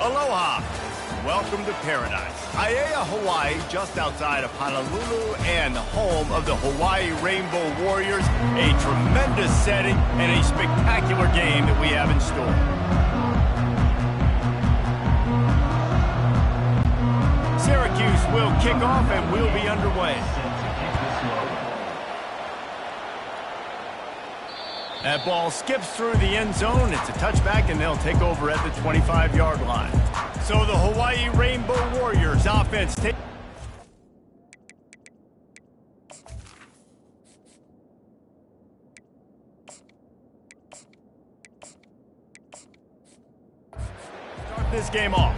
Aloha! Welcome to paradise. Aiea, Hawaii, just outside of Honolulu and home of the Hawaii Rainbow Warriors. A tremendous setting and a spectacular game that we have in store. Syracuse will kick off and we'll be underway. That ball skips through the end zone. It's a touchback, and they'll take over at the 25-yard line. So the Hawaii Rainbow Warriors offense takes... Start this game off.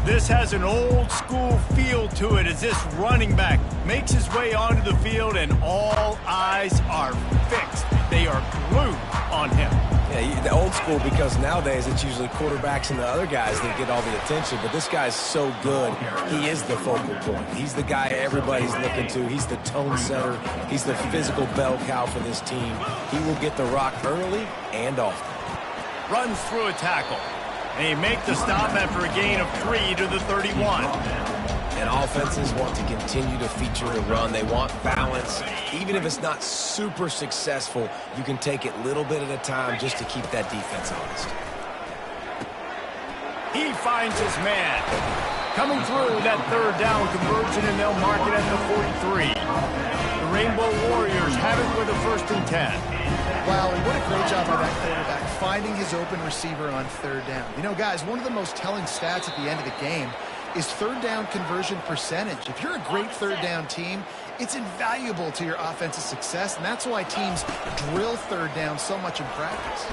This has an old-school feel to it as this running back makes his way onto the field, and all eyes are fixed. They are glued on him. Yeah, the old school, because nowadays it's usually quarterbacks and the other guys that get all the attention, but this guy's so good, he is the focal point. He's the guy everybody's looking to. He's the tone setter. He's the physical bell cow for this team. He will get the rock early and often. Runs through a tackle. And he make the stop after a gain of 3 to the 31. And offenses want to continue to feature the run. They want balance. Even if it's not super successful, you can take it little bit at a time just to keep that defense honest. He finds his man. Coming through that third down conversion, and they'll mark it at the 43. The Rainbow Warriors have it with a 1st and 10. Wow, and what a great job by that quarterback, finding his open receiver on third down. You know, guys, one of the most telling stats at the end of the game is third down conversion percentage. If you're a great third down team, it's invaluable to your offensive success, and that's why teams drill third down so much in practice.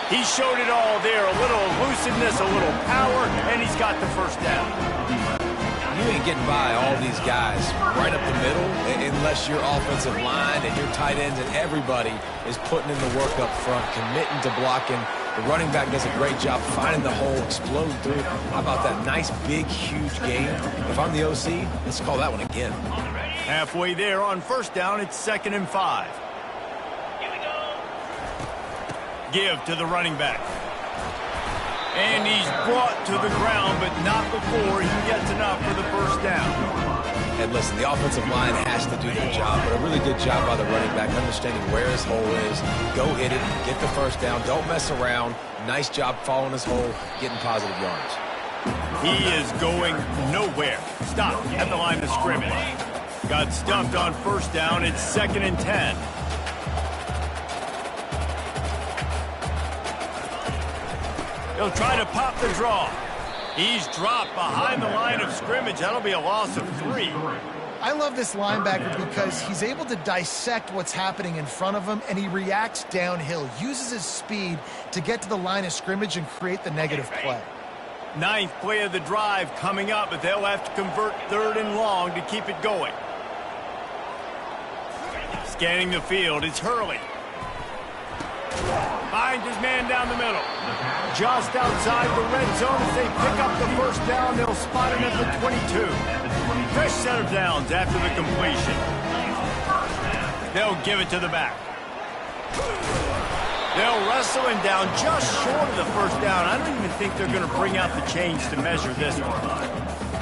He showed it all there, a little elusiveness, a little power, and he's got the 1st down. You ain't getting by all these guys right up the middle unless your offensive line and your tight ends and everybody is putting in the work up front, committing to blocking. The running back does a great job finding the hole, exploding through. How about that nice, big, huge gain? If I'm the OC, let's call that one again. Halfway there on 1st down, it's 2nd and 5. Give to the running back. And he's brought to the ground, but not before he gets enough for the 1st down. And listen, the offensive line has to do their job, but a really good job by the running back, understanding where his hole is. Go hit it, get the 1st down, don't mess around. Nice job following his hole, getting positive yards. He is going nowhere. Stop at the line of scrimmage. Got stuffed on 1st down, it's 2nd and 10. He'll try to pop the draw. He's dropped behind the line of scrimmage. That'll be a loss of 3. I love this linebacker because he's able to dissect what's happening in front of him, and he reacts downhill, uses his speed to get to the line of scrimmage and create the negative play. 9th play of the drive coming up, but they'll have to convert 3rd and long to keep it going. Scanning the field, it's Hurley. Finds his man down the middle. Just outside the red zone as they pick up the 1st down. They'll spot him at the 22. Fresh set of downs after the completion. They'll give it to the back. They'll wrestle him down just short of the 1st down. I don't even think they're going to bring out the chains to measure this one.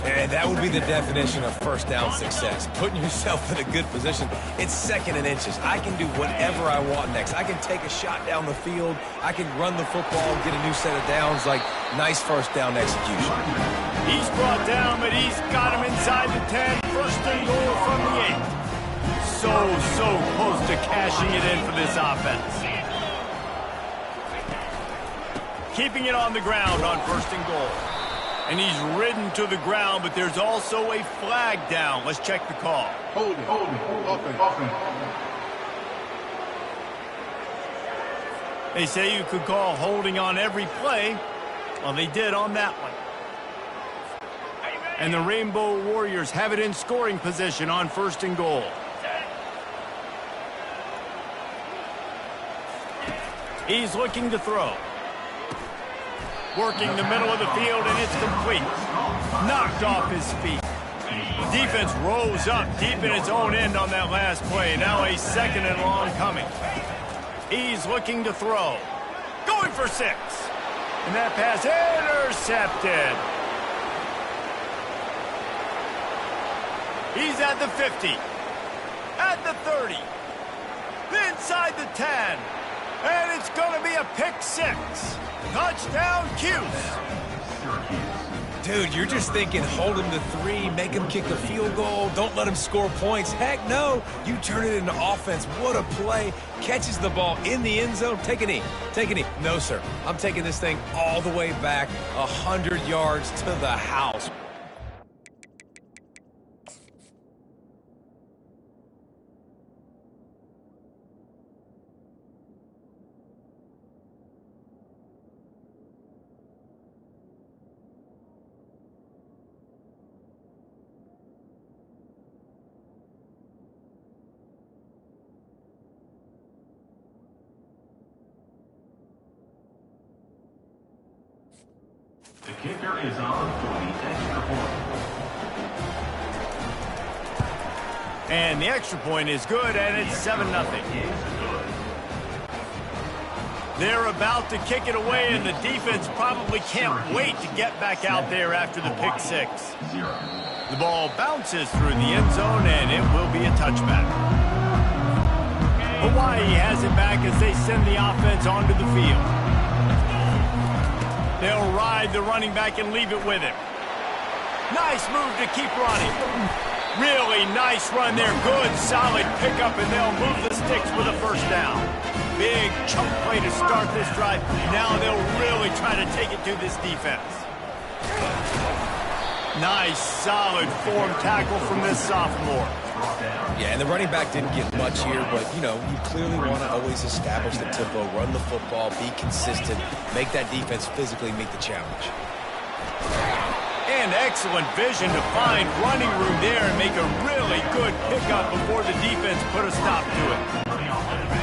And that would be the definition of 1st down success. Putting yourself in a good position. It's 2nd and inches. I can do whatever I want next. I can take a shot down the field. I can run the football and get a new set of downs. Like, nice 1st down execution. He's brought down, but he's got him inside the 10. 1st and goal from the 8. So close to cashing it in for this offense. Keeping it on the ground on 1st and goal. And he's ridden to the ground, but there's also a flag down. Let's check the call. Hold it. Offense. They say you could call holding on every play. Well, they did on that one. And the Rainbow Warriors have it in scoring position on 1st and goal. He's looking to throw. Working the middle of the field, and it's complete. Knocked off his feet. Defense rose up deep in its own end on that last play. Now a 2nd and long coming. He's looking to throw. Going for 6. And that pass intercepted. He's at the 50. At the 30. Inside the 10. And it's going to be a pick 6. Touchdown, Cuse. Dude, you're just thinking, hold him to 3, make him kick a field goal, don't let him score points. Heck no, you turn it into offense. What a play. Catches the ball in the end zone. Take a knee. Take a knee. No, sir. I'm taking this thing all the way back 100 yards to the house. The kicker is on for the extra point. And the extra point is good, and it's 7-0. They're about to kick it away, and the defense probably can't wait to get back out there after the pick 6. The ball bounces through the end zone, and it will be a touchback. Hawaii has it back as they send the offense onto the field. They'll ride the running back and leave it with him. Nice move to keep running. Really nice run there. Good, solid pickup, and they'll move the sticks with a first down. Big chunk play to start this drive. Now they'll really try to take it to this defense. Nice, solid form tackle from this sophomore. Yeah, and the running back didn't get much here, but, you know, you clearly want to always establish the tempo, run the football, be consistent, make that defense physically meet the challenge. And excellent vision to find running room there and make a really good pickup before the defense put a stop to it.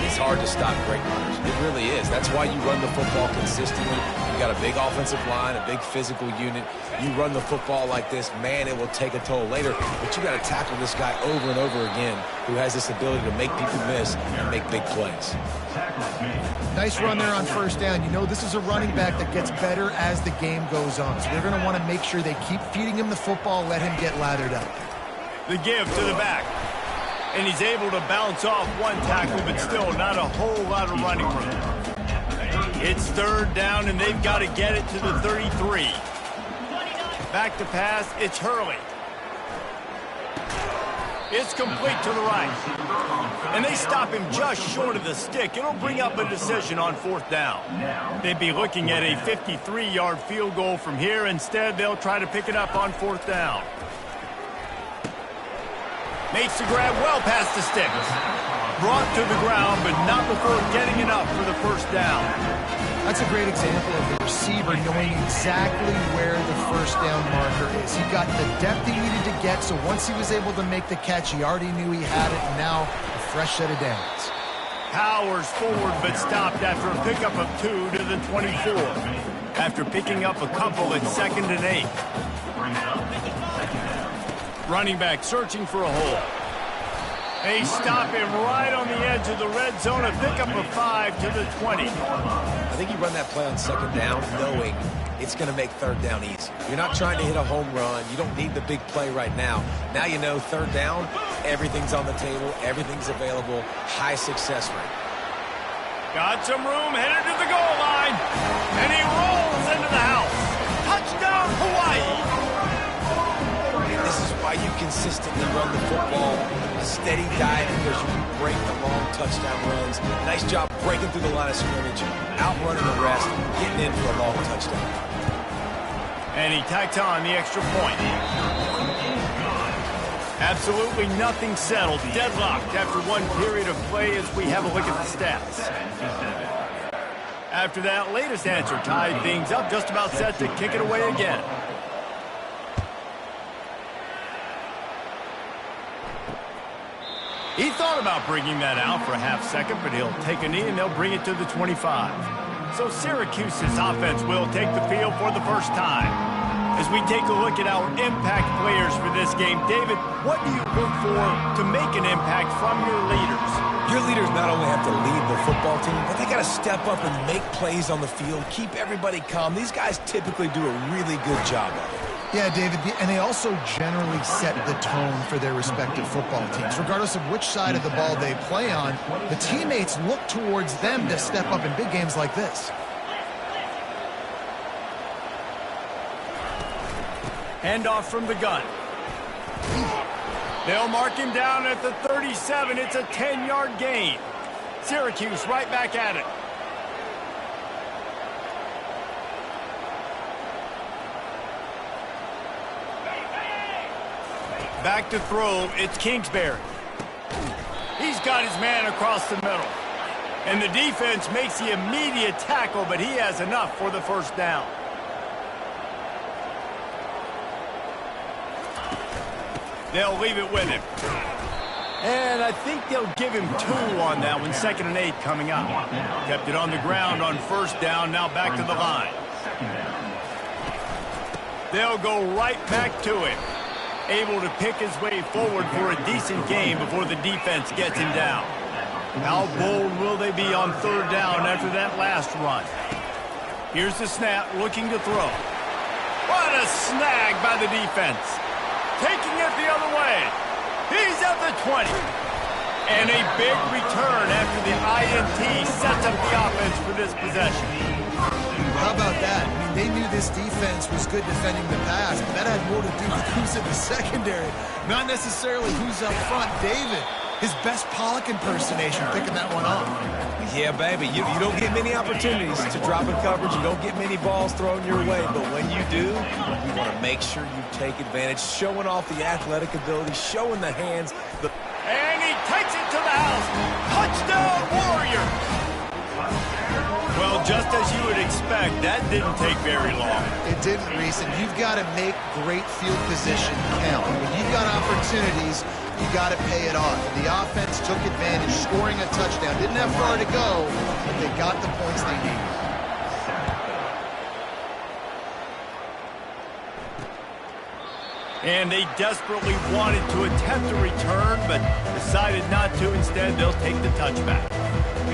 It's hard to stop great runners. It really is. That's why you run the football consistently. You got a big offensive line, a big physical unit. You run the football like this, man, it will take a toll later. But you got to tackle this guy over and over again who has this ability to make people miss and make big plays. Nice run there on first down. You know, this is a running back that gets better as the game goes on. So they're going to want to make sure they keep feeding him the football, let him get lathered up. The give to the back. And he's able to bounce off one tackle, but still not a whole lot of running room. It's third down, and they've got to get it to the 33. Back to pass, it's Hurley. It's complete to the right. And they stop him just short of the stick. It'll bring up a decision on fourth down. They'd be looking at a 53-yard field goal from here. Instead, they'll try to pick it up on fourth down. Makes the grab well past the sticks. Brought to the ground, but not before getting it up for the first down. That's a great example of the receiver knowing exactly where the first down marker is. He got the depth he needed to get, so once he was able to make the catch, he already knew he had it, and now a fresh set of downs. Powers forward, but stopped after a pickup of 2 to the 24. After picking up a couple at 2nd and 8. Running back searching for a hole. They stop him right on the edge of the red zone. A pickup of 5 to the 20. I think you run that play on second down knowing it's going to make third down easy. You're not trying to hit a home run. You don't need the big play right now. Now you know third down, everything's on the table, everything's available, high success rate. Got some room, headed to the goal line, and he rolls into the house. Touchdown, Hawaii. This is why you consistently run the football, a steady diet because you can break the long touchdown runs. Nice job breaking through the line of scrimmage, outrunning the rest, getting in for a long touchdown. And he tacks on the extra point. Absolutely nothing settled, deadlocked after one period of play as we have a look at the stats. After that latest answer tied things up, just about set to kick it away again. He thought about bringing that out for a half second, but he'll take a knee and they'll bring it to the 25. So Syracuse's offense will take the field for the first time. As we take a look at our impact players for this game, David, what do you look for to make an impact from your leaders? Your leaders not only have to lead the football team, but they got to step up and make plays on the field, keep everybody calm. These guys typically do a really good job of it. Yeah, David, and they also generally set the tone for their respective football teams. Regardless of which side of the ball they play on, the teammates look towards them to step up in big games like this. Handoff from the gun. They'll mark him down at the 37. It's a 10-yard gain. Syracuse right back at it. Back to throw, it's Kingsbury. He's got his man across the middle. And the defense makes the immediate tackle, but he has enough for the first down. They'll leave it with him. And I think they'll give him 2 on that one. 2nd and 8 coming up. Kept it on the ground on first down. Now back to the line. They'll go right back to him. Able to pick his way forward for a decent gain before the defense gets him down. How bold will they be on 3rd down after that last run? Here's the snap, looking to throw. What a snag by the defense. Taking it the other way. He's at the 20. And a big return after the INT sets up the offense for this possession. How about that? I mean, they knew this defense was good defending the pass, but that had more to do with who's in the secondary, not necessarily who's up front. David, his best Pollock impersonation, picking that one off. Yeah, baby, you don't get many opportunities to drop in coverage. You don't get many balls thrown your way. But when you do, you want to make sure you take advantage, showing off the athletic ability, showing the hands. And he takes it to the house. Touchdown, Warrior! Well, just as you would expect, that didn't take very long. It didn't, Reese, and you've got to make great field position count. When you've got opportunities, you got to pay it off. The offense took advantage, scoring a touchdown. Didn't have far to go, but they got the points they needed. And they desperately wanted to attempt a return, but decided not to. Instead, they'll take the touchback.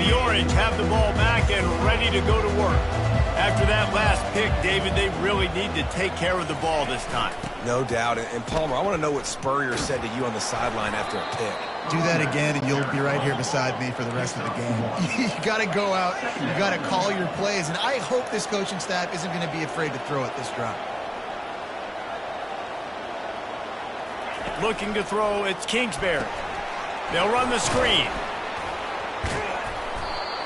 The Orange have the ball back and ready to go to work. After that last pick, David, they really need to take care of the ball this time. No doubt. And Palmer, I want to know what Spurrier said to you on the sideline after a pick. Do that again, and you'll be right here beside me for the rest of the game. You got to go out. You got to call your plays, and I hope this coaching staff isn't going to be afraid to throw it this drive. Looking to throw, it's Kingsbury. They'll run the screen.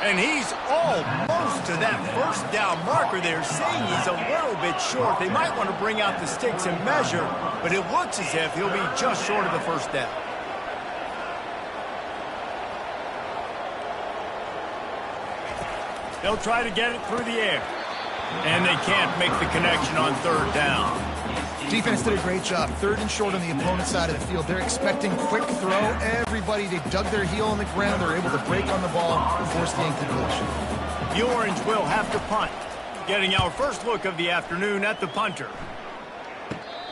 And he's almost to that first down marker there, saying he's a little bit short. They might want to bring out the sticks and measure, but it looks as if he'll be just short of the first down. They'll try to get it through the air. And they can't make the connection on 3rd down. Defense did a great job. 3rd and short on the opponent's side of the field. They're expecting quick throw. Everybody, they dug their heel on the ground. They're able to break on the ball and force the incompletion. The Orange will have to punt. Getting our first look of the afternoon at the punter.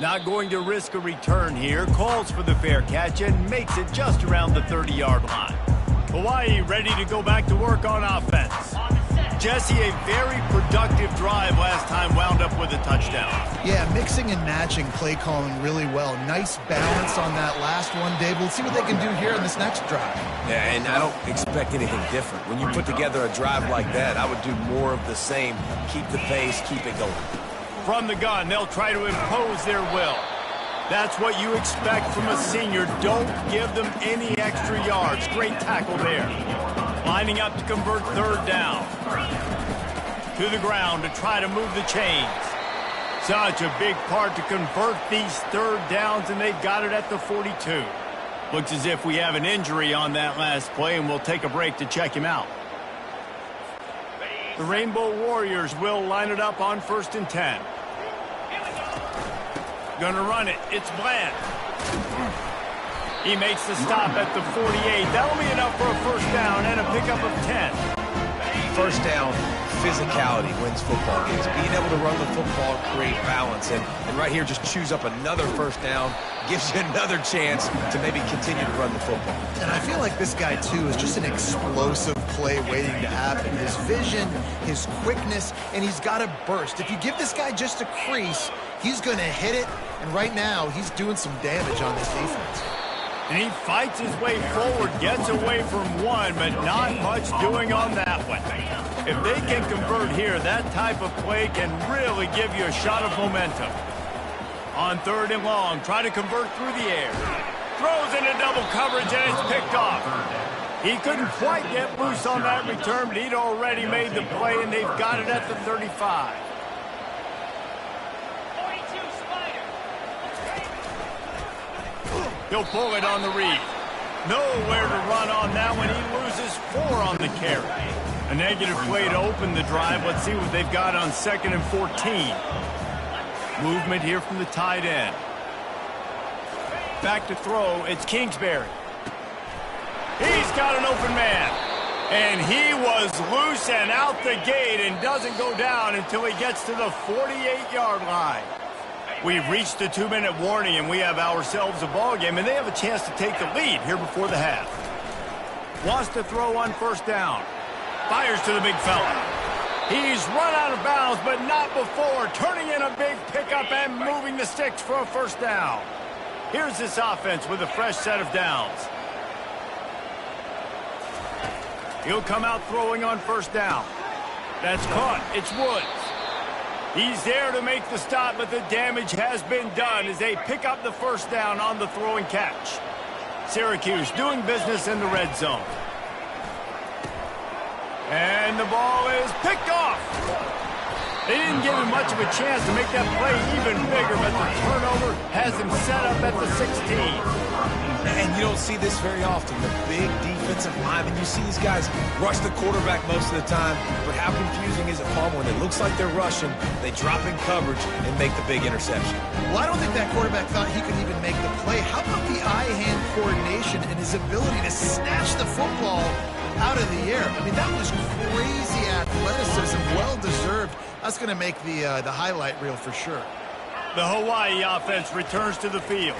Not going to risk a return here. Calls for the fair catch and makes it just around the 30-yard line. Hawaii ready to go back to work on offense. Jesse, a very productive drive last time, wound up with a touchdown. Yeah, mixing and matching play calling really well. Nice balance on that last one, Dave. We'll see what they can do here in this next drive. Yeah, and I don't expect anything different. When you put together a drive like that, I would do more of the same. Keep the pace, keep it going. From the gun, they'll try to impose their will. That's what you expect from a senior. Don't give them any extra yards. Great tackle there. Lining up to convert 3rd down. To the ground to try to move the chains. Such a big part to convert these 3rd downs, and they've got it at the 42. Looks as if we have an injury on that last play, and we'll take a break to check him out. The Rainbow Warriors will line it up on 1st and 10. Gonna run it. It's Bland. He makes the stop at the 48. That'll be enough for a first down and a pickup of 10. first down physicality wins football games. Being able to run the football, create balance, and right here just choose up another first down, gives you another chance to maybe continue to run the football. And I feel like this guy, too, is just an explosive play waiting to happen. His vision, his quickness, and he's got a burst. If you give this guy just a crease, he's going to hit it, and right now he's doing some damage on this defense. And he fights his way forward, gets away from one, but not much doing on that one. If they can convert here, that type of play can really give you a shot of momentum. On 3rd and long, try to convert through the air. Throws into double coverage, and it's picked off. He couldn't quite get loose on that return, but he'd already made the play, and they've got it at the 35. He'll pull it on the read. Nowhere to run on that one. He loses 4 on the carry. A negative play to open the drive. Let's see what they've got on 2nd and 14. Movement here from the tight end. Back to throw. It's Kingsbury. He's got an open man. And he was loose and out the gate and doesn't go down until he gets to the 48-yard line. We've reached the 2-minute warning, and we have ourselves a ball game, and they have a chance to take the lead here before the half. Wants to throw on 1st down. Fires to the big fella. He's run out of bounds, but not before turning in a big pickup and moving the sticks for a 1st down. Here's this offense with a fresh set of downs. He'll come out throwing on 1st down. That's caught. It's Woods. He's there to make the stop, but the damage has been done as they pick up the 1st down on the throw and catch. Syracuse doing business in the red zone. And the ball is picked off. They didn't give him much of a chance to make that play even bigger, but the turnover has him set up at the 16. And you don't see this very often. The big defensive linemen, you see these guys rush the quarterback most of the time, but how confusing is it, Paul, when it looks like they're rushing, they drop in coverage and make the big interception? Well, I don't think that quarterback thought he could even make the play. How about the eye-hand coordination and his ability to snatch the football out of the air? I mean, that was crazy athleticism, well-deserved. That's going to make the highlight reel for sure. The Hawaii offense returns to the field.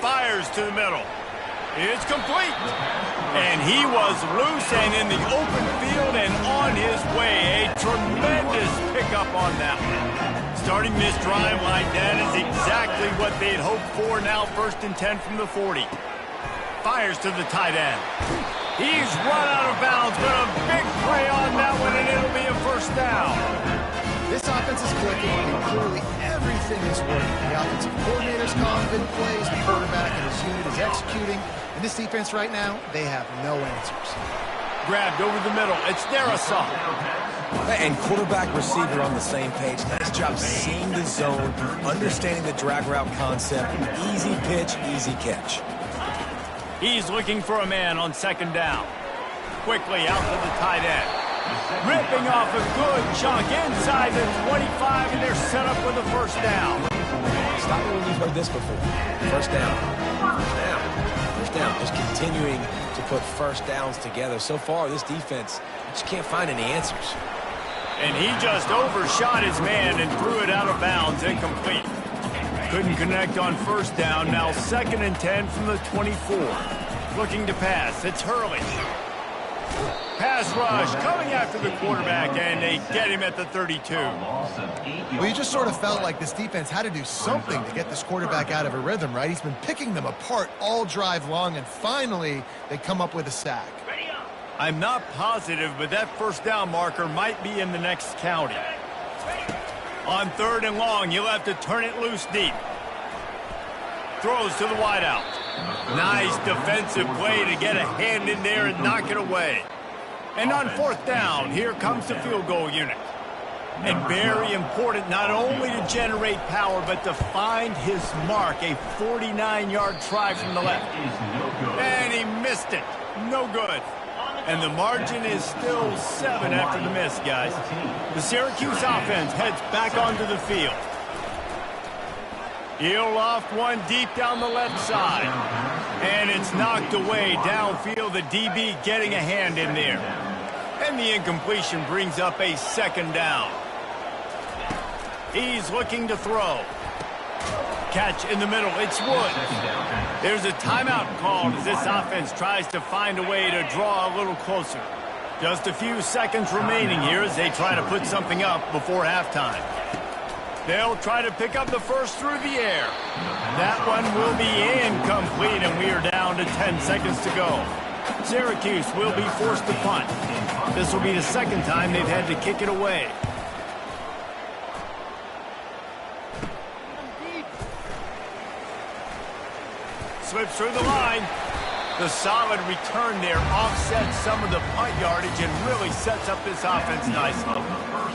Fires to the middle. It's complete. And he was loose and in the open field and on his way. A tremendous pickup on that one. Starting this drive like that is exactly what they'd hoped for. Now 1st and 10 from the 40. Fires to the tight end. He's run out of bounds, but a big play on that one, and it'll be a 1st down. This offense is clicking, and clearly everything is working. The offensive coordinator's calling good plays, the quarterback and his unit is executing, and this defense right now, they have no answers. Grabbed over the middle. It's Darrisaw. And quarterback receiver on the same page. Nice job seeing the zone, understanding the drag route concept. Easy pitch, easy catch. He's looking for a man on 2nd down. Quickly out to the tight end. Ripping off a good chunk inside the 25, and they're set up with a 1st down. Stop me when you've heard this before. 1st down. 1st down. 1st down. Just continuing to put 1st downs together. So far, this defense just can't find any answers. And he just overshot his man and threw it out of bounds, incomplete. Couldn't connect on 1st down. Now 2nd and 10 from the 24. Looking to pass. It's Hurley. Pass rush coming after the quarterback, and they get him at the 32. Well, you just sort of felt like this defense had to do something to get this quarterback out of a rhythm, right? He's been picking them apart all drive long, and finally they come up with a sack. I'm not positive, but that 1st down marker might be in the next county. On 3rd and long, you'll have to turn it loose deep. Throws to the wideout. Nice defensive play to get a hand in there and knock it away. And on 4th down, here comes the field goal unit. And very important not only to generate power, but to find his mark. A 49-yard try from the left. And he missed it. No good. And the margin is still 7 after the miss, guys. The Syracuse offense heads back onto the field. He'll loft one deep down the left side. And it's knocked away downfield. The DB getting a hand in there. And the incompletion brings up a second down. He's looking to throw. Catch in the middle. It's Woods. There's a timeout called as this offense tries to find a way to draw a little closer. Just a few seconds remaining here as they try to put something up before halftime. They'll try to pick up the first through the air. That one will be incomplete, and we are down to 10 seconds to go. Syracuse will be forced to punt. This will be the second time they've had to kick it away. Slips through the line. The solid return there offsets some of the punt yardage and really sets up this offense nicely.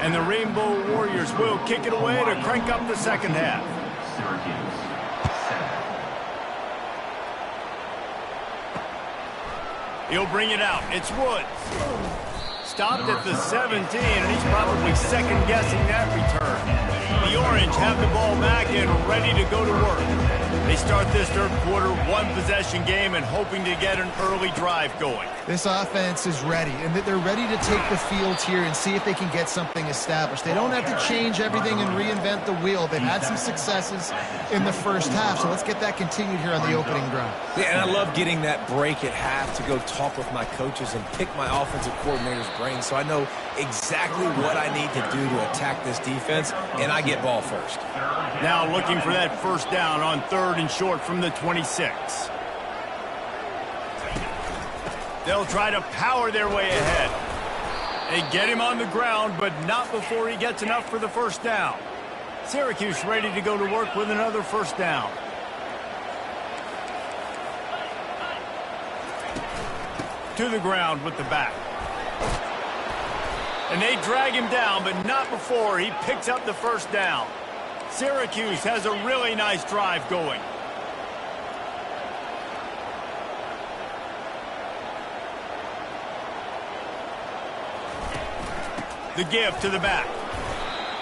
And the Rainbow Warriors will kick it away to crank up the second half. He'll bring it out. It's Woods. Stopped at the 17, and he's probably second-guessing that return. The Orange have the ball back and ready to go to work. They start this third quarter, one-possession game, and hoping to get an early drive going. This offense is ready, and they're ready to take the field here and see if they can get something established. They don't have to change everything and reinvent the wheel. They've had some successes in the first half, so let's get that continued here on the opening drive. Yeah, and I love getting that break at half to go talk with my coaches and pick my offensive coordinator's brain so I know exactly what I need to do to attack this defense, and I get ball first. Now looking for that first down on third and short from the 26. They'll try to power their way ahead. They get him on the ground, but not before he gets enough for the first down. Syracuse ready to go to work with another first down. To the ground with the back. And they drag him down, but not before he picks up the first down. Syracuse has a really nice drive going. The give to the back.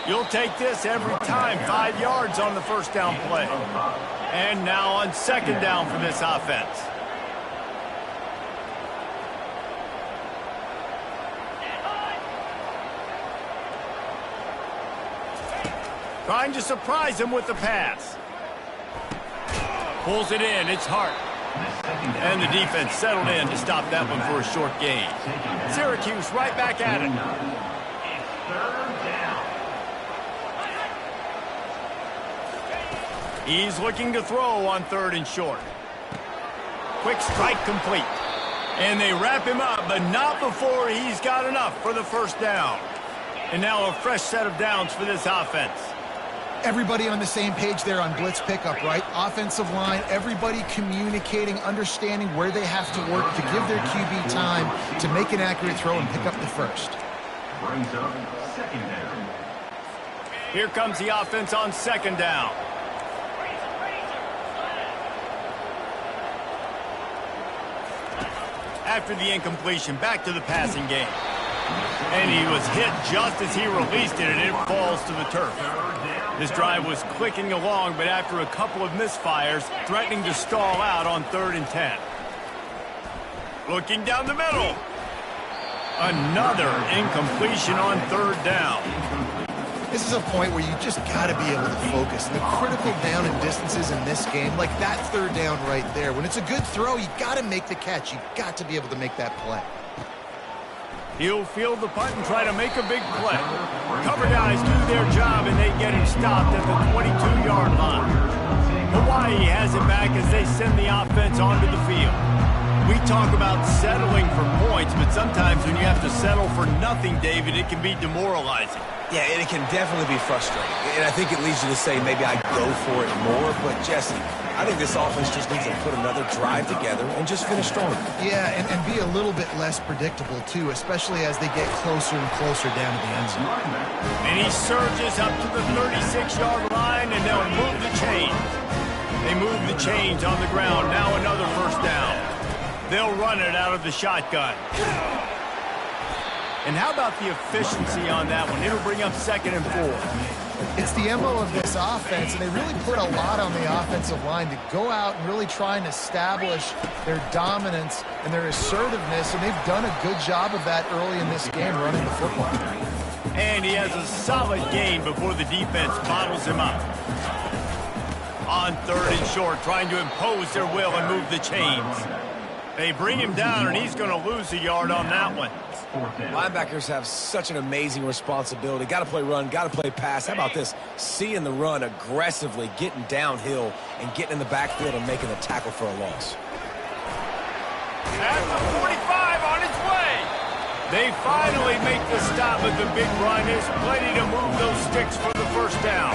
You'll take this every time. 5 yards on the first down play. And now on second down for this offense. Trying to surprise him with the pass. Pulls it in. It's Hart. And the defense settled in to stop that one for a short gain. Syracuse right back at it. He's looking to throw on third and short. Quick strike complete. And they wrap him up, but not before he's got enough for the first down. And now a fresh set of downs for this offense. Everybody on the same page there on blitz pickup, right? Offensive line, everybody communicating, understanding where they have to work to give their QB time to make an accurate throw and pick up the first. Brings up second down. Here comes the offense on second down. After the incompletion, back to the passing game. And he was hit just as he released it, and it falls to the turf. This drive was clicking along, but after a couple of misfires, threatening to stall out on 3rd and 10. Looking down the middle. Another incompletion on 3rd down. This is a point where you just got to be able to focus. The critical down and distances in this game, like that 3rd down right there. When it's a good throw, you got to make the catch. You got to be able to make that play. He'll field the punt and try to make a big play. Cover guys do their job, and they get him stopped at the 22-yard line. Hawaii has it back as they send the offense onto the field. We talk about settling for points, but sometimes when you have to settle for nothing, David, it can be demoralizing. Yeah, and it can definitely be frustrating. And I think it leads you to say maybe I go for it more. But, Jesse, I think this offense just needs to put another drive together and just finish strong. Yeah, and be a little bit less predictable, too, especially as they get closer and closer down to the end zone. And he surges up to the 36-yard line, and they'll move the chains. They move the chains on the ground. Now another first down. They'll run it out of the shotgun. And how about the efficiency on that one? It'll bring up 2nd and 4. It's the MO of this offense, and they really put a lot on the offensive line to go out and really try and establish their dominance and their assertiveness, and they've done a good job of that early in this game running the football. And he has a solid gain before the defense bottles him up. On 3rd and short, trying to impose their will and move the chains. They bring him down, and he's going to lose a yard on that one. Linebackers have such an amazing responsibility. Got to play run, got to play pass. How about this? Seeing the run aggressively, getting downhill, and getting in the backfield and making the tackle for a loss. At the 45 on its way. They finally make the stop with the big run. There's plenty to move those sticks for the first down.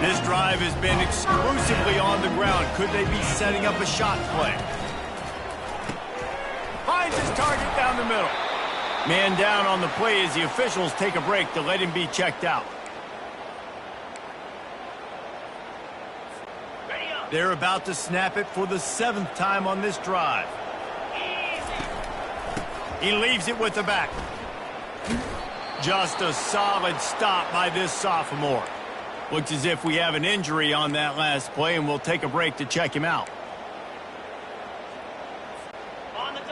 This drive has been exclusively on the ground. Could they be setting up a shot play? Finds his target down the middle. Man down on the play as the officials take a break to let him be checked out. They're about to snap it for the 7th time on this drive. He leaves it with the back. Just a solid stop by this sophomore. Looks as if we have an injury on that last play, and we'll take a break to check him out.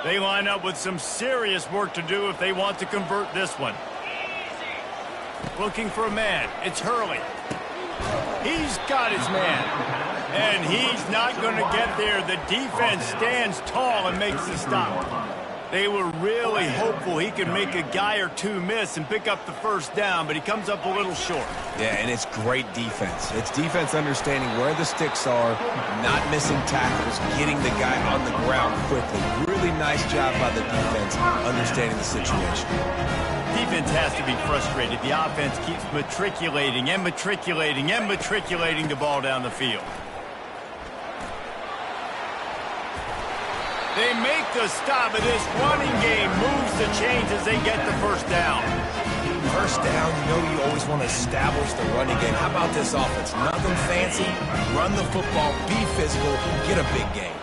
They line up with some serious work to do if they want to convert this one. Looking for a man. It's Hurley. He's got his man. And he's not going to get there. The defense stands tall and makes the stop. They were really hopeful he could make a guy or two miss and pick up the first down, but he comes up a little short. Yeah, and it's great defense. It's defense understanding where the sticks are, not missing tackles, getting the guy on the ground quickly. Really nice job by the defense understanding the situation. Defense has to be frustrated. The offense keeps matriculating and matriculating and matriculating the ball down the field. They make the stop, and this running game moves the chains as they get the first down. First down, you know you always want to establish the running game. How about this offense? Nothing fancy. Run the football, be physical, get a big gain.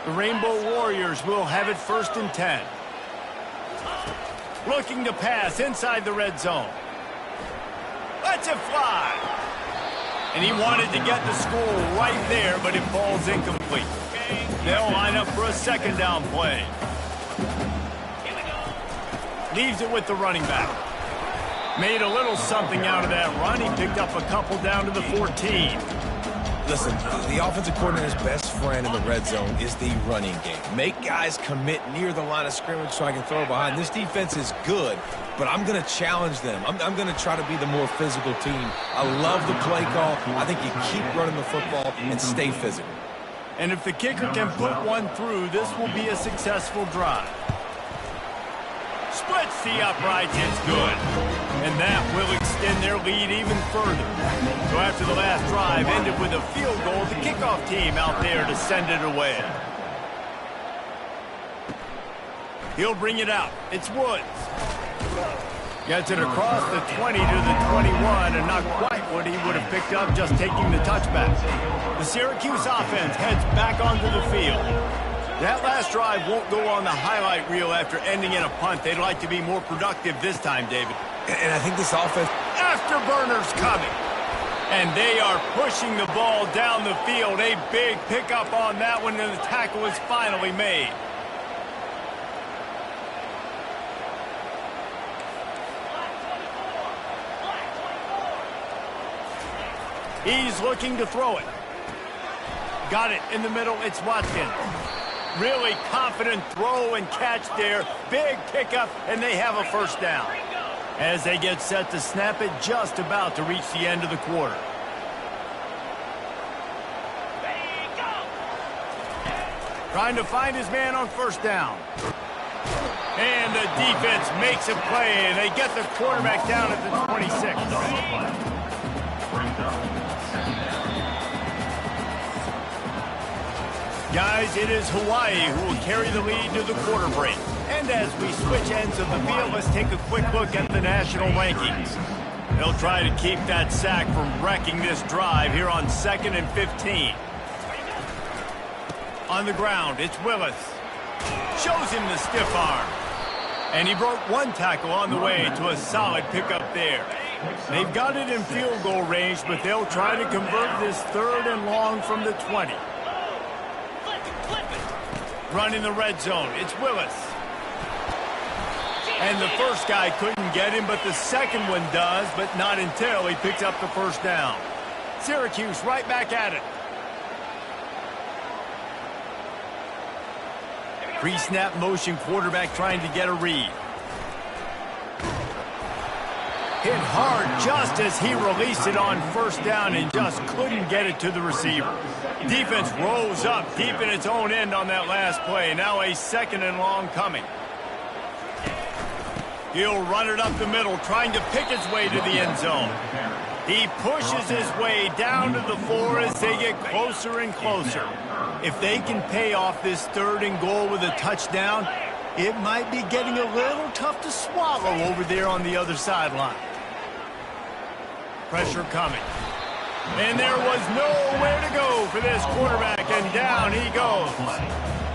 The Rainbow Warriors will have it 1st and 10. Looking to pass inside the red zone. Lets it fly. And he wanted to get the score right there, but it falls incomplete. They'll line up for a 2nd down play. Leaves it with the running back. Made a little something out of that run. He picked up a couple down to the 14. Listen, the offensive coordinator's best friend in the red zone is the running game. Make guys commit near the line of scrimmage so I can throw behind. This defense is good, but I'm going to challenge them. I'm going to try to be the more physical team. I love the play call. I think you keep running the football and stay physical. And if the kicker can put one through, this will be a successful drive. Splits the uprights, it's good. And that will extend their lead even further. So after the last drive ended with a field goal, the kickoff team out there to send it away. He'll bring it out. It's Woods. Gets it across the 20 to the 21, and not quite what he would have picked up just taking the touchback. The Syracuse offense heads back onto the field. That last drive won't go on the highlight reel after ending in a punt. They'd like to be more productive this time, David. And I think this offense... Afterburners coming. And they are pushing the ball down the field. A big pickup on that one, and the tackle is finally made. He's looking to throw it. Got it in the middle. It's Watkins. Really confident throw and catch there. Big pickup, and they have a first down. As they get set to snap it, just about to reach the end of the quarter. Trying to find his man on first down. And the defense makes a play, and they get the quarterback down at the 26. Guys, it is Hawaii who will carry the lead to the quarter break. And as we switch ends of the field, let's take a quick look at the national rankings. They'll try to keep that sack from wrecking this drive here on 2nd and 15. On the ground, it's Willis. Shows him the stiff arm. And he broke one tackle on the way to a solid pickup there. They've got it in field goal range, but they'll try to convert this 3rd and long from the 20. Running the red zone, it's Willis. And the first guy couldn't get him, but the second one does, but not until he picks up the first down. Syracuse right back at it. Pre-snap motion, quarterback trying to get a read. Hit hard just as he released it on first down and just couldn't get it to the receiver. Defense rose up deep in its own end on that last play. Now a 2nd and long coming. He'll run it up the middle, trying to pick his way to the end zone. He pushes his way down to the 4 as they get closer and closer. If they can pay off this 3rd and goal with a touchdown, it might be getting a little tough to swallow over there on the other sideline. Pressure coming. And there was nowhere to go for this quarterback, and down he goes.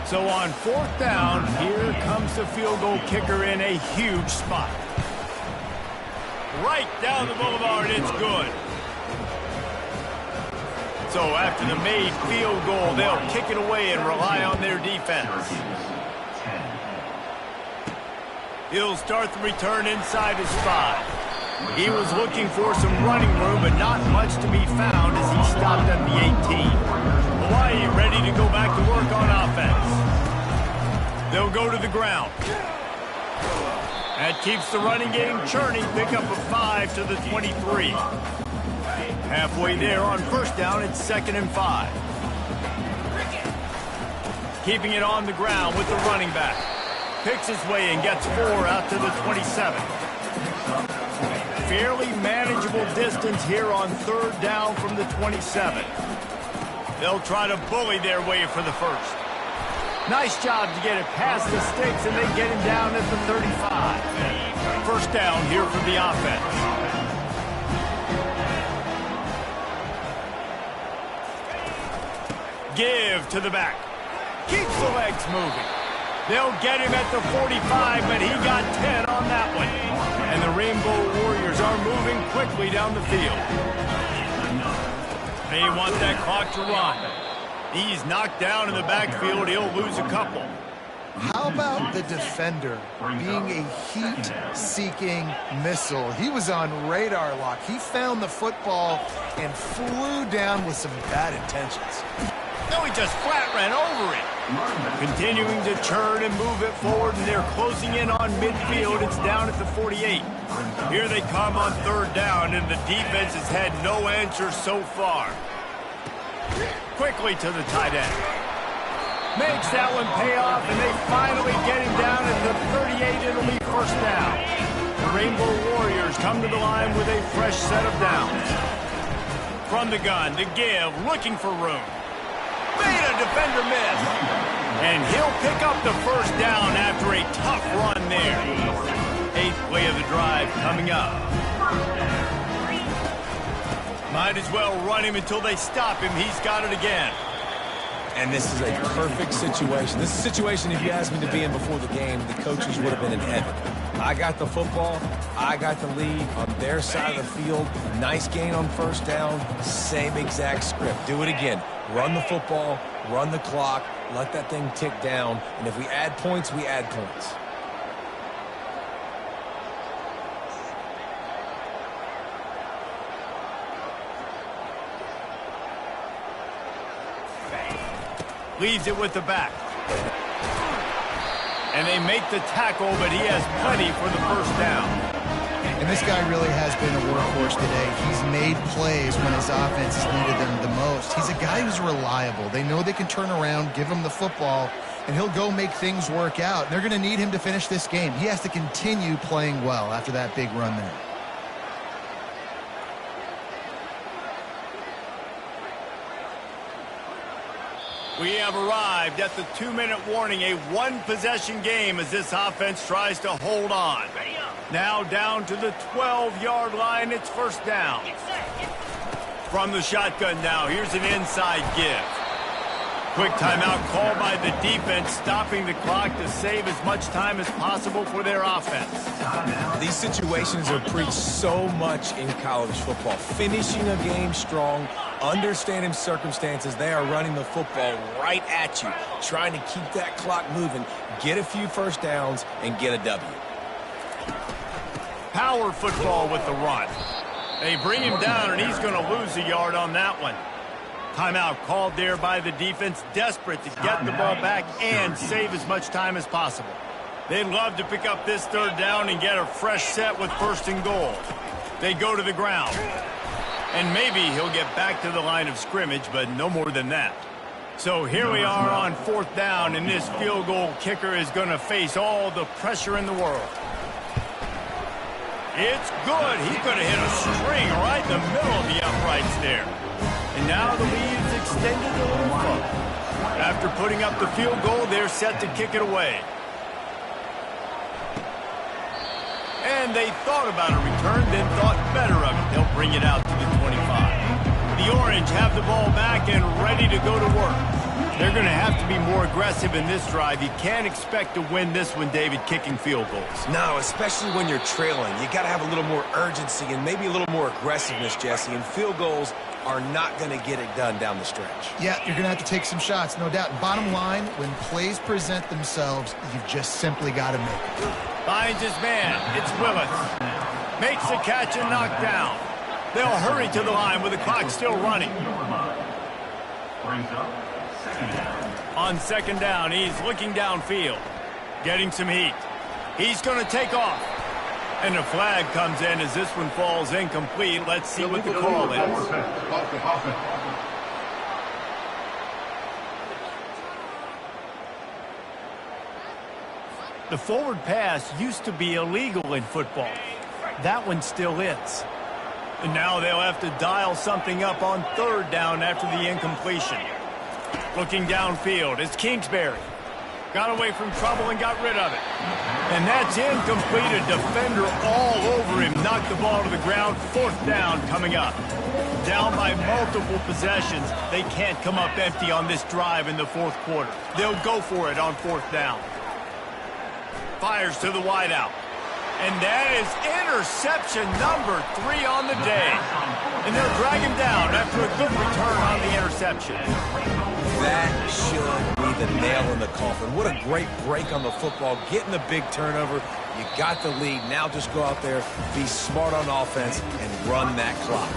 So on 4th down, here comes the field goal kicker in a huge spot. Right down the boulevard, it's good. So after the made field goal, they'll kick it away and rely on their defense. He'll start the return inside his 5. He was looking for some running room, but not much to be found as he stopped at the 18. Hawaii ready to go back to work on offense. They'll go to the ground. That keeps the running game churning. Pick up a 5 to the 23. Halfway there on first down, it's 2nd and 5. Keeping it on the ground with the running back. Picks his way and gets 4 out to the 27. Fairly manageable distance here on 3rd down from the 27. They'll try to bully their way for the first. Nice job to get it past the sticks, and they get him down at the 35. First down here for the offense. Give to the back. Keeps the legs moving. They'll get him at the 45, but he got 10 on that one. And the Rainbow Warriors are moving quickly down the field. They want that clock to run. He's knocked down in the backfield. He'll lose a couple. How about the defender being a heat-seeking missile? He was on radar lock. He found the football and flew down with some bad intentions. No, he just flat ran over it. Continuing to churn and move it forward, and they're closing in on midfield. It's down at the 48. Here they come on 3rd down, and the defense has had no answer so far. Quickly to the tight end. Makes that one pay off, and they finally get him down at the 38. It'll be first down. The Rainbow Warriors come to the line with a fresh set of downs. From the gun, to give, looking for room. Made a defender miss. And he'll pick up the first down after a tough run there. 8th play of the drive coming up. Might as well run him until they stop him. He's got it again. And this is a perfect situation. This is a situation, if you asked me to be in before the game, the coaches would have been in heaven. I got the football. I got the lead on their side of the field. Nice gain on first down. Same exact script. Do it again. Run the football, run the clock, let that thing tick down. And if we add points, we add points. Leaves it with the back. And they make the tackle, but he has plenty for the first down. And this guy really has been a workhorse today. He's made plays when his offense has needed them the most. He's a guy who's reliable. They know they can turn around, give him the football, and he'll go make things work out. They're going to need him to finish this game. He has to continue playing well after that big run there. We have arrived at the 2-minute warning, a one-possession game as this offense tries to hold on. Now down to the 12-yard line, it's first down. From the shotgun now, here's an inside give. Quick timeout called by the defense, stopping the clock to save as much time as possible for their offense. These situations are preached so much in college football. Finishing a game strong, understanding circumstances. They are running the football right at you, trying to keep that clock moving, get a few first downs, and get a W. Power football with the run. They bring him down, and he's going to lose a yard on that one. Timeout called there by the defense, desperate to get the ball back and save as much time as possible. They'd love to pick up this third down and get a fresh set with first and goal. They go to the ground. And maybe he'll get back to the line of scrimmage, but no more than that. So here we are on fourth down, and this field goal kicker is going to face all the pressure in the world. It's good. He could have hit a string right in the middle of the uprights there. And now the lead is extended a little further. After putting up the field goal, they're set to kick it away. And they thought about a return, then thought better of it. They'll bring it out to the 25. The Orange have the ball back and ready to go to work. They're going to have to be more aggressive in this drive. You can't expect to win this one, David, kicking field goals. No, especially when you're trailing. You got to have a little more urgency and maybe a little more aggressiveness, Jesse. And field goals are not going to get it done down the stretch. Yeah, you're going to have to take some shots, no doubt. Bottom line, when plays present themselves, you've just simply got to make it. Finds his man. It's Willis. Makes the catch and knocked down. They'll hurry to the line with the clock still running. Brings up second down. On second down, he's looking downfield, getting some heat. He's going to take off. And the flag comes in as this one falls incomplete. Let's see what the call is. The forward pass used to be illegal in football. That one still is. And now they'll have to dial something up on third down after the incompletion. Looking downfield, it's Kingsbury. Got away from trouble and got rid of it. And that's incomplete. A defender all over him. Knocked the ball to the ground. Fourth down coming up. Down by multiple possessions. They can't come up empty on this drive in the fourth quarter. They'll go for it on fourth down. Fires to the wideout. And that is interception number 3 on the day. And they'll drag him down after a good return on the interception. That should be the nail in the coffin. What a great break on the football. Getting the big turnover. You got the lead. Now just go out there, be smart on offense, and run that clock.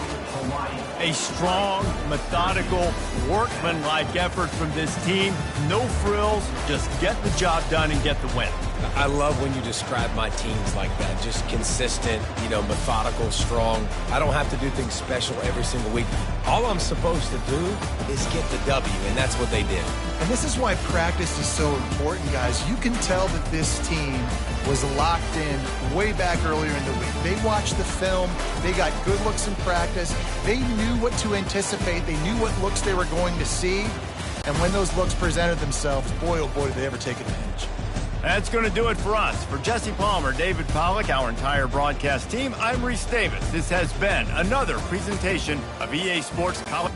A strong, methodical, workman-like effort from this team. No frills, just get the job done and get the win. I love when you describe my teams like that. Just consistent, methodical, strong. I don't have to do things special every single week. All I'm supposed to do is get the W, and that's what they did. And this is why practice is so important, guys. You can tell that this team was locked in way back earlier in the week. They watched the film. They got good looks in practice. They knew what to anticipate. They knew what looks they were going to see. And when those looks presented themselves, boy, oh boy, did they ever take advantage. That's going to do it for us. For Jesse Palmer, David Pollack, our entire broadcast team, I'm Reese Davis. This has been another presentation of EA Sports College.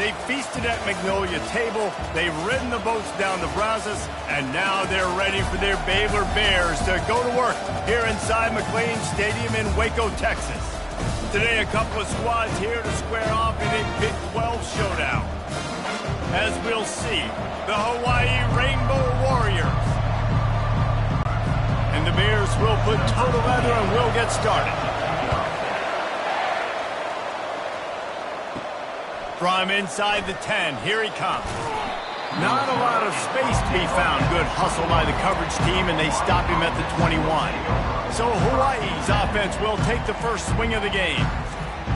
They've feasted at Magnolia Table, they've ridden the boats down to Brazos, and now they're ready for their Baylor Bears to go to work here inside McLean Stadium in Waco, Texas. Today, a couple of squads here to square off in a Big 12 showdown. As we'll see, the Hawaii Rainbow Warriors. And the Bears will put toe together and we'll get started. From inside the 10, here he comes. Not a lot of space to be found. Good hustle by the coverage team, and they stop him at the 21. So Hawaii's offense will take the first swing of the game.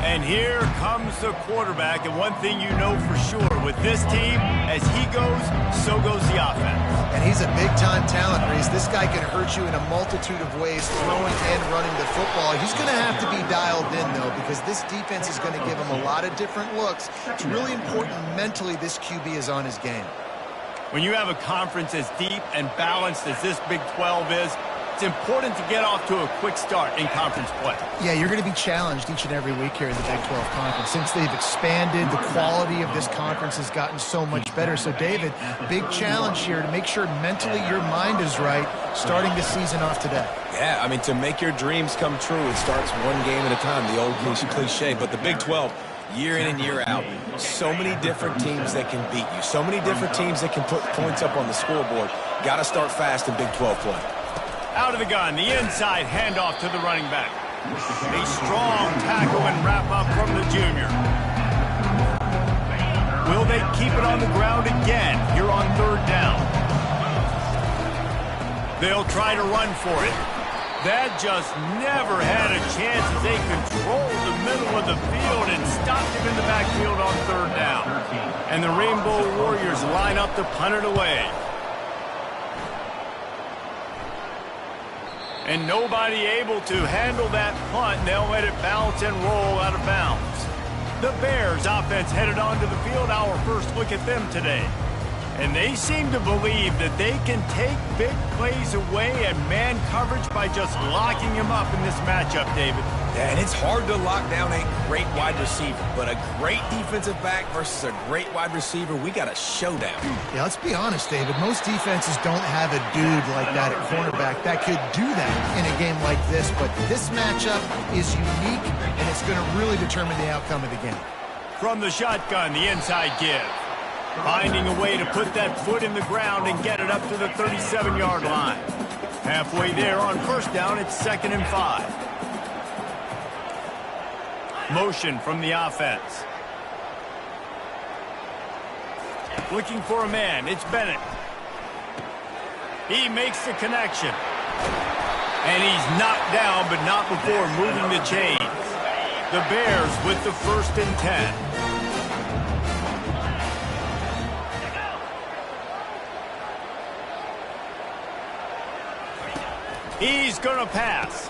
And here comes the quarterback, and one thing you know for sure, with this team, as he goes, so goes the offense. And he's a big-time talent, Reese. This guy can hurt you in a multitude of ways, throwing and running the football. He's going to have to be dialed in, though, because this defense is going to give him a lot of different looks. It's really important mentally this QB is on his game. When you have a conference as deep and balanced as this Big 12 is, it's important to get off to a quick start in conference play. Yeah, you're going to be challenged each and every week here in the Big 12 Conference. Since they've expanded, the quality of this conference has gotten so much better. So, David, big challenge here to make sure mentally your mind is right starting the season off today. Yeah, I mean, to make your dreams come true, it starts one game at a time, the old cliche. But the Big 12, year in and year out, so many different teams that can beat you, so many different teams that can put points up on the scoreboard. Got to start fast in Big 12 play. Out of the gun, the inside handoff to the running back. A strong tackle and wrap up from the junior. Will they keep it on the ground again here on third down? They'll try to run for it. That just never had a chance as they controlled the middle of the field and stopped him in the backfield on third down. And the Rainbow Warriors line up to punt it away. And nobody able to handle that punt. They'll let it bounce and roll out of bounds. The Bears offense headed onto the field. Our first look at them today. And they seem to believe that they can take big plays away and man coverage by just locking him up in this matchup, David. Yeah, and it's hard to lock down a great wide receiver, but a great defensive back versus a great wide receiver, we got a showdown. Yeah, let's be honest, David. Most defenses don't have a dude like that at cornerback that could do that in a game like this, but this matchup is unique, and it's going to really determine the outcome of the game. From the shotgun, the inside give. Finding a way to put that foot in the ground and get it up to the 37-yard line. Halfway there on first down, it's 2nd and 5. Motion from the offense. Looking for a man, it's Bennett. He makes the connection. And he's knocked down, but not before moving the chains. The Bears with the 1st and 10. He's going to pass.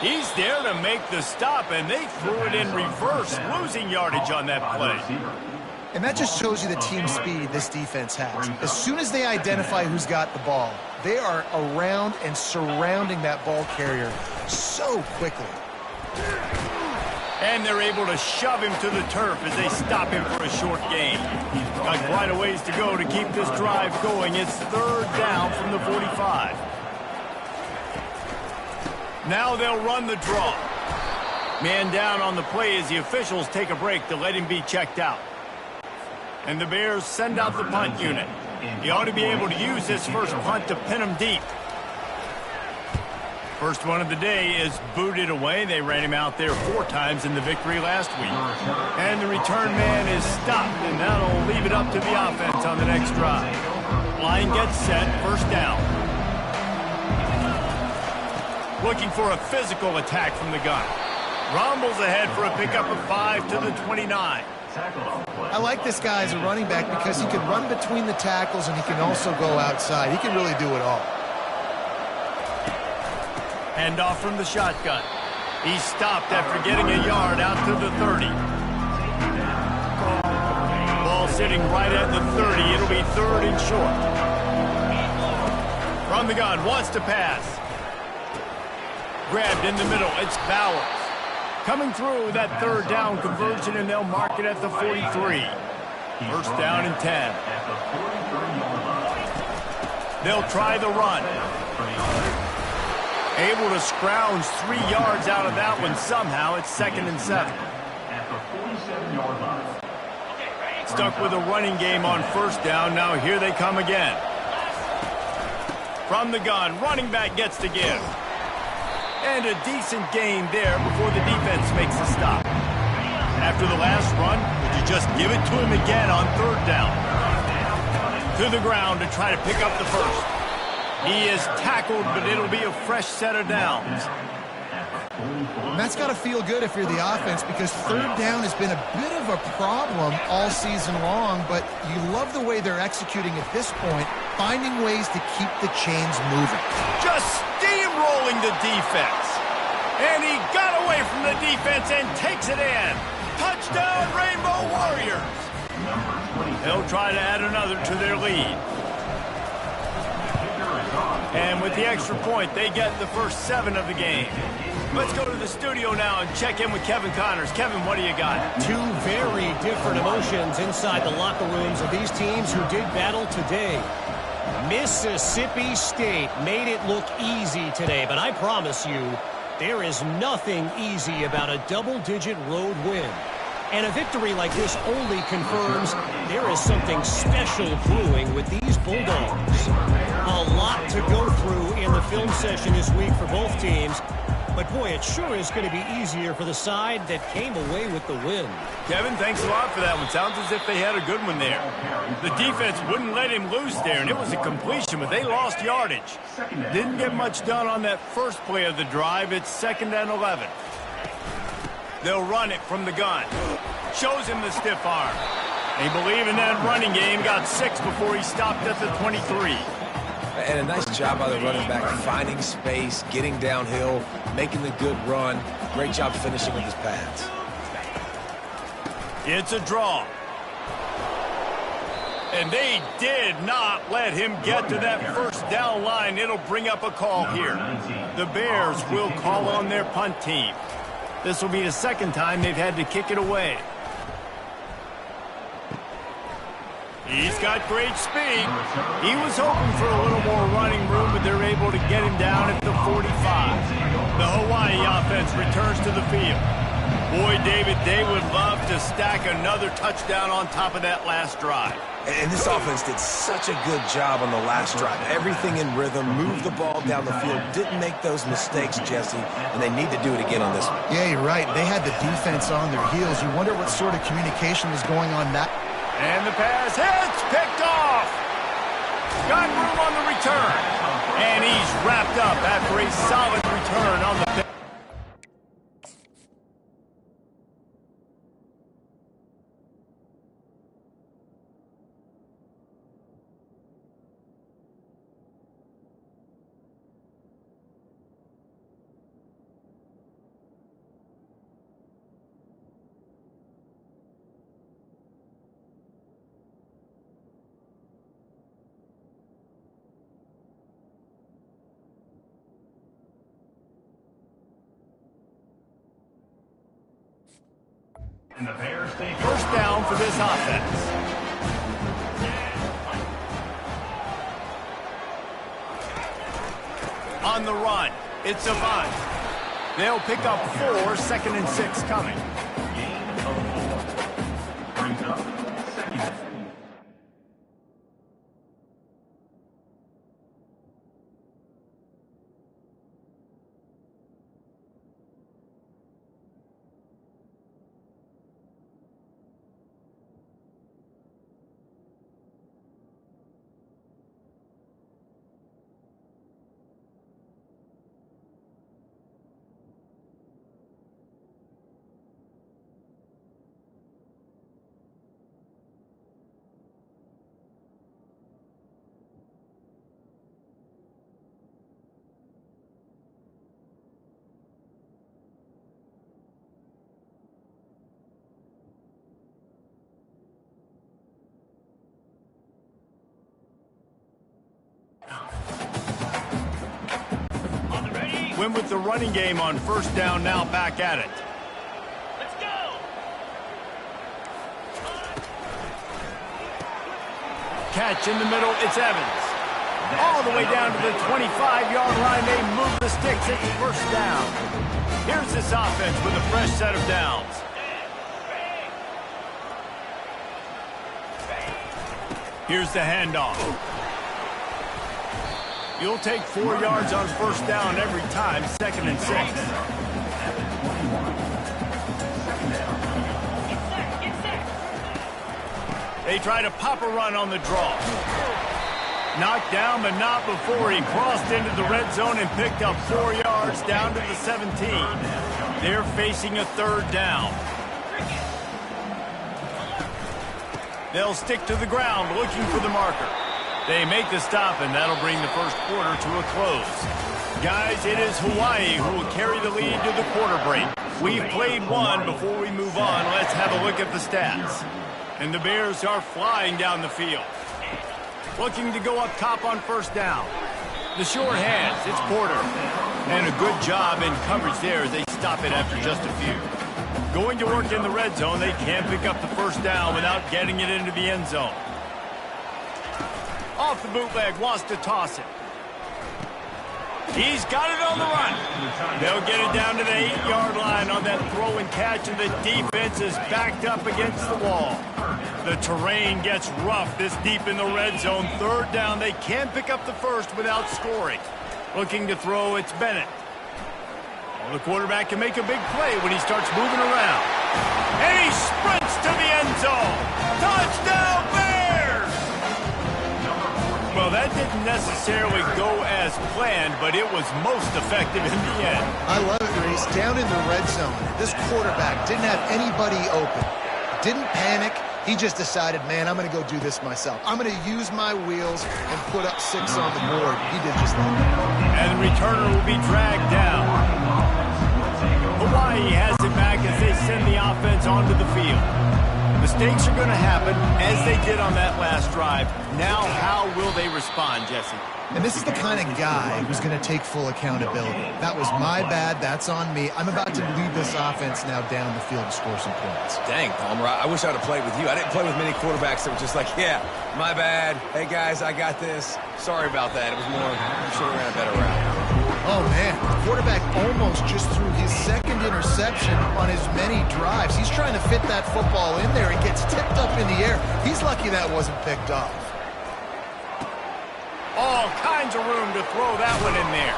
He's there to make the stop, and they threw it in reverse, losing yardage on that play. And that just shows you the team speed this defense has. As soon as they identify who's got the ball, they are around and surrounding that ball carrier so quickly. And they're able to shove him to the turf as they stop him for a short gain. Got quite a ways to go to keep this drive going. It's 3rd down from the 45. Now they'll run the draw. Man down on the play as the officials take a break to let him be checked out. And the Bears send out the punt unit. He ought to be able to use this first punt to pin him deep. First one of the day is booted away. They ran him out there 4 times in the victory last week. And the return man is stopped, and that'll leave it up to the offense on the next drive. Line gets set, first down. Looking for a physical attack from the gun. Rumbles ahead for a pickup of 5 to the 29. I like this guy as a running back because he can run between the tackles and he can also go outside. He can really do it all. Handoff from the shotgun. He stopped after getting a yard out to the 30. Ball sitting right at the 30. It'll be 3rd and short. From the gun, wants to pass. Grabbed in the middle, it's Bowers. Coming through that 3rd down conversion, and they'll mark it at the 43. First down and 10. They'll try the run. Able to scrounge 3 yards out of that one somehow. It's 2nd and 7. Stuck with a running game on first down. Now here they come again. From the gun, running back gets to give. And a decent gain there before the defense makes a stop. After the last run, would you just give it to him again on 3rd down? To the ground to try to pick up the first. He is tackled, but it'll be a fresh set of downs. And that's got to feel good if you're the offense because 3rd down has been a bit of a problem all season long, but you love the way they're executing at this point, finding ways to keep the chains moving. Just steamrolling the defense. And he got away from the defense and takes it in. Touchdown, Rainbow Warriors. They'll try to add another to their lead. And with the extra point, they get the first 7 of the game. Let's go to the studio now and check in with Kevin Connors. Kevin, what do you got? 2 very different emotions inside the locker rooms of these teams who did battle today. Mississippi State made it look easy today, but I promise you, there is nothing easy about a double-digit road win. And a victory like this only confirms there is something special brewing with these Bulldogs. A lot to go through in the film session this week for both teams. But, boy, it sure is going to be easier for the side that came away with the win. Kevin, thanks a lot for that one. Sounds as if they had a good one there. The defense wouldn't let him loose there, and it was a completion, but they lost yardage. Didn't get much done on that first play of the drive. It's 2nd and 11. They'll run it from the gun. Shows him the stiff arm. They believe in that running game. Got 6 before he stopped at the 23. And a nice job by the running back, finding space, getting downhill, making the good run. Great job finishing with his pads. It's a draw. And they did not let him get to that first down line. It'll bring up a call here. The Bears will call on their punt team. This will be the 2nd time they've had to kick it away. He's got great speed. He was hoping for a little more running room, but they're able to get him down at the 45. The Hawaii offense returns to the field. Boy, David, they would love to stack another touchdown on top of that last drive. And this offense did such a good job on the last drive. Everything in rhythm, moved the ball down the field, didn't make those mistakes, Jesse, and they need to do it again on this one. Yeah, you're right. They had the defense on their heels. You wonder what sort of communication was going on that. And the pass hits, picked off. Got room on the return. And he's wrapped up after a solid return on the... And the Bears take First down for this offense. On the run, it's Avant. They'll pick up 4, 2nd and 6 coming. gain of 4. Brings up 2nd. Win with the running game on first down, now back at it. Let's go! Catch in the middle, it's Evans. All the way down to the 25-yard line, they move the sticks, it's first down. Here's this offense with a fresh set of downs. Here's the handoff. You'll take 4 yards on first down every time, 2nd and 6. They try to pop a run on the draw. Knocked down, but not before he crossed into the red zone and picked up 4 yards down to the 17. They're facing a 3rd down. They'll stick to the ground looking for the marker. They make the stop, and that'll bring the first quarter to a close. Guys, it is Hawaii who will carry the lead to the quarter break. We've played one. Before we move on, let's have a look at the stats. And the Bears are flying down the field. Looking to go up top on first down. The short hands, it's Porter. And a good job in coverage there as they stop it after just a few. Going to work in the red zone, they can't pick up the first down without getting it into the end zone. Off the bootleg, wants to toss it. He's got it on the run. They'll get it down to the 8-yard line on that throw and catch, and the defense is backed up against the wall. The terrain gets rough this deep in the red zone. 3rd down, they can't pick up the first without scoring. Looking to throw, it's Bennett. Well, the quarterback can make a big play when he starts moving around. And he sprints to the end zone. Touchdown, Bears! Well, that didn't necessarily go as planned, but it was most effective in the end. I love it, Reese. Down in the red zone, this quarterback didn't have anybody open. Didn't panic. He just decided, man, I'm going to go do this myself. I'm going to use my wheels and put up 6 on the board. He did just that. And the returner will be dragged down. Hawaii has it back as they send the offense onto the field. Mistakes are going to happen, as they did on that last drive. Now, how will they respond, Jesse? And this is the kind of guy who's going to take full accountability. That was my bad. That's on me. I'm about to lead this offense now down the field to score some points. Dang, Palmer, I wish I would have played with you. I didn't play with many quarterbacks that were just like, yeah, my bad. Hey, guys, I got this. Sorry about that. It was more, I should have ran a better route. Oh, man. The quarterback almost just threw his second interception on as many drives. He's trying to fit that football in there and gets tipped up in the air. He's lucky that wasn't picked off. All kinds of room to throw that one in there.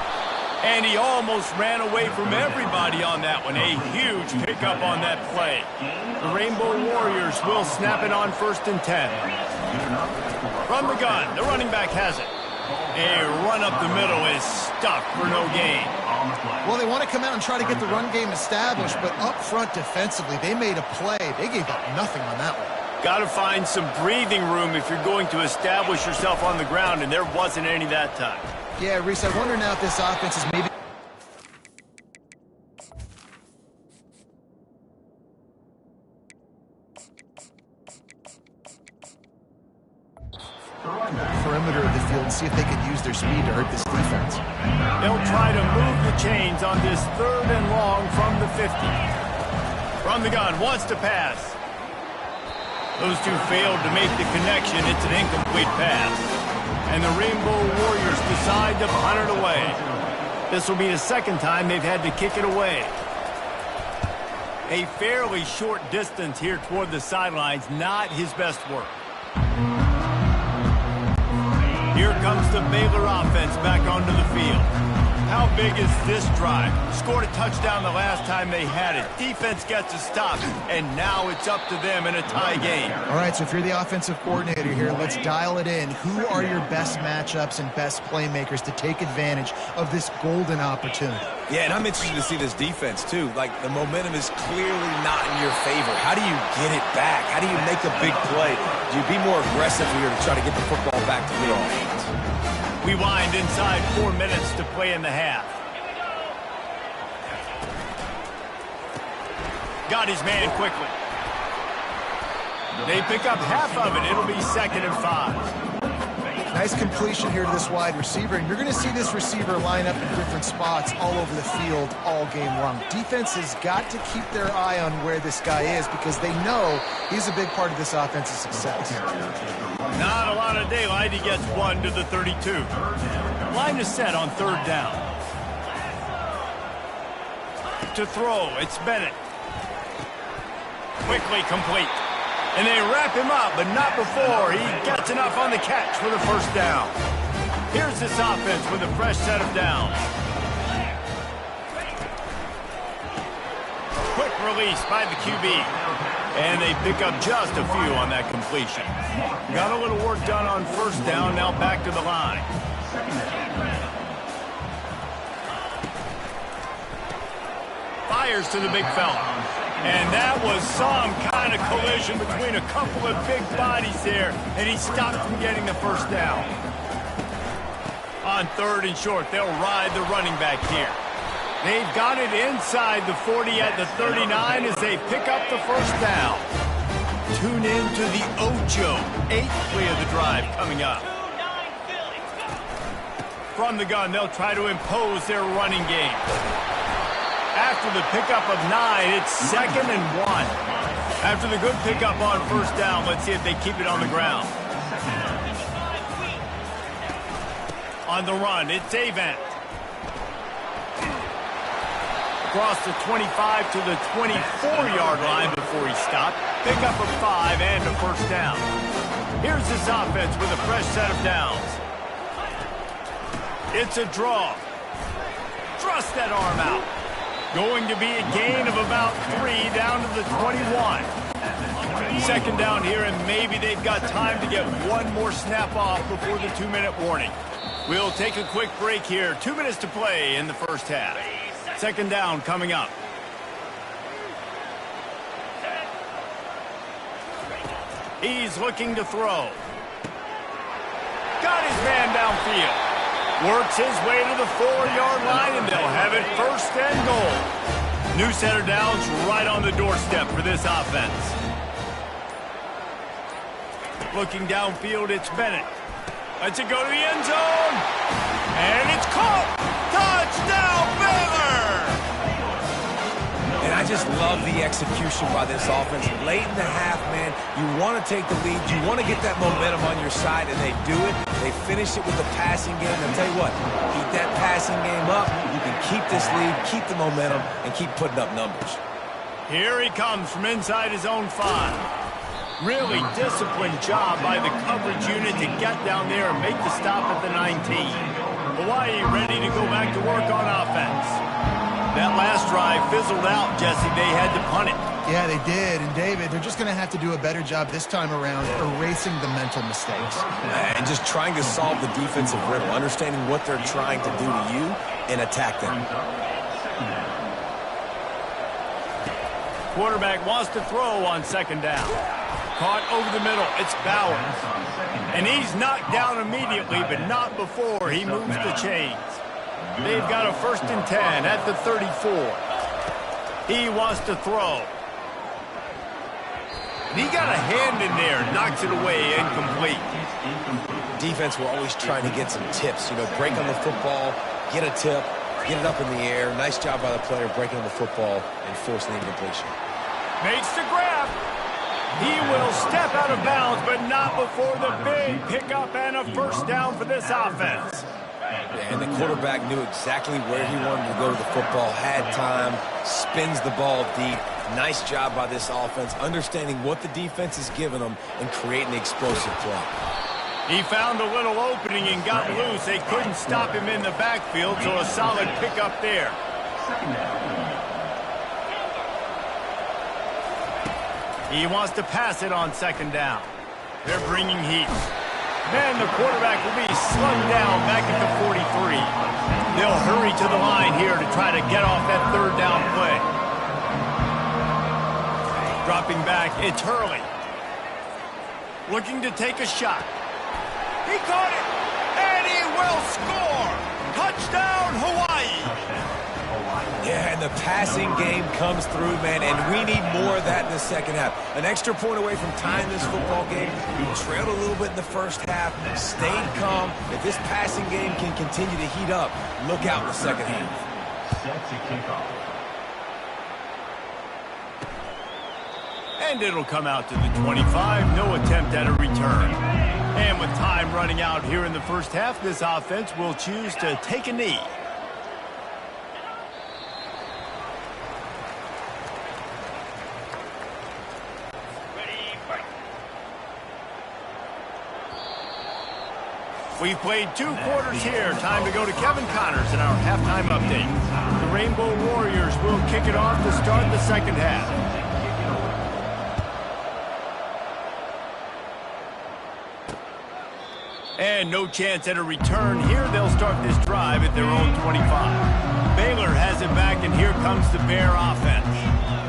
And he almost ran away from everybody on that one. A huge pickup on that play. The Rainbow Warriors will snap it on 1st and 10. From the gun, the running back has it. A run up the middle is stuck for no gain. Well, they want to come out and try to get the run game established, but up front defensively, they made a play. They gave up nothing on that one. Got to find some breathing room if you're going to establish yourself on the ground, and there wasn't any that time. Yeah, Reese, I wonder now if this offense is maybe... perimeter of the field and see if they can use their speed to hurt this defense. They'll try to move the chains on this 3rd and long from the 50. From the gun, wants to pass. Those two failed to make the connection. It's an incomplete pass. And the Rainbow Warriors decide to punt it away. This will be the 2nd time they've had to kick it away. A fairly short distance here toward the sidelines, not his best work. Here comes the Baylor offense back onto the field. How big is this drive? Scored a touchdown the last time they had it. Defense gets a stop, and now it's up to them in a tie game. All right, so if you're the offensive coordinator here, let's dial it in. Who are your best matchups and best playmakers to take advantage of this golden opportunity? Yeah, and I'm interested to see this defense, too. Like, the momentum is clearly not in your favor. How do you get it back? How do you make a big play? Do you be more aggressive here to try to get the football back to your offense? We wind inside 4 minutes to play in the half. Got his man quickly. They pick up half of it. It'll be 2nd and 5. Nice completion here to this wide receiver, and you're going to see this receiver line up in different spots all over the field all game long. Defense has got to keep their eye on where this guy is because they know he's a big part of this offense's success. Not a lot of daylight. He gets 1 to the 32. Line is set on 3rd down. To throw, it's Bennett. Quickly complete. And they wrap him up, but not before he gets enough on the catch for the 1st down. Here's this offense with a fresh set of downs. Quick release by the QB. And they pick up just a few on that completion. Got a little work done on 1st down, now back to the line. Fires to the big fella. And that was some kind of collision between a couple of big bodies there, and he stopped from getting the 1st down. On 3rd and short, they'll ride the running back here. They've got it inside the 40 at the 39 as they pick up the 1st down. Tune in to the Ocho. 8th play of the drive coming up. From the gun, they'll try to impose their running game. After the pickup of 9, it's 2nd and 1. After the good pickup on 1st down, let's see if they keep it on the ground. On the run, it's Avant. Across the 25 to the 24-yard line before he stopped. Pickup of 5 and a 1st down. Here's this offense with a fresh set of downs. It's a draw. Thrust that arm out. Going to be a gain of about 3 down to the 21. Second down here, and maybe they've got time to get one more snap off before the 2-minute warning. We'll take a quick break here. 2 minutes to play in the first half. Second down coming up. He's looking to throw. Got his man downfield. Works his way to the 4-yard line, and they'll have it first and goal. New set of downs right on the doorstep for this offense. Looking downfield, it's Bennett. Lets it go to the end zone. And it's caught. Touchdown, Baylor! And I just love the execution by this offense. Late in the half, man, you want to take the lead. You want to get that momentum on your side, and they do it. They finish it with a passing game. I'll tell you what, keep that passing game up. You can keep this lead, keep the momentum, and keep putting up numbers. Here he comes from inside his own 5. Really disciplined job by the coverage unit to get down there and make the stop at the 19. Hawaii ready to go back to work on offense. That last drive fizzled out, Jesse. They had to punt it. Yeah, they did. And, David, they're just going to have to do a better job this time around erasing the mental mistakes. And just trying to solve the defensive riddle, understanding what they're trying to do to you and attack them. Quarterback wants to throw on second down. Caught over the middle. It's Bauer. And he's knocked down immediately, but not before he moves the chains. They've got a 1st and 10 at the 34. He wants to throw. And he got a hand in there, knocks it away, incomplete. Defense, we're always trying to get some tips. You know, break on the football, get a tip, get it up in the air. Nice job by the player breaking on the football and forcing the incompletion. Makes the grab. He will step out of bounds, but not before the big pickup and a first down for this offense. And the quarterback knew exactly where he wanted to go to the football, had time, spins the ball deep. Nice job by this offense, understanding what the defense is giving them and creating the explosive play. He found a little opening and got loose. They couldn't stop him in the backfield, so a solid pickup there. He wants to pass it on second down. They're bringing heat. Man, the quarterback will be slugged down back at the 43. They'll hurry to the line here to try to get off that third down play. Dropping back, it's Hurley. Looking to take a shot. He caught it, and he will score. Touchdown, Hawaii. Yeah, and the passing game comes through, man, and we need more of that in the second half. An extra point away from tying this football game. We trailed a little bit in the first half, stayed calm. If this passing game can continue to heat up, look out in the second half. Set to kick off. And it'll come out to the 25. No attempt at a return. And with time running out here in the first half, this offense will choose to take a knee. We've played 2 quarters here. Time to go to Kevin Connors in our halftime update. The Rainbow Warriors will kick it off to start the second half. And no chance at a return here. They'll start this drive at their own 25. Baylor has it back, and here comes the Bear offense.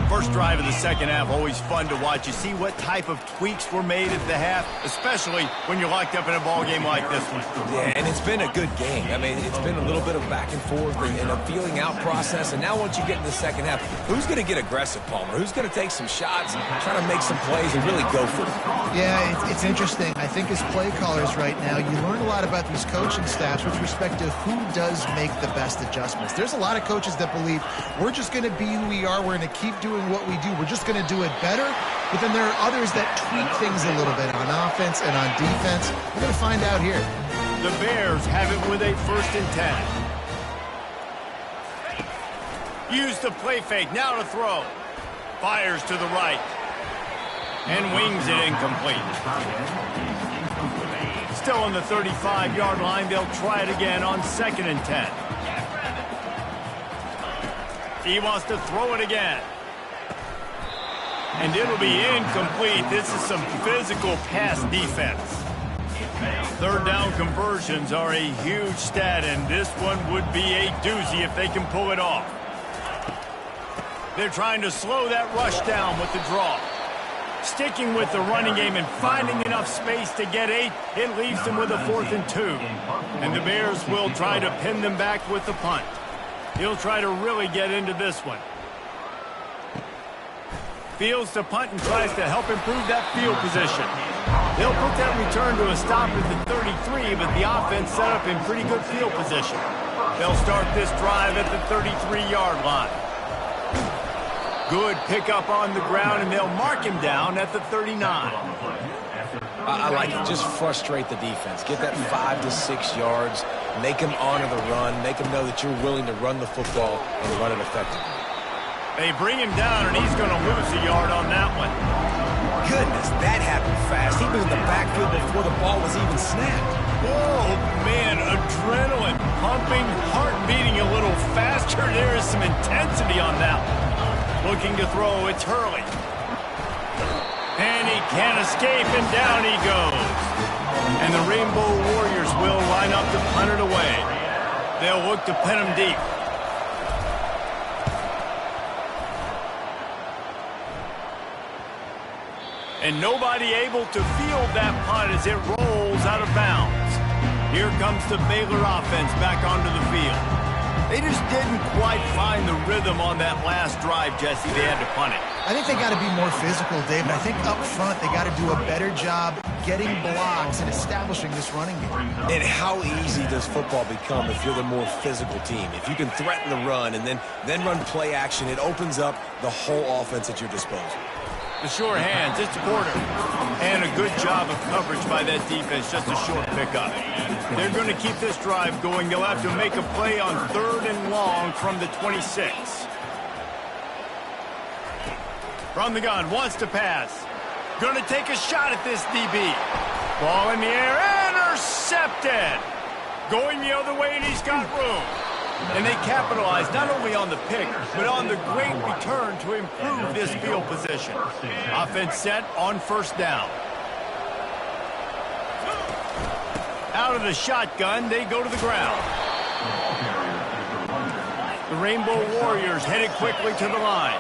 First drive of the second half, always fun to watch. You see what type of tweaks were made at the half, especially when you're locked up in a ball game like this one. Yeah, and it's been a good game. I mean, it's been a little bit of back and forth and a feeling out process. And now once you get in the second half, who's going to get aggressive, Palmer? Who's going to take some shots, try to make some plays, and really go for it? Yeah, it's interesting. I think as play callers right now, you learn a lot about these coaching staffs with respect to who does make the best adjustments. There's a lot of coaches that believe we're just going to be who we are. We're going to keep doing what we do. We're just going to do it better. But then there are others that tweak things a little bit on offense and on defense. We're going to find out here. The Bears have it with a 1st and 10. Use the play fake. Now to throw. Fires to the right. And wings it incomplete. Still on the 35-yard line. They'll try it again on 2nd and 10. He wants to throw it again. And it'll be incomplete. This is some physical pass defense. Third down conversions are a huge stat, and this one would be a doozy if they can pull it off. They're trying to slow that rush down with the draw. Sticking with the running game and finding enough space to get 8, it leaves them with a 4th and 2. And the Bears will try to pin them back with the punt. He'll try to really get into this one. Fields to punt and tries to help improve that field position. They'll put that return to a stop at the 33, but the offense set up in pretty good field position. They'll start this drive at the 33-yard line. Good pickup on the ground, and they'll mark him down at the 39. I like it. Just frustrate the defense. Get that 5 to 6 yards. Make them honor the run. Make them know that you're willing to run the football and run it effectively. They bring him down, and he's going to lose a yard on that one. Goodness, that happened fast. He was in the backfield before the ball was even snapped. Oh, man, adrenaline pumping, heart beating a little faster. There is some intensity on that one. Looking to throw, it's Hurley. And he can't escape, and down he goes. And the Rainbow Warriors will line up to punt it away. They'll look to pin him deep. And nobody able to field that punt as it rolls out of bounds. Here comes the Baylor offense back onto the field. They just didn't quite find the rhythm on that last drive, Jesse. They had to punt it. I think they got to be more physical, David. I think up front they got to do a better job getting blocks and establishing this running game. And how easy does football become if you're the more physical team? If you can threaten the run and then run play action, it opens up the whole offense at your disposal. The sure hands, it's Porter. And a good job of coverage by that defense, just a short pickup. They're going to keep this drive going. They'll have to make a play on 3rd and long from the 26. From the gun, wants to pass. Going to take a shot at this DB. Ball in the air, intercepted. Going the other way, and he's got room. And they capitalize not only on the pick, but on the great return to improve this field position. Offense set on 1st down. Out of the shotgun, they go to the ground. The Rainbow Warriors headed quickly to the line.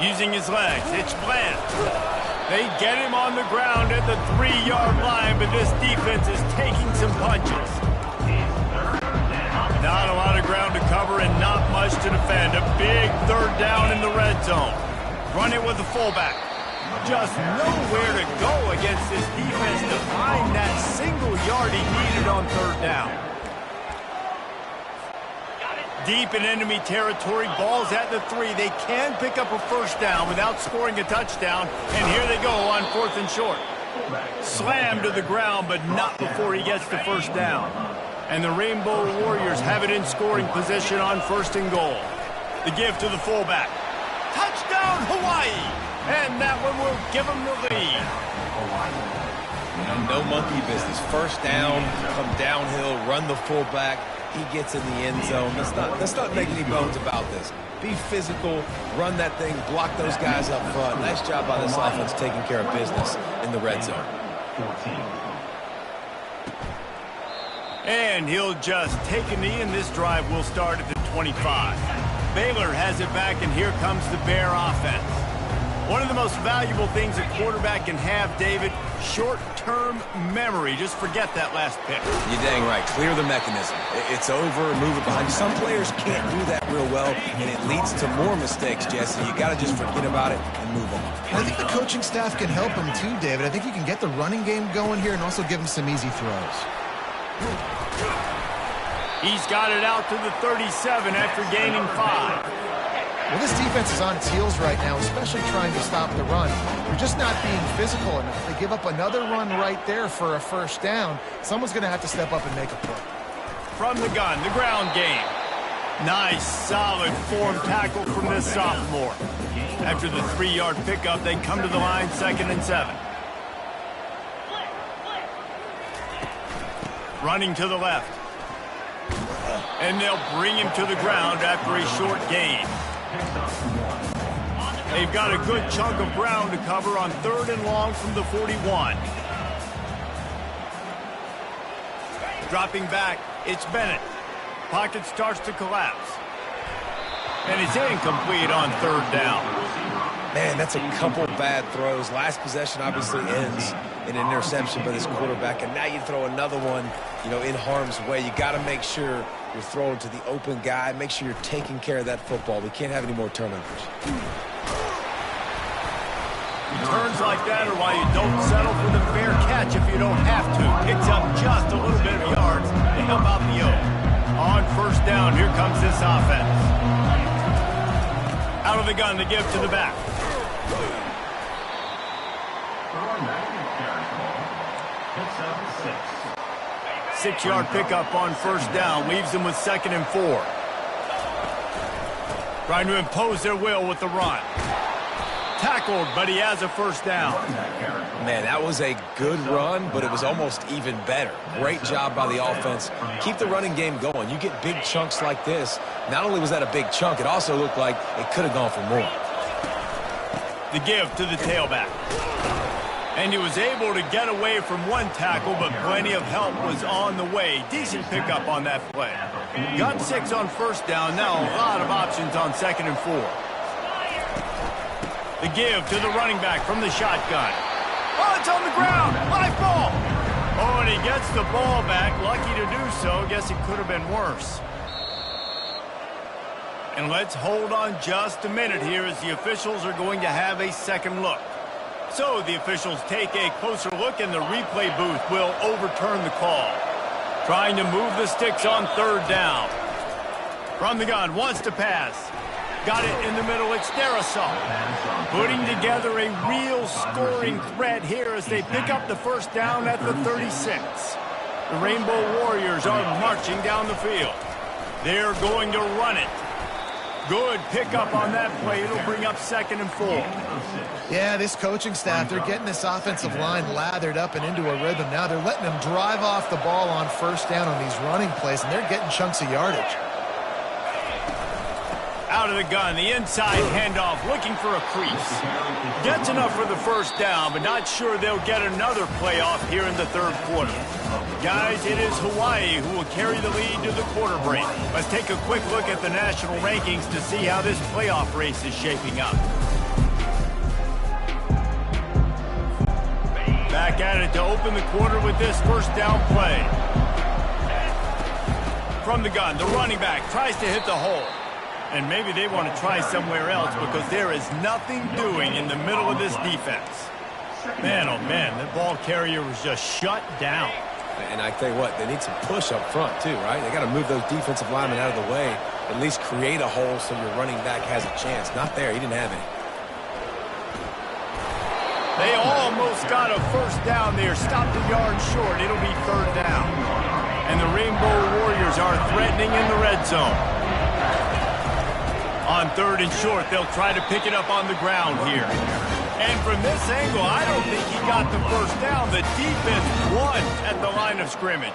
Using his legs, it's Bland. They get him on the ground at the 3-yard line, but this defense is taking some punches. Not a lot of ground to cover and not much to defend. A big 3rd down in the red zone. Run it with the fullback. Just nowhere to go against this defense to find that single yard he needed on 3rd down. Deep in enemy territory, ball's at the 3. They can pick up a 1st down without scoring a touchdown, and here they go on 4th and short. Slammed to the ground, but not before he gets the 1st down. And the Rainbow Warriors have it in scoring position on 1st and goal. The give to the fullback. Touchdown, Hawaii! And that one will give them the lead. No monkey business. 1st down, come downhill, run the fullback. He gets in the end zone. Let's not make any bones about this. Be physical, run that thing, block those guys up front. Nice job by this offense taking care of business in the red zone. And he'll just take a knee, and this drive will start at the 25. Baylor has it back, and here comes the Bear offense. One of the most valuable things a quarterback can have, David, short-term memory. Just forget that last pick. You're dang right. Clear the mechanism. It's over, move it behind you. Some players can't do that real well, and it leads to more mistakes, Jesse. You got to just forget about it and move on. And I think the coaching staff can help him too, David. I think you can get the running game going here and also give him some easy throws. He's got it out to the 37 after gaining 5. Well, this defense is on its heels right now, especially trying to stop the run. They're just not being physical enough. They give up another run right there for a 1st down. Someone's going to have to step up and make a play. From the gun, the ground game. Nice, solid form tackle from this sophomore. After the 3-yard pickup, they come to the line 2nd and 7. Running to the left. And they'll bring him to the ground after a short gain. They've got a good chunk of ground to cover on 3rd and long from the 41. Dropping back, it's Bennett. Pocket starts to collapse. And it's incomplete on 3rd down. Man, that's a couple bad throws. Last possession obviously ends in an interception by this quarterback, and now you throw another one, in harm's way. You got to make sure you're throwing to the open guy. Make sure you're taking care of that football. We can't have any more turnovers. Turns like that are why you don't settle for the fair catch if you don't have to. Picks up just a little bit of yards to help out the O. On 1st down, here comes this offense. Out of the gun to give to the back. Throwing back to carry ball. Picks up 6. 6-yard pickup on 1st down. Leaves them with 2nd and 4. Trying to impose their will with the run. Tackled, but he has a 1st down. Man, that was a good run, but it was almost even better. Great job by the offense. Keep the running game going. You get big chunks like this. Not only was that a big chunk, it also looked like it could have gone for more. The give to the tailback. And he was able to get away from one tackle, but plenty of help was on the way. Decent pickup on that play. Got 6 on 1st down. Now a lot of options on 2nd and 4. The give to the running back from the shotgun. Oh, it's on the ground. Live ball. Oh, and he gets the ball back. Lucky to do so. Guess it could have been worse. And let's hold on just a minute here as the officials are going to have a second look. So the officials take a closer look and the replay booth will overturn the call. Trying to move the sticks on 3rd down. From the gun, wants to pass. Got it in the middle, it's Darrisaw. Putting together a real scoring threat here as they pick up the 1st down at the 36. The Rainbow Warriors are marching down the field. They're going to run it. Good pickup on that play. It'll bring up 2nd and 4. Yeah, this coaching staff, they're getting this offensive line lathered up and into a rhythm. Now they're letting them drive off the ball on 1st down on these running plays, and they're getting chunks of yardage. Out of the gun, the inside handoff, looking for a crease. Gets enough for the 1st down, but not sure they'll get another play off here in the 3rd quarter. Guys, it is Hawaii who will carry the lead to the quarter break. Let's take a quick look at the national rankings to see how this playoff race is shaping up. Back at it to open the quarter with this 1st down play. From the gun, the running back tries to hit the hole. And maybe they want to try somewhere else because there is nothing doing in the middle of this defense. Man, oh man, the ball carrier was just shut down. And I tell you what, they need some push up front too, right? They got to move those defensive linemen out of the way, at least create a hole so your running back has a chance. Not there, he didn't have any. They almost got a 1st down there, stopped a yard short. It'll be 3rd down. And the Rainbow Warriors are threatening in the red zone. On 3rd and short, they'll try to pick it up on the ground here. And from this angle, I don't think he got the 1st down. The defense won at the line of scrimmage.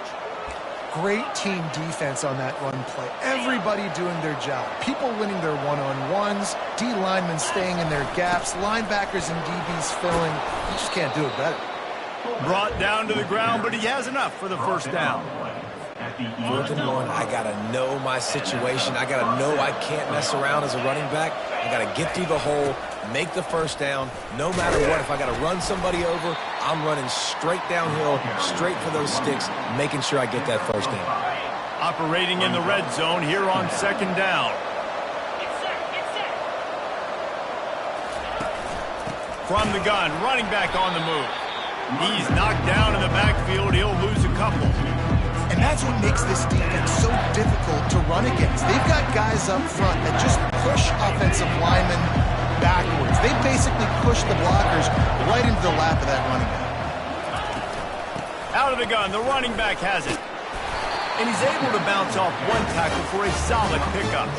Great team defense on that run play. Everybody doing their job. People winning their one-on-ones, D linemen staying in their gaps, linebackers and DBs filling. You just can't do it better. Brought down to the ground, but he has enough for the 1st down. 4th and 1, I got to know my situation. I got to know I can't mess around as a running back. I got to get through the hole, make the 1st down. No matter what, if I got to run somebody over, I'm running straight downhill, straight for those sticks, making sure I get that 1st down. Operating in the red zone here on 2nd down. From the gun, running back on the move. He's knocked down in the backfield. He'll lose a couple. And that's what makes this defense so difficult to run against. They've got guys up front that just push offensive linemen backwards. They basically push the blockers right into the lap of that running back. Out of the gun, the running back has it. And he's able to bounce off one tackle for a solid pickup.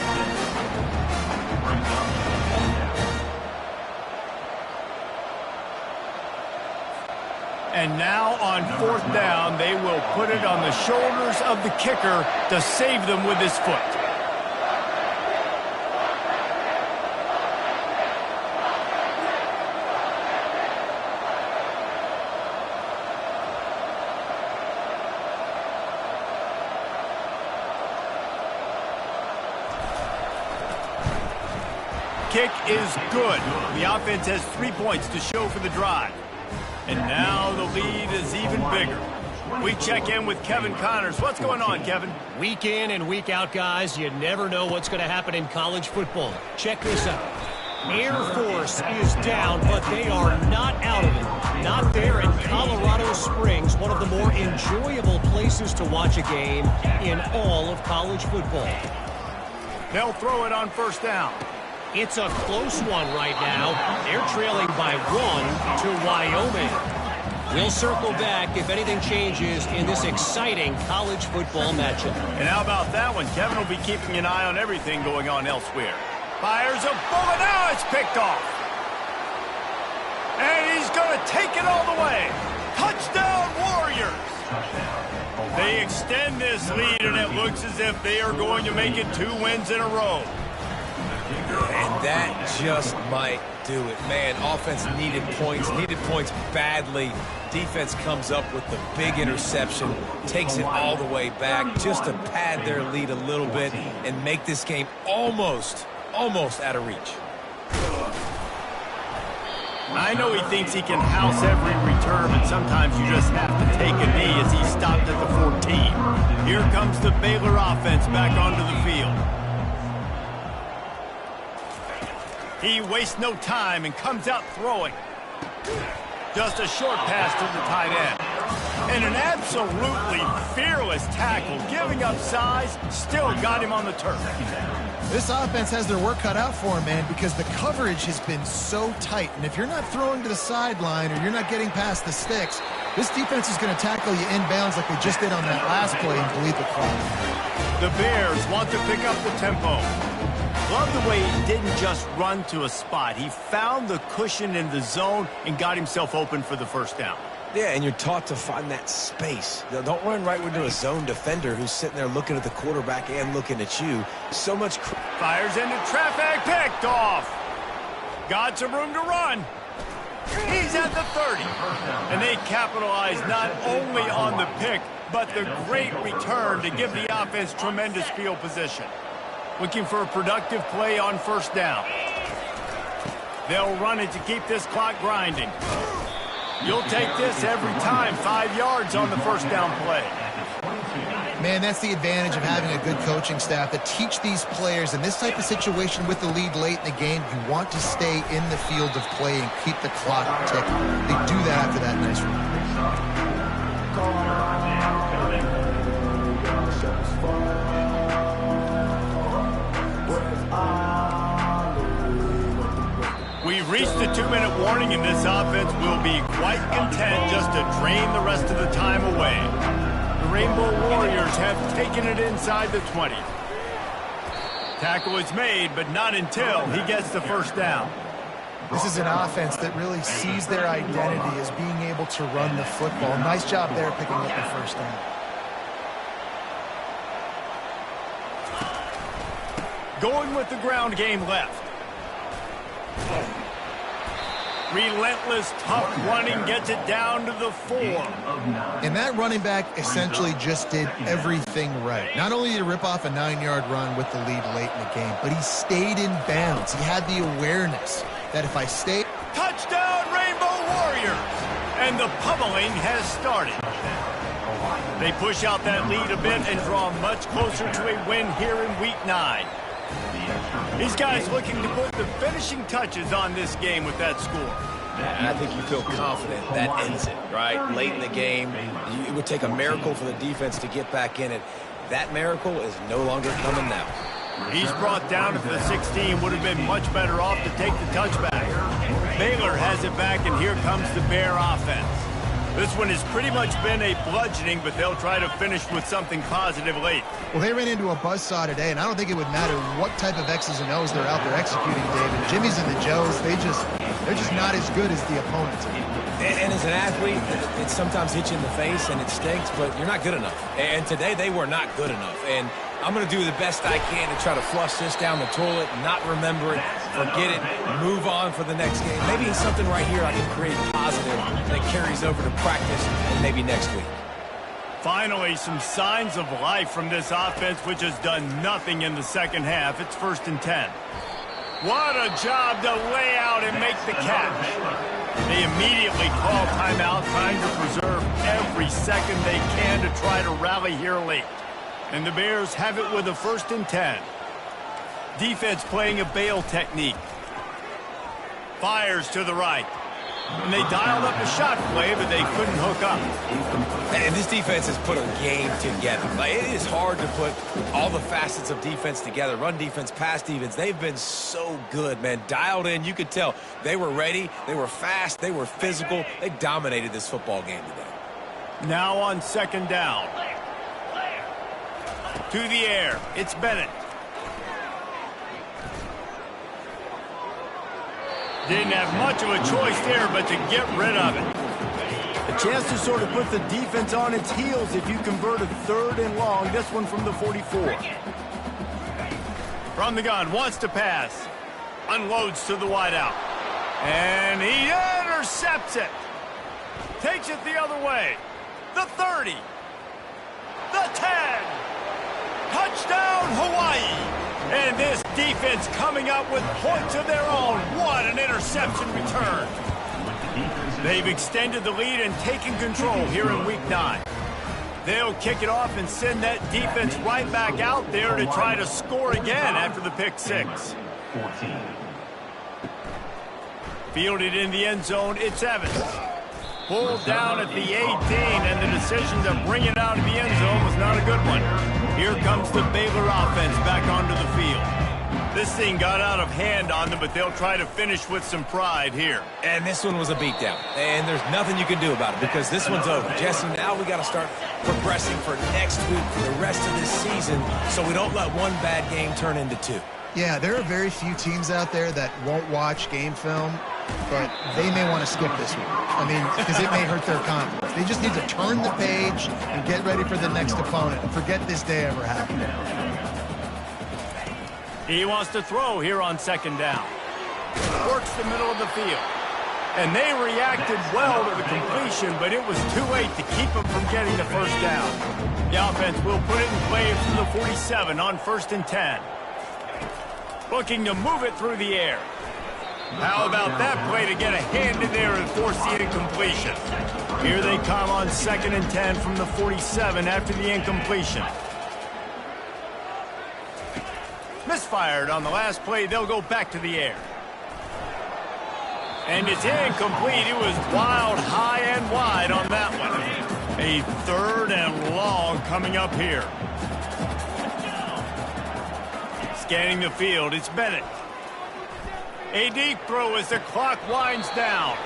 And now on 4th down, they will put it on the shoulders of the kicker to save them with his foot. Kick is good. The offense has 3 points to show for the drive. And now the lead is even bigger. We check in with Kevin Connors. What's going on, Kevin? Week in and week out, guys, you never know what's going to happen in college football. Check this out. Air Force is down, but they are not out of it. Not there in Colorado Springs, one of the more enjoyable places to watch a game in all of college football. They'll throw it on 1st down. It's a close one right now. They're trailing by 1 to Wyoming. We'll circle back if anything changes in this exciting college football matchup. And how about that one? Kevin will be keeping an eye on everything going on elsewhere. Fires a bullet. Now it's picked off. And he's going to take it all the way. Touchdown, Warriors. They extend this lead, and it looks as if they are going to make it 2 wins in a row. And that just might do it. Man, offense needed points badly. Defense comes up with the big interception, takes it all the way back just to pad their lead a little bit and make this game almost out of reach. I know he thinks he can house every return, but sometimes you just have to take a knee as he stopped at the 14. Here comes the Baylor offense back onto the field. He wastes no time and comes out throwing. Just a short pass to the tight end. And an absolutely fearless tackle, giving up size, still got him on the turf. This offense has their work cut out for them, man, because the coverage has been so tight. And if you're not throwing to the sideline or you're not getting past the sticks, this defense is going to tackle you inbounds like they just did on that last play and bleed the clock. The Bears want to pick up the tempo. Love the way he didn't just run to a spot. He found the cushion in the zone and got himself open for the 1st down. Yeah, and you're taught to find that space. Now, don't run right into a zone defender who's sitting there looking at the quarterback and looking at you. So much... Fires into traffic, picked off. Got some room to run. He's at the 30. And they capitalize not only on the pick, but the great return to give the offense tremendous field position. Looking for a productive play on 1st down. They'll run it to keep this clock grinding. You'll take this every time. 5 yards on the 1st down play. Man, that's the advantage of having a good coaching staff that teach these players in this type of situation with the lead late in the game. You want to stay in the field of play and keep the clock ticking. They do that after that nice run. We've reached the 2-minute warning, and this offense will be quite content just to drain the rest of the time away. The Rainbow Warriors have taken it inside the 20. Tackle is made, but not until he gets the 1st down. This is an offense that really sees their identity as being able to run the football. Nice job there picking up the 1st down. Going with the ground game left. Relentless, tough running gets it down to the 4. And that running back essentially just did everything right. Not only did he rip off a 9-yard run with the lead late in the game, but he stayed in bounds. He had the awareness that if I stay... Touchdown, Rainbow Warriors! And the pummeling has started. They push out that lead a bit and draw much closer to a win here in Week 9. These guys looking to put the finishing touches on this game with that score. I think you feel confident that ends it, right? Late in the game, it would take a miracle for the defense to get back in it. That miracle is no longer coming now. He's brought down at the 16. Would have been much better off to take the touchback. Baylor has it back, and here comes the Bear offense. This one has pretty much been a bludgeoning, but they'll try to finish with something positive late. Well, they ran into a buzzsaw today, and I don't think it would matter what type of X's and O's they're out there executing, Dave. And Jimmy's and the Joes, They're just not as good as the opponent team. And as an athlete, it sometimes hits you in the face and it stinks, but you're not good enough. And today they were not good enough. And I'm going to do the best I can to try to flush this down the toilet, not remember it, forget it, move on for the next game. Maybe it's something right here I can create positive that carries over to practice and maybe next week. Finally, some signs of life from this offense, which has done nothing in the second half. It's 1st and 10. What a job to lay out and make the catch. They immediately call timeout, trying to preserve every second they can to try to rally here late. And the Bears have it with a 1st and 10. Defense playing a bail technique. Fires to the right. And they dialed up a shot play, but they couldn't hook up. And this defense has put a game together. Like, it is hard to put all the facets of defense together. Run defense, pass defense. They've been so good, man. Dialed in. You could tell they were ready. They were fast. They were physical. They dominated this football game today. Now on 2nd down. To the air. It's Bennett. Didn't have much of a choice there, but to get rid of it. A chance to sort of put the defense on its heels if you convert a 3rd and long. This one from the 44. From the gun, wants to pass. Unloads to the wideout. And he intercepts it. Takes it the other way. The 30. The 10. Touchdown, Hawaii. And this defense coming up with points of their own. What an interception return. They've extended the lead and taken control here in Week 9. They'll kick it off and send that defense right back out there to try to score again after the pick 6. Fielded in the end zone, it's Evans. Pulled down at the 18, and the decision to bring it out of the end zone was not a good one. Here comes the Baylor offense back onto the field. This thing got out of hand on them, but they'll try to finish with some pride here. And this one was a beatdown. And there's nothing you can do about it because this one's over. Jesse, now we got to start progressing for next week, for the rest of this season, so we don't let one bad game turn into 2. Yeah, there are very few teams out there that won't watch game film, but they may want to skip this one. I mean, because it may hurt their confidence. They just need to turn the page and get ready for the next opponent and forget this day ever happened. He wants to throw here on 2nd down. Works the middle of the field. And they reacted well to the completion, but it was too late to keep them from getting the 1st down. The offense will put it in play from the 47 on 1st and 10. Looking to move it through the air. How about that play to get a hand in there and force the incompletion? Here they come on 2nd and 10 from the 47 after the incompletion. Misfired on the last play. They'll go back to the air. And it's incomplete. It was wild, high and wide on that one. A 3rd and long coming up here. Scanning the field, it's Bennett. A deep throw as the clock winds down.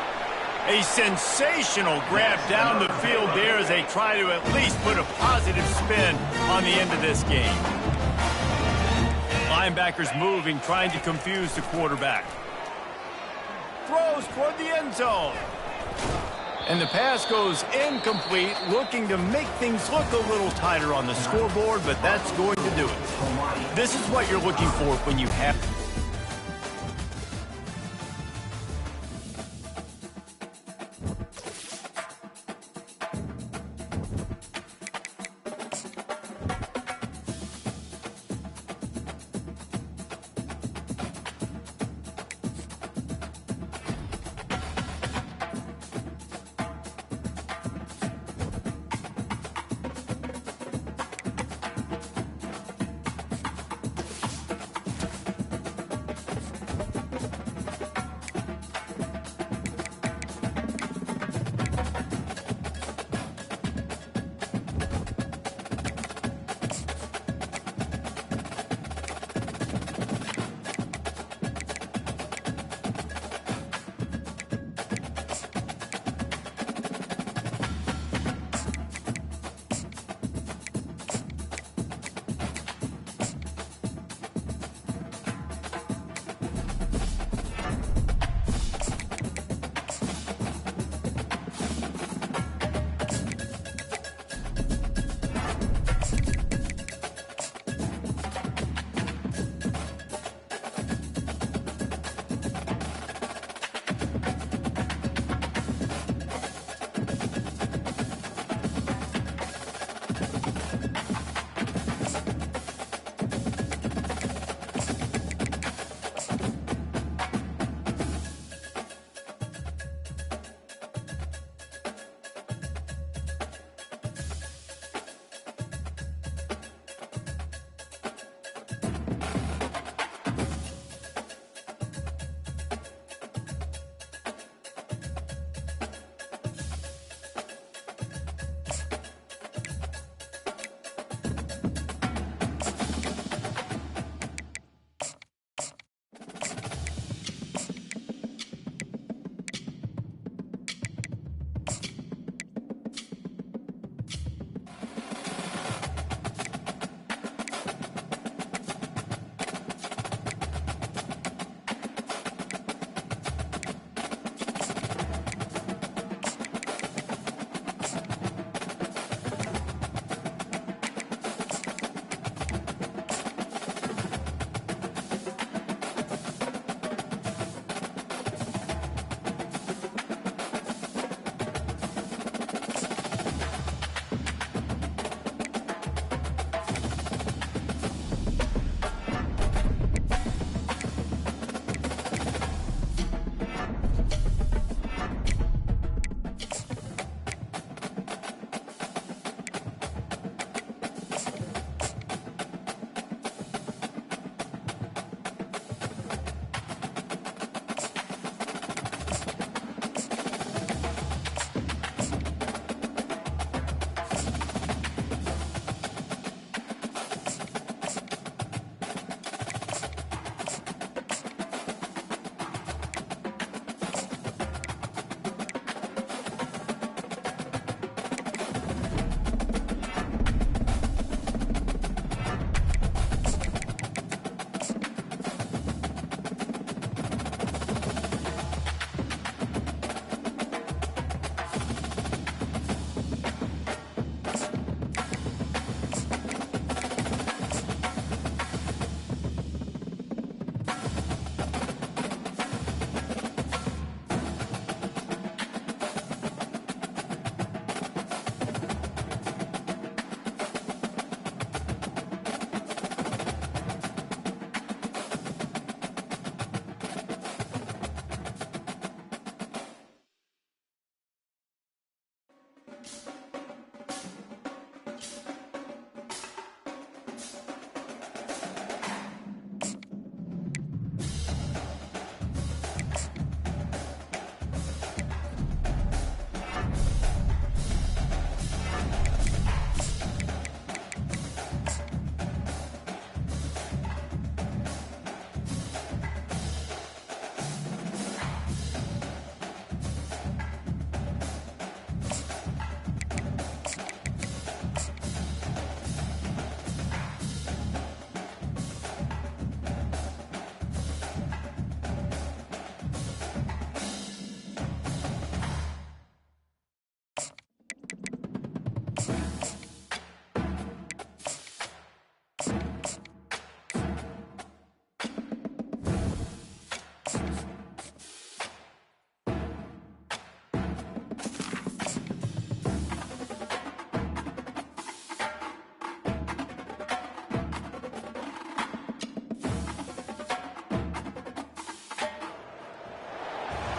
A sensational grab down the field there as they try to at least put a positive spin on the end of this game. Linebackers moving, trying to confuse the quarterback. Throws toward the end zone. And the pass goes incomplete, looking to make things look a little tighter on the scoreboard, but that's going to do it. This is what you're looking for when you have...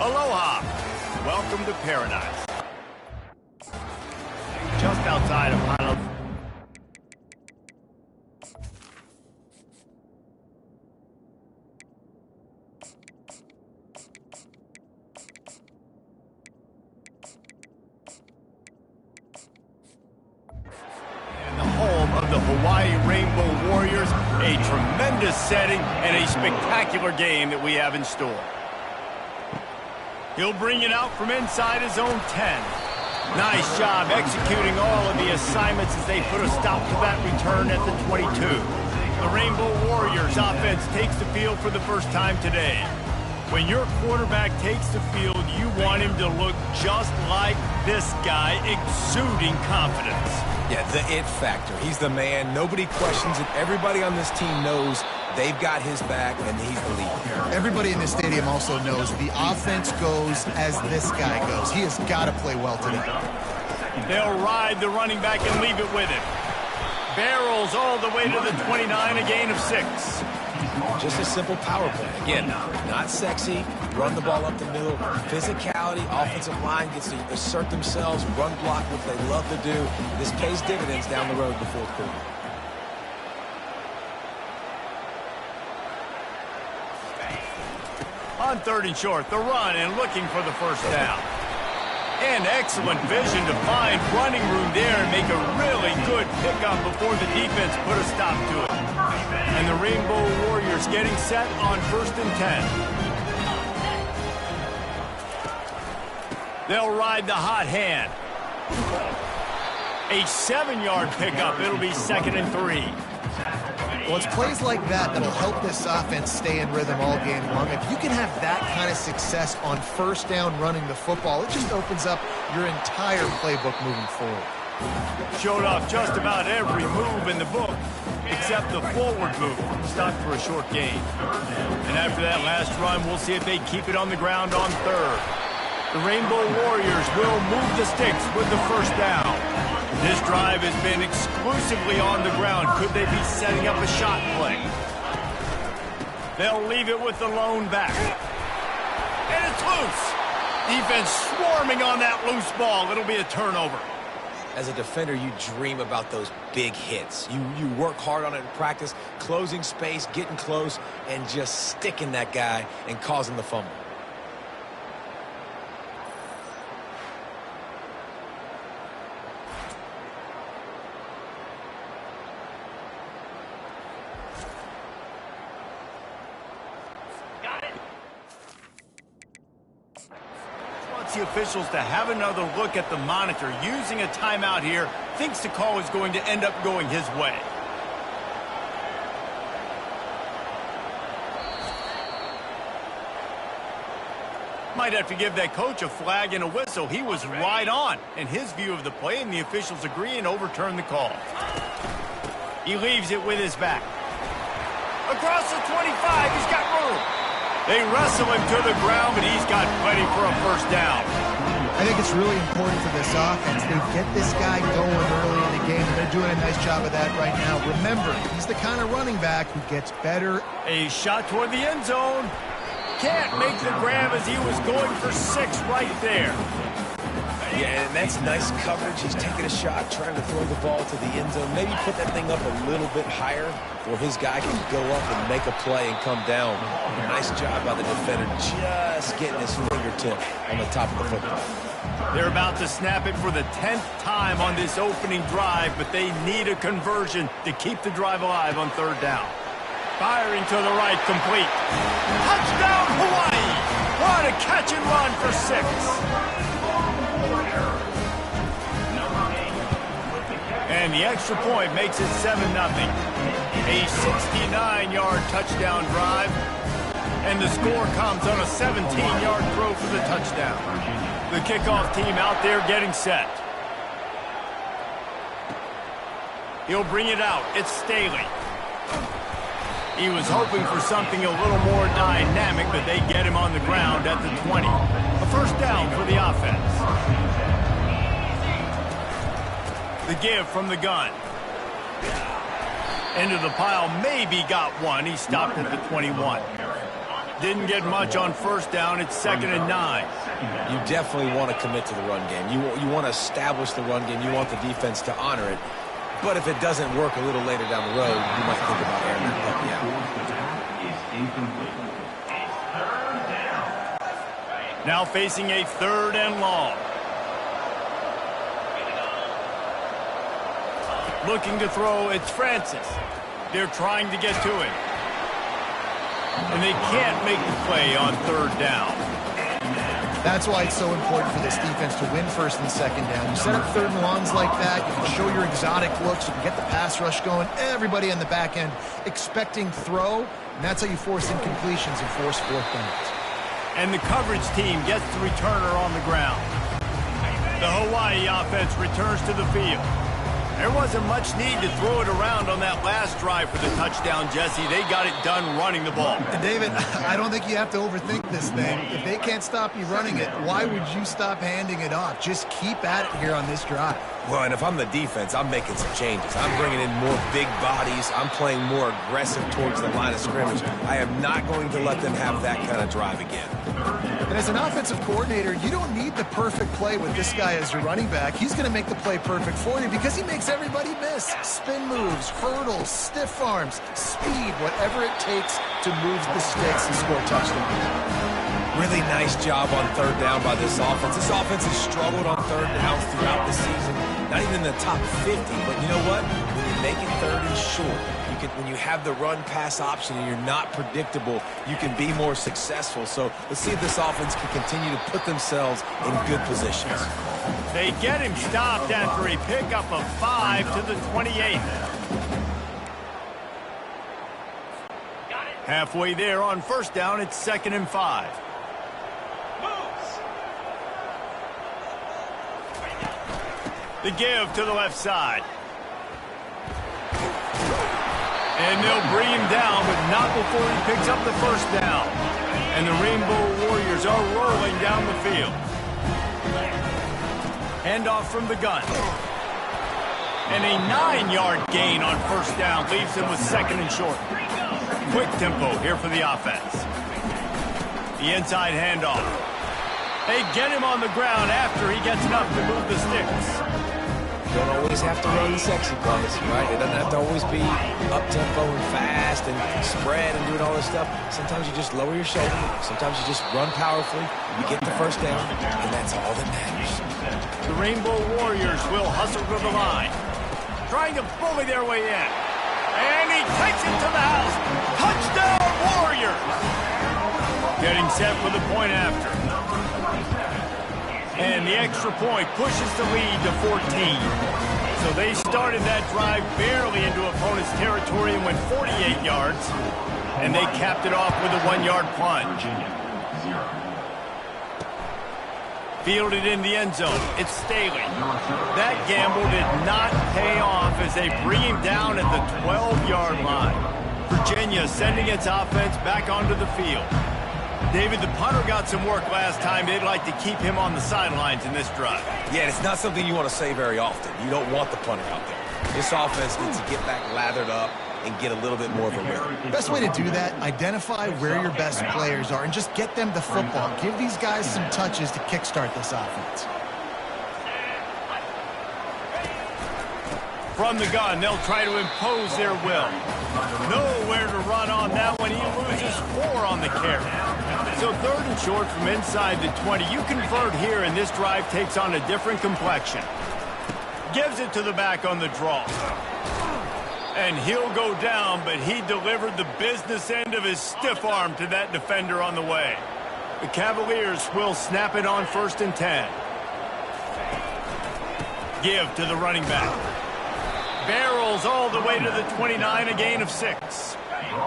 Aloha. Welcome to paradise. Just outside of Honolulu. Of the Hawaii Rainbow Warriors, a tremendous setting and a spectacular game that we have in store. He'll bring it out from inside his own 10. Nice job executing all of the assignments as they put a stop to that return at the 22. The Rainbow Warriors offense takes the field for the first time today. When your quarterback takes the field, you want him to look just like this guy, exuding confidence. Yeah, the it factor. He's the man. Nobody questions it. Everybody on this team knows they've got his back, and he's the leader. Everybody in this stadium also knows the offense goes as this guy goes. He has got to play well today. They'll ride the running back and leave it with him. Barrels all the way to the 29, a gain of 6. Just a simple power play. Again, not sexy, run the ball up the middle, physicality, offensive line gets to assert themselves, run block, which they love to do. This pays dividends down the road in the fourth quarter. On 3rd and short, the run and looking for the first down. And excellent vision to find running room there and make a really good pickup before the defense put a stop to it. And the Rainbow Warriors getting set on 1st and 10. They'll ride the hot hand. A 7-yard pickup. It'll be 2nd and 3. Well, it's plays like that that'll help this offense stay in rhythm all game long. If you can have that kind of success on 1st down running the football, it just opens up your entire playbook moving forward. Showed off just about every move in the book, except the forward move, stopped for a short gain. And after that last run, we'll see if they keep it on the ground on 3rd. The Rainbow Warriors will move the sticks with the first down. This drive has been exclusively on the ground. Could they be setting up a shot play? They'll leave it with the lone back. And it's loose. Defense swarming on that loose ball. It'll be a turnover. As a defender, you dream about those big hits. You work hard on it in practice, closing space, getting close, and just sticking that guy and causing the fumble. The officials to have another look at the monitor, using a timeout here, thinks the call is going to end up going his way. Might have to give that coach a flag and a whistle. He was right on in his view of the play, and the officials agree and overturn the call. He leaves it with his back. Across the 25, he's got room. They wrestle him to the ground, but he's got plenty for a first down. I think it's really important for this offense. They get this guy going early in the game, and they're doing a nice job of that right now. Remember, he's the kind of running back who gets better. A shot toward the end zone. Can't make the grab as he was going for 6 right there. Yeah, and that's nice coverage. He's taking a shot, trying to throw the ball to the end zone. Maybe put that thing up a little bit higher where his guy can go up and make a play and come down. Nice job by the defender, just getting his fingertip on the top of the football. They're about to snap it for the 10th time on this opening drive, but they need a conversion to keep the drive alive on 3rd down. Firing to the right, complete. Touchdown, Hawaii! What a catch and run for 6. And the extra point makes it 7-0. A 69-yard touchdown drive. And the score comes on a 17-yard throw for the touchdown. The kickoff team out there getting set. He'll bring it out. It's Staley. He was hoping for something a little more dynamic, but they get him on the ground at the 20. A first down for the offense. The give from the gun. Into the pile, maybe got one. He stopped at the 21. Didn't get much on first down. It's 2nd and 9. You definitely want to commit to the run game. You want to establish the run game. You want the defense to honor it. But if it doesn't work a little later down the road, you might think about airing that puppy out. Now facing a 3rd and long. Looking to throw, it's Francis. They're trying to get to it. And they can't make the play on 3rd down. That's why it's so important for this defense to win 1st and 2nd down. You set up 3rd and longs like that, you can show your exotic looks, you can get the pass rush going, everybody on the back end expecting throw, and that's how you force incompletions and force 4th downs. And the coverage team gets the returner on the ground. The Hawaii offense returns to the field. There wasn't much need to throw it around on that last drive for the touchdown, Jesse. They got it done running the ball. And David, I don't think you have to overthink this thing. If they can't stop you running it, why would you stop handing it off? Just keep at it here on this drive. Well, and if I'm the defense, I'm making some changes. I'm bringing in more big bodies. I'm playing more aggressive towards the line of scrimmage. I am not going to let them have that kind of drive again. And as an offensive coordinator, you don't need the perfect play with this guy as your running back. He's going to make the play perfect for you because he makes everybody miss. Spin moves, hurdles, stiff arms, speed, whatever it takes to move the sticks and score touchdowns. Really nice job on 3rd down by this offense. This offense has struggled on 3rd downs throughout the season. Not even in the top 50, but you know what? When you make it 3rd and short, when you have the run-pass option and you're not predictable, you can be more successful. So let's see if this offense can continue to put themselves in good positions. They get him stopped after a pickup of 5 to the 28. Halfway there on 1st down, it's 2nd and 5. The give to the left side. And they'll bring him down, but not before he picks up the 1st down. And the Rainbow Warriors are rolling down the field. Handoff from the gun. And a 9-yard gain on 1st down leaves him with 2nd and short. Quick tempo here for the offense. The inside handoff. They get him on the ground after he gets enough to move the sticks. You don't always have to run the sexy plays, right? It doesn't have to always be up-tempo and fast and spread and doing all this stuff. Sometimes you just lower your shoulder. Sometimes you just run powerfully. You get the 1st down, and that's all that matters. The Rainbow Warriors will hustle to the line, trying to bully their way in. And he takes it to the house. Touchdown, Warriors! Getting set for the point after. And the extra point pushes the lead to 14. So they started that drive barely into opponent's territory and went 48 yards. And they capped it off with a 1-yard plunge. Fielded in the end zone. It's Staley. That gamble did not pay off as they bring him down at the 12-yard line. Virginia sending its offense back onto the field. David, the punter got some work last time. They'd like to keep him on the sidelines in this drive. Yeah, it's not something you want to say very often. You don't want the punter out there. This offense needs to get back lathered up and get a little bit more of a rhythm. Best way to do that, identify where your best players are and just get them the football. Give these guys some touches to kickstart this offense. From the gun, they'll try to impose their will. Nowhere to run on that one. He loses 4 on the carry. So 3rd and short from inside the 20. You convert here, and this drive takes on a different complexion. Gives it to the back on the draw. And he'll go down, but he delivered the business end of his stiff arm to that defender on the way. The Cavaliers will snap it on 1st and 10. Give to the running back. Barrels all the way to the 29, a gain of 6.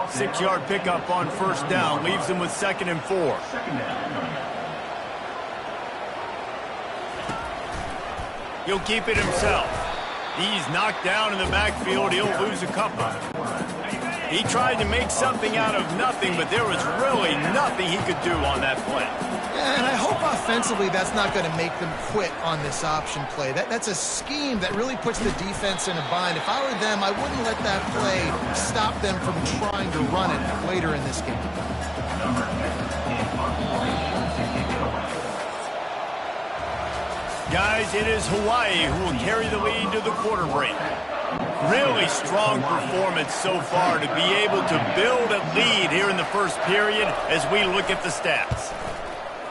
6-yard pickup on 1st down leaves him with 2nd and 4. He'll keep it himself. He's knocked down in the backfield. He'll lose a couple. He tried to make something out of nothing, but there was really nothing he could do on that play. Yeah, and I hope offensively that's not going to make them quit on this option play. That's a scheme that really puts the defense in a bind. If I were them, I wouldn't let that play stop them from trying to run it later in this game. Guys, it is Hawaii who will carry the lead to the quarter break. Really strong performance so far to be able to build a lead here in the first period as we look at the stats.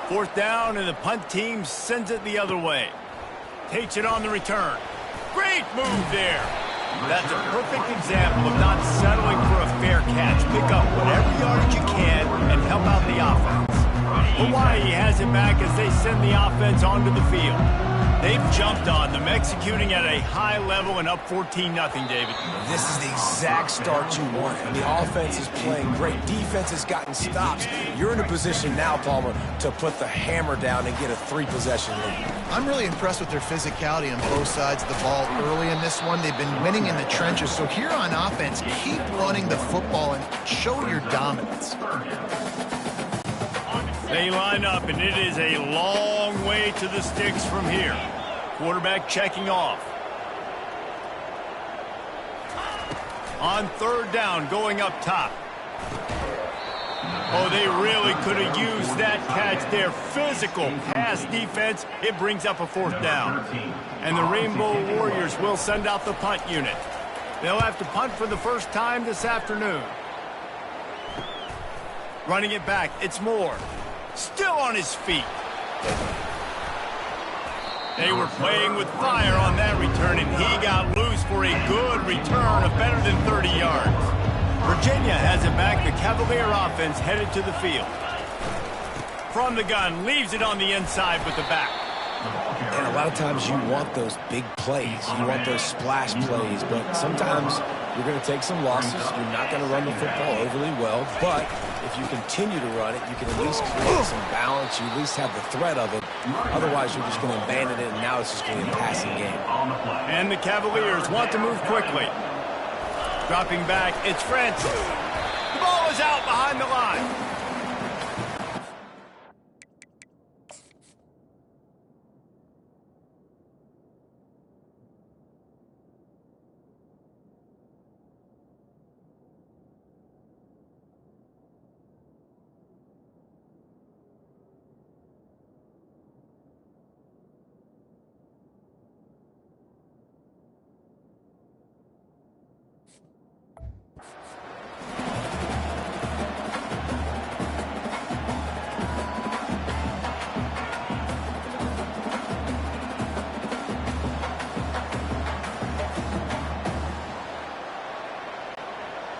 Fourth down, and the punt team sends it the other way. Takes it on the return. Great move there. That's a perfect example of not settling for a fair catch. Pick up whatever yardage you can and help out the offense. Hawaii has it back as they send the offense onto the field. They've jumped on them, executing at a high level and up 14-0, David. This is the exact start you want. And the offense is playing great. Defense has gotten stops. You're in a position now, Palmer, to put the hammer down and get a 3-possession lead. I'm really impressed with their physicality on both sides of the ball early in this one. They've been winning in the trenches. So here on offense, keep running the football and show your dominance. They line up, and it is a long way to the sticks from here. Quarterback checking off. On third down, going up top. Oh, they really could have used that catch there. Physical pass defense. It brings up a fourth down. And the Rainbow Warriors will send out the punt unit. They'll have to punt for the first time this afternoon. Running it back, it's Moore. Still on his feet. They were playing with fire on that return, and he got loose for a good return of better than 30 yards. Virginia has it back. The Cavalier offense headed to the field. From the gun, leaves it on the inside with the back. And a lot of times you want those big plays. You want those splash plays, but sometimes you're going to take some losses. You're not going to run the football overly well, but if you continue to run it, you can at least create some balance. You at least have the threat of it. Otherwise, you're just going to abandon it, and now it's just going to be a passing game. And the Cavaliers want to move quickly. Dropping back, it's Francis. The ball is out behind the line.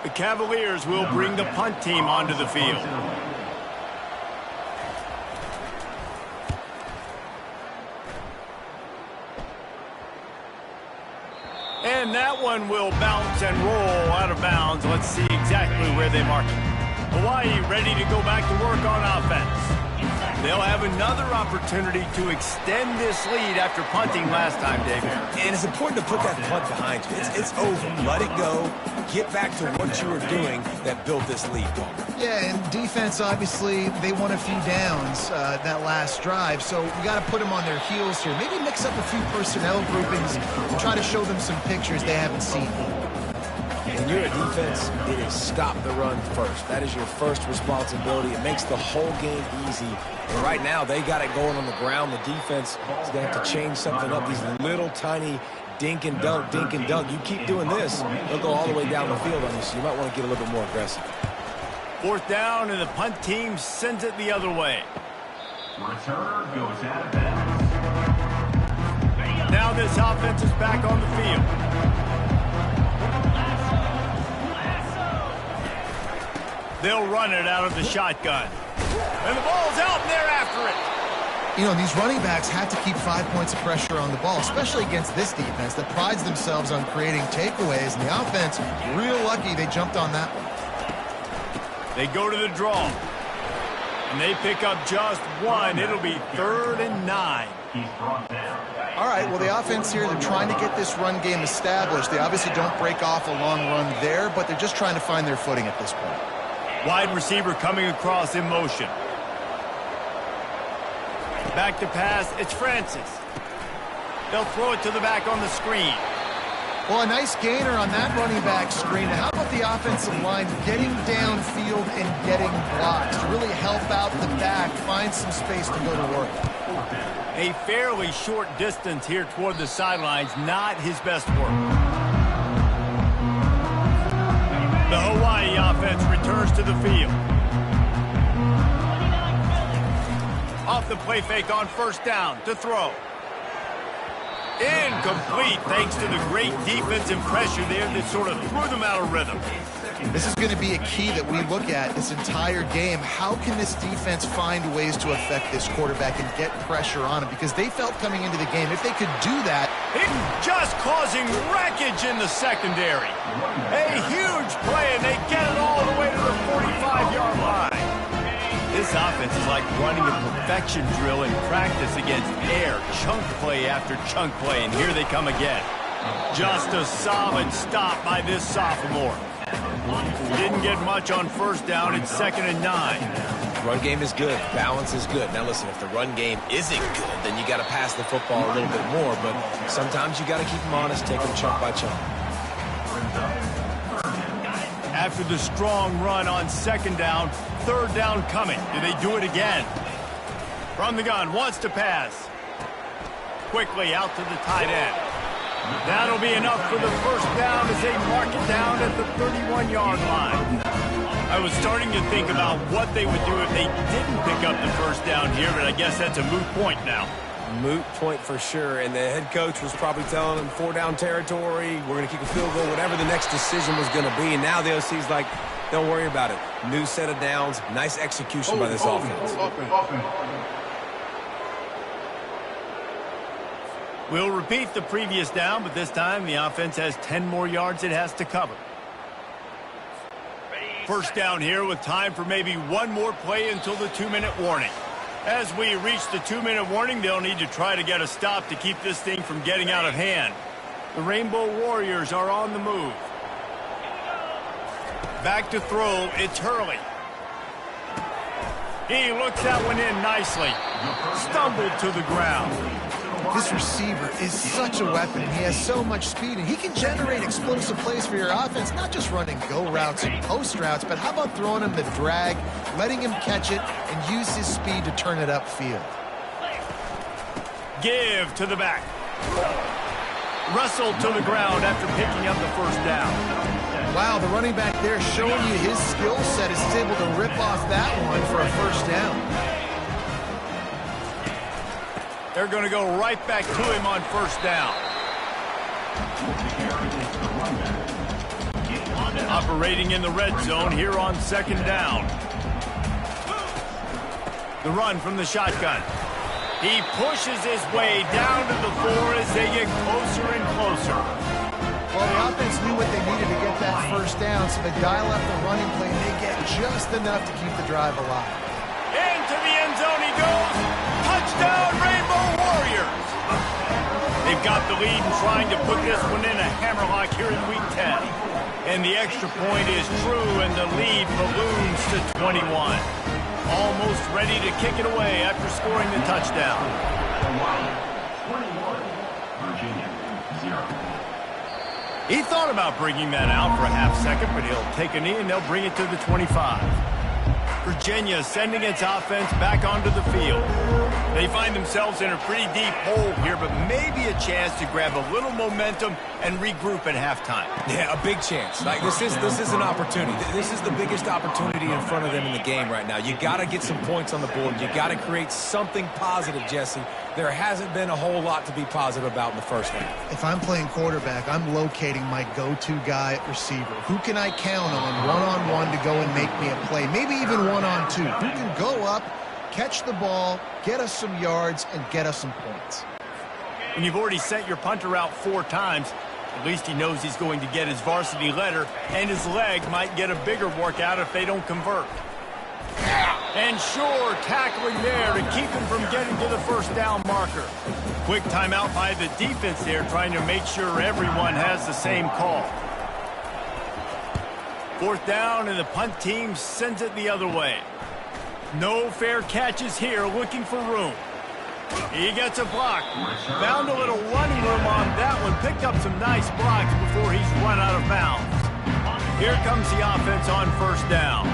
The Cavaliers will bring the punt team onto the field. And that one will bounce and roll out of bounds. Let's see exactly where they mark it. Hawaii ready to go back to work on offense. They'll have another opportunity to extend this lead after punting last time, David. And it's important to put that punt behind you. It's over. Let it go. Get back to what you were doing that built this lead, Paul. Yeah, and defense, obviously, they won a few downs that last drive, so we got to put them on their heels here. Maybe mix up a few personnel groupings and try to show them some pictures they haven't seen. When you're a defense, it is stop the run first. That is your first responsibility. It makes the whole game easy. And right now, they got it going on the ground. The defense is going to have to change something up. These little tiny dink and dunk, dink and dunk. You keep doing this, they'll go all the way down the field on you, so you might want to get a little bit more aggressive. Fourth down, and the punt team sends it the other way. Returner goes out of bounds. Now this offense is back on the field. They'll run it out of the shotgun. And the ball's out, and they're after it. You know, these running backs have to keep 5 points of pressure on the ball, especially against this defense that prides themselves on creating takeaways. And the offense, real lucky they jumped on that one. They go to the draw. And they pick up just one. It'll be 3rd and 9. He's brought down. All right, well, the offense here, they're trying to get this run game established. They obviously don't break off a long run there, but they're just trying to find their footing at this point. Wide receiver coming across in motion. Back to pass, it's Francis. They'll throw it to the back on the screen. Well, a nice gainer on that running back screen. How about the offensive line getting downfield and getting blocks to really help out the back, find some space to go to work? A fairly short distance here toward the sidelines, not his best work. The Hawaii offense returns to the field. Off the play fake on first down to throw. Incomplete thanks to the great defensive pressure there that sort of threw them out of rhythm. This is going to be a key that we look at this entire game. How can this defense find ways to affect this quarterback and get pressure on him? Because they felt coming into the game, if they could do that. Just causing wreckage in the secondary. A huge play, and they get it all the way to the 45-yard line. This offense is like running a perfection drill in practice against air, chunk play after chunk play, and here they come again. Just a solid stop by this sophomore. Didn't get much on first down. It's 2nd and 9. Run game is good. Balance is good. Now listen, if the run game isn't good, then you got to pass the football a little bit more. But sometimes you got to keep them honest, take them chunk by chunk. After the strong run on 2nd down, 3rd down coming. Do they do it again? From the gun, wants to pass. Quickly out to the tight end. That'll be enough for the first down as they mark it down at the 31-yard line. I was starting to think about what they would do if they didn't pick up the first down here, but I guess that's a moot point now. Moot point for sure, and the head coach was probably telling them 4-down territory, we're going to kick a field goal, whatever the next decision was going to be, and now the OC's like, don't worry about it. New set of downs, nice execution by this offense. We'll repeat the previous down, but this time the offense has 10 more yards it has to cover. First down here with time for maybe one more play until the 2-minute warning. As we reach the 2-minute warning, they'll need to try to get a stop to keep this thing from getting out of hand. The Rainbow Warriors are on the move. Back to throw, it's Hurley. He looks that one in nicely. Stumbled to the ground. This receiver is such a weapon. He has so much speed, and he can generate explosive plays for your offense, not just running go routes and post routes, but how about throwing him the drag, letting him catch it, and use his speed to turn it upfield. Give to the back. Wrestled to the ground after picking up the first down. Wow, the running back there showing you his skill set is able to rip off that one for a first down. They're going to go right back to him on first down. Operating in the red zone here on 2nd down. The run from the shotgun. He pushes his way down to the 4 as they get closer and closer. Well, the offense knew what they needed to get that first down, so they dial up the running play, and they get just enough to keep the drive alive. Into the end zone he goes. Touchdown, Rainbow Warriors. They've got the lead and trying to put this one in a hammerlock here in Week 10. And the extra point is true, and the lead balloons to 21. Almost ready to kick it away after scoring the touchdown. Virginia, 0. He thought about bringing that out for a half second, but he'll take a knee and they'll bring it to the 25. Virginia sending its offense back onto the field. They find themselves in a pretty deep hole here, but maybe a chance to grab a little momentum and regroup at halftime. Yeah, a big chance. Like this is an opportunity. This is the biggest opportunity in front of them in the game right now. You got to get some points on the board. You got to create something positive, Jesse. There hasn't been a whole lot to be positive about in the first half. If I'm playing quarterback, I'm locating my go-to guy at receiver. Who can I count on one-on-one to go and make me a play? Maybe even one-on-two. Who can go up, catch the ball, get us some yards, and get us some points. When you've already sent your punter out 4 times, at least he knows he's going to get his varsity letter, and his leg might get a bigger workout if they don't convert. And sure, tackling there to keep him from getting to the first down marker. Quick timeout by the defense there, trying to make sure everyone has the same call. Fourth down, and the punt team sends it the other way. No fair catches here, looking for room. He gets a block. Found a little running room on that one. Picked up some nice blocks before he's run out of bounds. Here comes the offense on first down.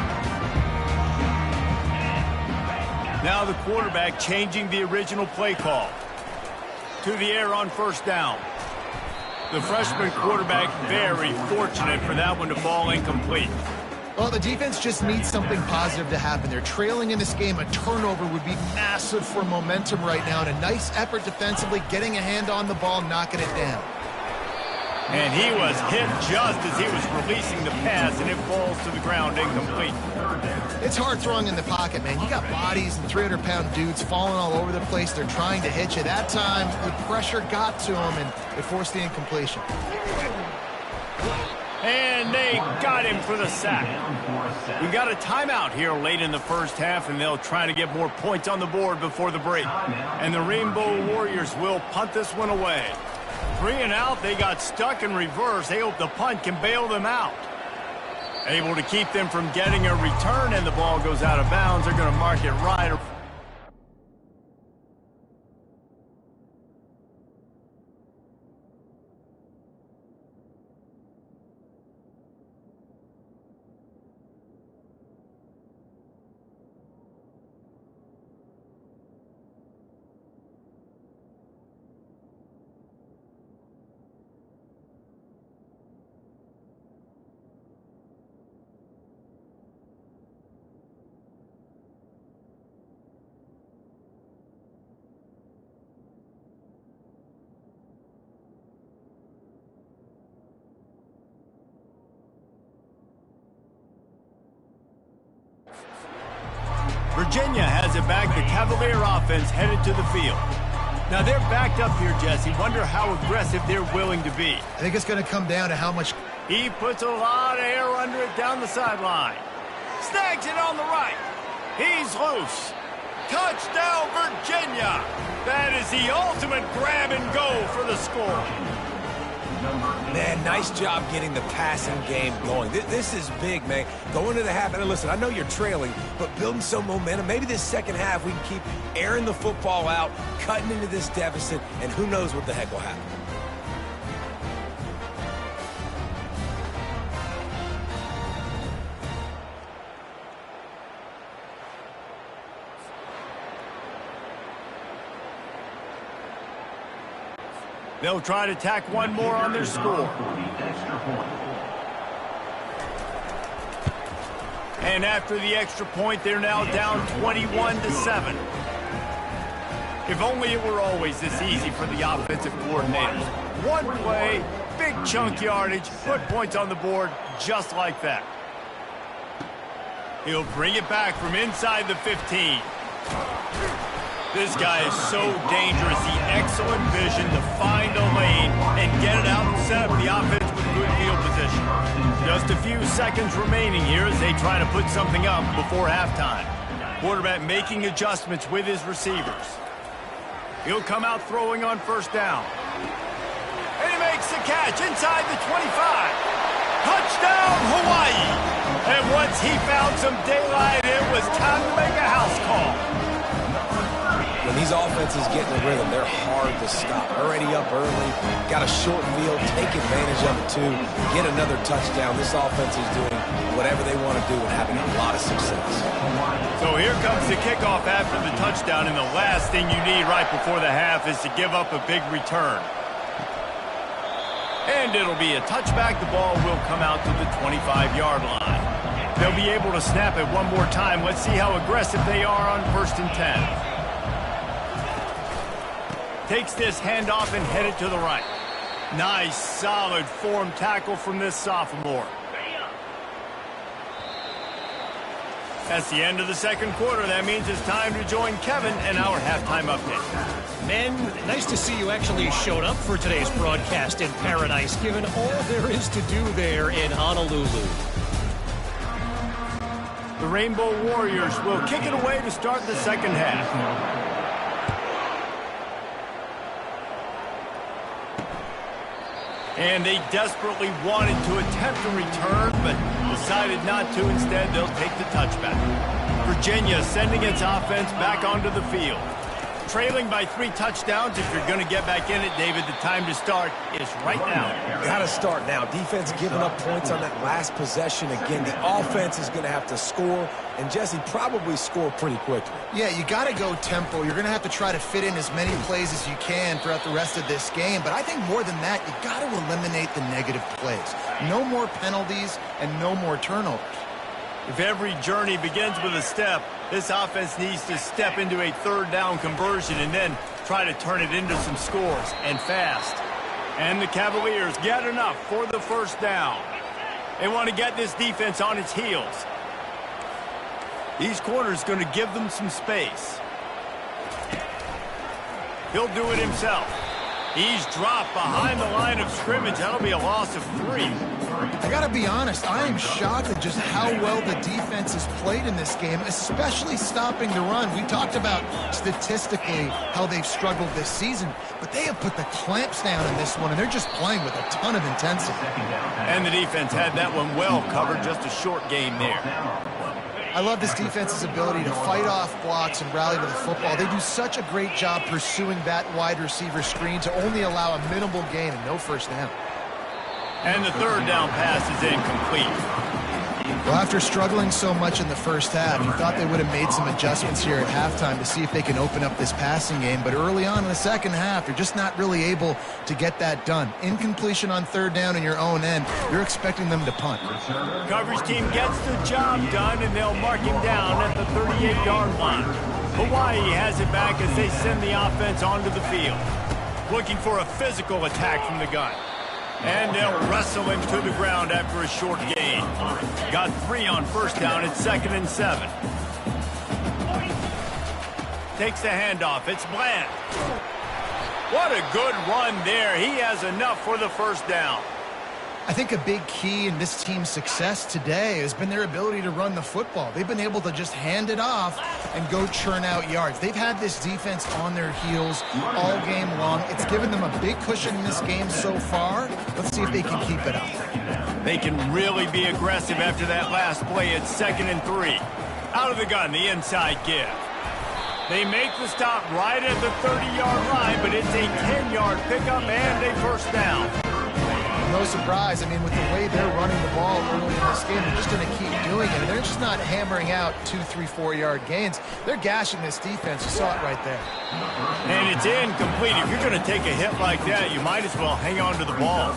Now the quarterback changing the original play call. To the air on first down. The freshman quarterback very fortunate for that one to fall incomplete. Well, the defense just needs something positive to happen. They're trailing in this game. A turnover would be massive for momentum right now. And a nice effort defensively, getting a hand on the ball, knocking it down. And he was hit just as he was releasing the pass, and it falls to the ground incomplete. It's hard throwing in the pocket, man. You got bodies and 300-pound dudes falling all over the place. They're trying to hit you. That time, the pressure got to him, and it forced the incompletion. And they got him for the sack. We got a timeout here late in the first half, and they'll try to get more points on the board before the break. And the Rainbow Warriors will punt this one away. 3 and out, they got stuck in reverse. They hope the punt can bail them out. Able to keep them from getting a return, and the ball goes out of bounds. They're going to mark it right. Virginia has it back. The Cavalier offense headed to the field. Now they're backed up here, Jesse. Wonder how aggressive they're willing to be. I think it's going to come down to how much... He puts a lot of air under it down the sideline. Snags it on the right. He's loose. Touchdown, Virginia. That is the ultimate grab and go for the score. Man, nice job getting the passing game going. This is big, man. Going to the half, and listen, I know you're trailing, but building some momentum. Maybe this second half we can keep airing the football out, cutting into this deficit, and who knows what the heck will happen. They'll try to tack one more on their score. And after the extra point, they're now down 21-7. If only it were always this easy for the offensive coordinators. One play, big chunk yardage, put points on the board just like that. He'll bring it back from inside the 15. This guy is so dangerous. The excellent vision to find a lane and get it out and set up the offense with good field position. Just a few seconds remaining here as they try to put something up before halftime. Quarterback making adjustments with his receivers. He'll come out throwing on first down. And he makes the catch inside the 25. Touchdown, Hawaii! And once he found some daylight, it was time to make a house call. When these offenses get in the rhythm, they're hard to stop. Already up early, got a short field, take advantage of it too, get another touchdown. This offense is doing whatever they want to do and having a lot of success. So here comes the kickoff after the touchdown, and the last thing you need right before the half is to give up a big return. And it'll be a touchback. The ball will come out to the 25-yard line. They'll be able to snap it one more time. Let's see how aggressive they are on 1st and 10. Takes this handoff and headed to the right. Nice, solid form tackle from this sophomore. That's the end of the second quarter. That means it's time to join Kevin in our halftime update. Men, nice to see you actually showed up for today's broadcast in paradise, given all there is to do there in Honolulu. The Rainbow Warriors will kick it away to start the second half. And they desperately wanted to attempt a return, but decided not to. Instead, they'll take the touchback. Virginia sending its offense back onto the field. Trailing by 3 touchdowns. If you're going to get back in it, David, the time to start is right now. Got to start now. Defense giving up points on that last possession. Again, the offense is going to have to score, and Jesse probably score pretty quickly. Yeah, you got to go tempo. You're going to have to try to fit in as many plays as you can throughout the rest of this game. But I think more than that, you got to eliminate the negative plays. No more penalties and no more turnovers. If every journey begins with a step, this offense needs to step into a third down conversion and then try to turn it into some scores, and fast. And the Cavaliers get enough for the first down. They want to get this defense on its heels. These corners going to give them some space. He'll do it himself. He's dropped behind the line of scrimmage. That'll be a loss of 3. I got to be honest, I am shocked at just how well the defense has played in this game, especially stopping the run. We talked about statistically how they've struggled this season, but they have put the clamps down in this one, and they're just playing with a ton of intensity. And the defense had that one well covered, just a short gain there. I love this defense's ability to fight off blocks and rally to the football. They do such a great job pursuing that wide receiver screen to only allow a minimal gain and no first down. And the third down pass is incomplete. Well, after struggling so much in the first half, you thought they would have made some adjustments here at halftime to see if they can open up this passing game. But early on in the second half, they're just not really able to get that done. Incompletion on third down in your own end, you're expecting them to punt. Coverage team gets the job done, and they'll mark him down at the 38-yard line. Hawaii has it back as they send the offense onto the field. Looking for a physical attack from the gun. And they'll wrestle him to the ground after a short gain. Got 3 on first down. It's 2nd and 7. Takes the handoff. It's Bland. What a good run there. He has enough for the first down. I think a big key in this team's success today has been their ability to run the football. They've been able to just hand it off and go churn out yards. They've had this defense on their heels all game long. It's given them a big cushion in this game so far. Let's see if they can keep it up. They can really be aggressive after that last play. It's 2nd and 3. Out of the gun, the inside give. They make the stop right at the 30-yard line, but it's a 10-yard pickup and a first down. No surprise. I mean, with the way they're running the ball early in this game, they're just going to keep doing it. And they're just not hammering out 2, 3, 4-yard gains. They're gashing this defense. You saw it right there. And it's incomplete. If you're going to take a hit like that, you might as well hang on to the ball.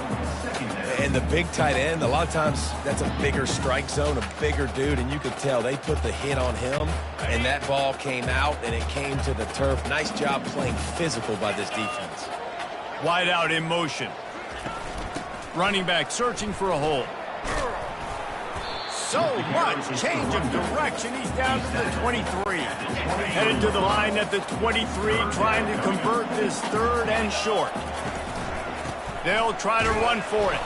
And the big tight end, a lot of times that's a bigger strike zone, a bigger dude, and you could tell they put the hit on him, and that ball came out, and it came to the turf. Nice job playing physical by this defense. Wide out in motion. Running back searching for a hole. So much change of direction. He's down to the 23. Headed to the line at the 23, trying to convert this 3rd and short. They'll try to run for it.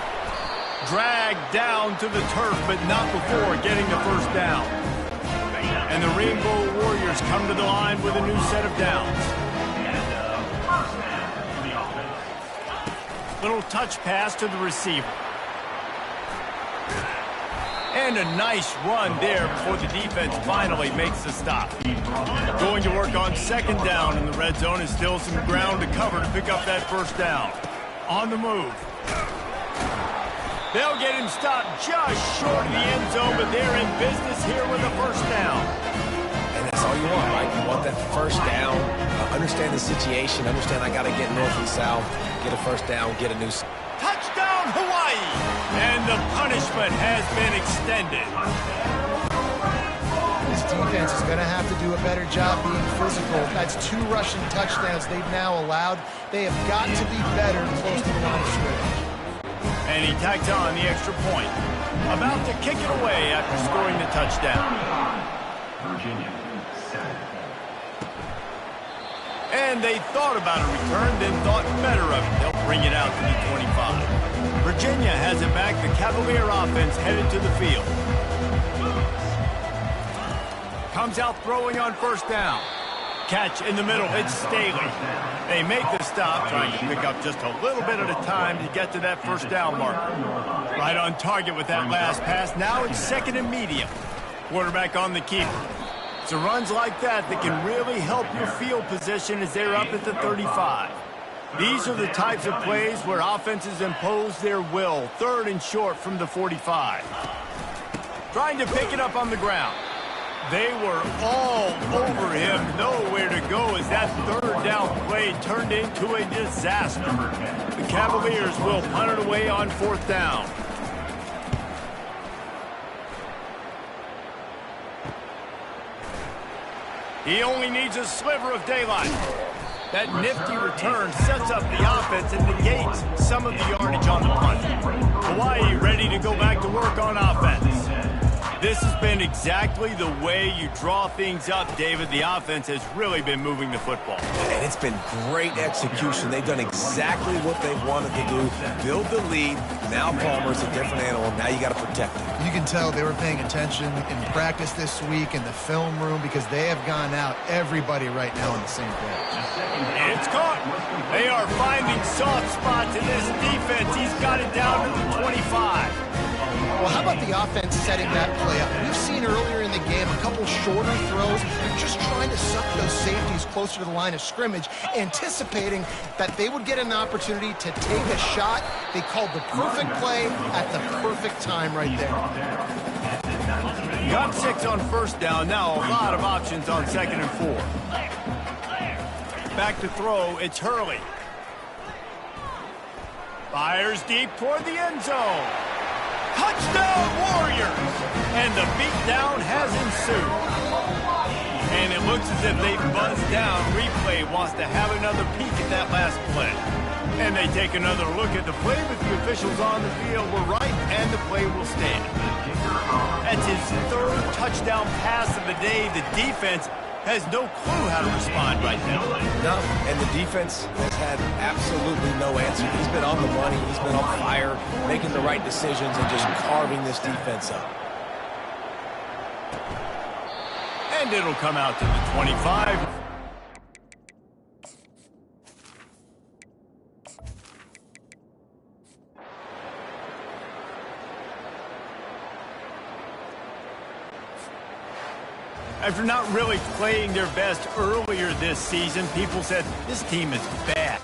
Dragged down to the turf, but not before getting the first down. And the Rainbow Warriors come to the line with a new set of downs. Little touch pass to the receiver. And a nice run there before the defense finally makes the stop. Going to work on 2nd down in the red zone, is still some ground to cover to pick up that first down. On the move. They'll get him stopped just short of the end zone, but they're in business here with a first down. And that's all you want, right? You want that first down, understand the situation, understand I got to get north and south, get a first down, get a new... Touchdown, Hawaii! And the punishment has been extended. This defense is going to have to do a better job being physical. That's 2 rushing touchdowns they've now allowed. They have got to be better close to the line of scrimmage. And he tacks on the extra point. About to kick it away after scoring the touchdown. Virginia, 7. And they thought about a return, then thought better of it. They'll bring it out to the 25. Virginia has it back. The Cavalier offense headed to the field. Comes out throwing on first down. Catch in the middle. It's Staley. They make the stop, trying to pick up just a little bit at a time to get to that first down marker. Right on target with that last pass. Now it's second and medium. Quarterback on the keeper. So runs like that can really help your field position as they're up at the 35. These are the types of plays where offenses impose their will. Third and short from the 45. Trying to pick it up on the ground. They were all over him. Nowhere to go as that third down play turned into a disaster. The Cavaliers will punt it away on fourth down. He only needs a sliver of daylight. That nifty return sets up the offense and negates some of the yardage on the punt. Hawaii ready to go back to work on offense. This has been exactly the way you draw things up, David. The offense has really been moving the football. And it's been great execution. They've done exactly what they wanted to do. Build the lead. Now Palmer's a different animal. Now you got to protect him. You can tell they were paying attention in practice this week in the film room because they have gone out everybody right now on the same page. It's caught. They are finding soft spots in this defense. He's got it down to the 25. Well, how about the offense setting that play up? We've seen earlier in the game a couple shorter throws. They're just trying to suck those safeties closer to the line of scrimmage, anticipating that they would get an opportunity to take a shot. They called the perfect play at the perfect time right there. Got 6 on first down. Now a lot of options on second and 4. Back to throw. It's Hurley. Fires deep toward the end zone. Touchdown Warriors! And the beatdown has ensued. And it looks as if they've buzzed down. Replay wants to have another peek at that last play. And they take another look at the play with the officials on the field. We're right, and the play will stand. That's his third touchdown pass of the day. The defense has no clue how to respond right now. No, and the defense has had absolutely no answer. He's been on the money. He's been on fire, making the right decisions and just carving this defense up. And it'll come out to the 25. After not really playing their best earlier this season, people said this team is bad.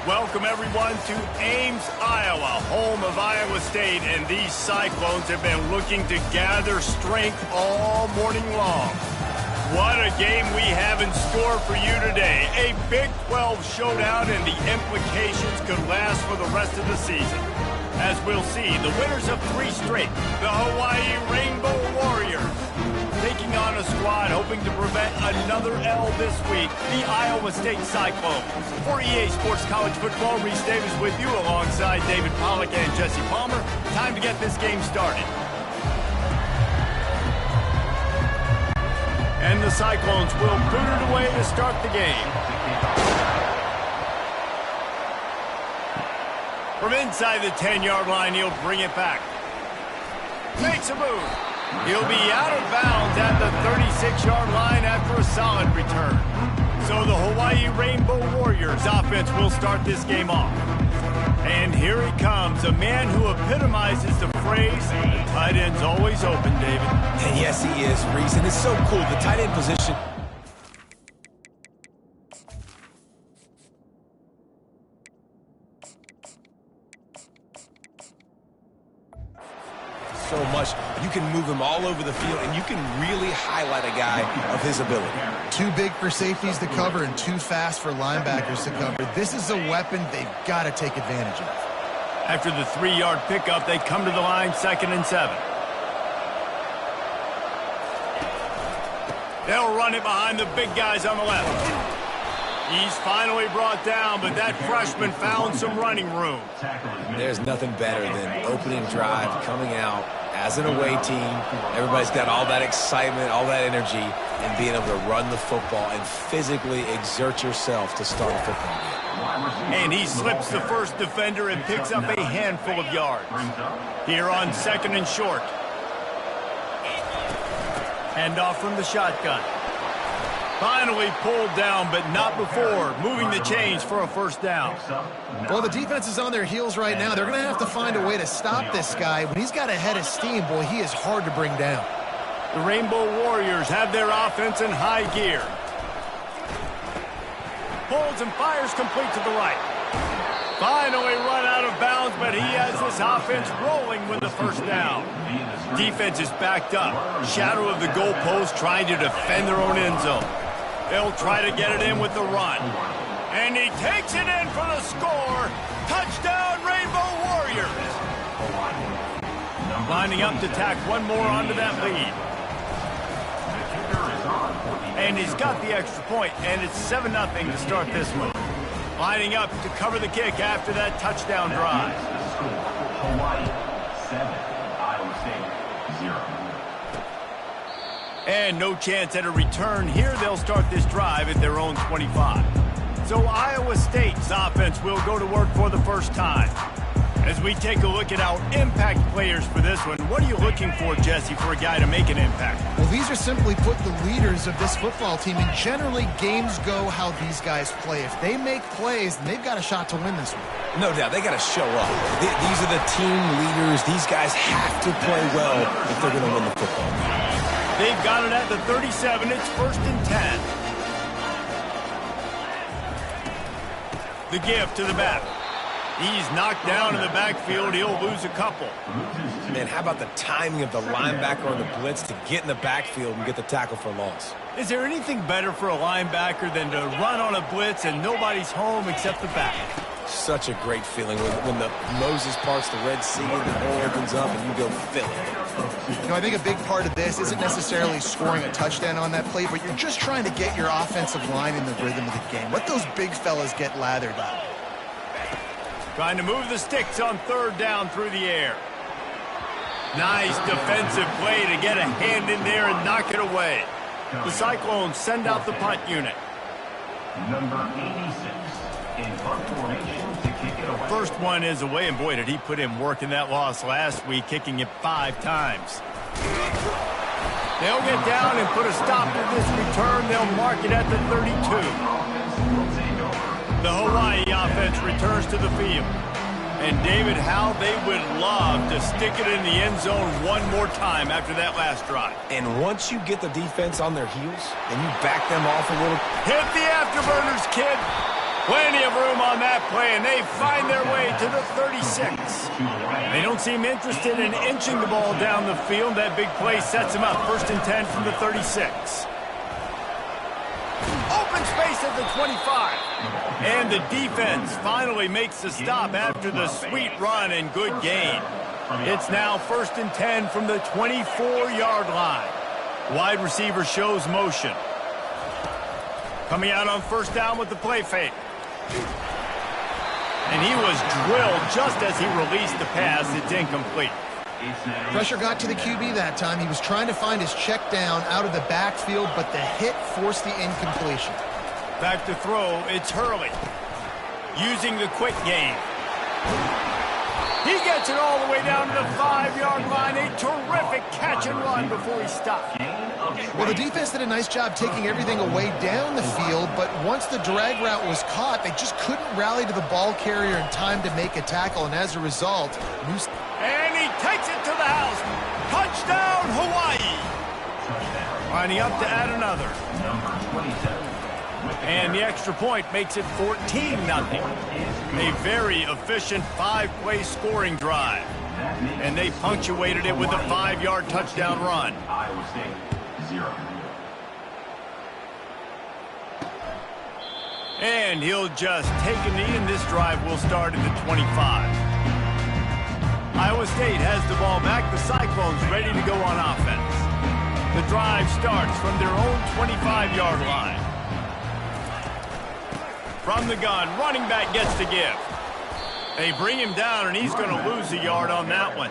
Welcome, everyone, to Ames, Iowa, home of Iowa State, and these Cyclones have been looking to gather strength all morning long. What a game we have in store for you today. A Big 12 showdown, and the implications could last for the rest of the season. As we'll see, the winners of 3 straight, the Hawaii Rainbow Warriors, taking on a squad hoping to prevent another L this week, the Iowa State Cyclones. For EA Sports College Football, Reese Davis with you alongside David Pollack and Jesse Palmer. Time to get this game started. And the Cyclones will boot it away to start the game. From inside the 10-yard line, he'll bring it back. Makes a move. He'll be out of bounds at the 36-yard line after a solid return. So the Hawaii Rainbow Warriors offense will start this game off. And here he comes, a man who epitomizes the phrase, the tight end's always open, David. And yes, he is, Reese, and it's so cool. The tight end position. So much. You can move him all over the field, and you can really highlight a guy of his ability. Too big for safeties to cover and too fast for linebackers to cover. This is a weapon they've got to take advantage of. After the 3-yard pickup, they come to the line, 2nd and 7. They'll run it behind the big guys on the left. He's finally brought down, but that freshman found some running room. There's nothing better than opening drive, coming out as an away team. Everybody's got all that excitement, all that energy, and being able to run the football and physically exert yourself to start a football game. And he slips the first defender and picks up a handful of yards. Here on 2nd and short. Hand off from the shotgun. Finally pulled down, but not before moving the chains for a first down. Well, the defense is on their heels right now. They're going to have to find a way to stop this guy. When he's got a head of steam, boy, he is hard to bring down. The Rainbow Warriors have their offense in high gear. Pulls and fires complete to the right. Finally run out of bounds, but he has this offense rolling with the first down. Defense is backed up. Shadow of the goalpost trying to defend their own end zone. They'll try to get it in with the run. And he takes it in for the score. Touchdown, Rainbow Warriors. Lining up to tack one more onto that lead. And he's got the extra point, and it's 7-0 to start this one. Lining up to cover the kick after that touchdown drive. Hawaii 7, Iowa State 0. And no chance at a return here. They'll start this drive at their own 25. So Iowa State's offense will go to work for the first time. As we take a look at our impact players for this one, what are you looking for, Jesse, for a guy to make an impact? Well, these are simply put the leaders of this football team, and generally games go how these guys play. If they make plays, then they've got a shot to win this one. No doubt. They got to show up. These are the team leaders. These guys have to play well if they're going to win the football game. They've got it at the 37. It's 1st and 10. The give to the back. He's knocked down in the backfield. He'll lose a couple. Man, how about the timing of the linebacker on the blitz to get in the backfield and get the tackle for loss? Is there anything better for a linebacker than to run on a blitz and nobody's home except the back? Such a great feeling when the Moses parts the Red Sea and the hole opens up and you go fill it. You know, I think a big part of this isn't necessarily scoring a touchdown on that play, but you're just trying to get your offensive line in the rhythm of the game. Let those big fellas get lathered up. Trying to move the sticks on 3rd down through the air. Nice defensive play to get a hand in there and knock it away. The Cyclones send out the punt unit. Number 86 in punt formation to kick it away. First one is away, and boy, did he put in work in that loss last week, kicking it 5 times. They'll get down and put a stop to this return. They'll mark it at the 32. The Hawaii offense returns to the field. And David, how they would love to stick it in the end zone one more time after that last drive. And once you get the defense on their heels and you back them off a little. Hit the afterburners, kid. Plenty of room on that play, and they find their way to the 36. They don't seem interested in inching the ball down the field. That big play sets them up. 1st and 10 from the 36. Open space at the 25. And the defense finally makes the stop after the sweet run and good gain. It's now 1st and 10 from the 24-yard line. Wide receiver shows motion. Coming out on 1st down with the play fake. And he was drilled just as he released the pass. It's incomplete. Pressure got to the QB that time. He was trying to find his check down out of the backfield, but the hit forced the incompletion. Back to throw, it's Hurley. Using the quick game. He gets it all the way down to the 5-yard line. A terrific catch and run before he stopped. Well, the defense did a nice job taking everything away down the field, but once the drag route was caught, they just couldn't rally to the ball carrier in time to make a tackle, and as a result, and he takes it to the house. Touchdown, Hawaii. Lining up to add another. And the extra point makes it 14-0. A very efficient 5-play scoring drive. And they punctuated it with a 5-yard touchdown run. Iowa State, 0. And he'll just take a knee, and this drive will start at the 25. Iowa State has the ball back. The Cyclones ready to go on offense. The drive starts from their own 25-yard line. From the gun, running back gets the give. They bring him down, and he's going to lose a yard on that one.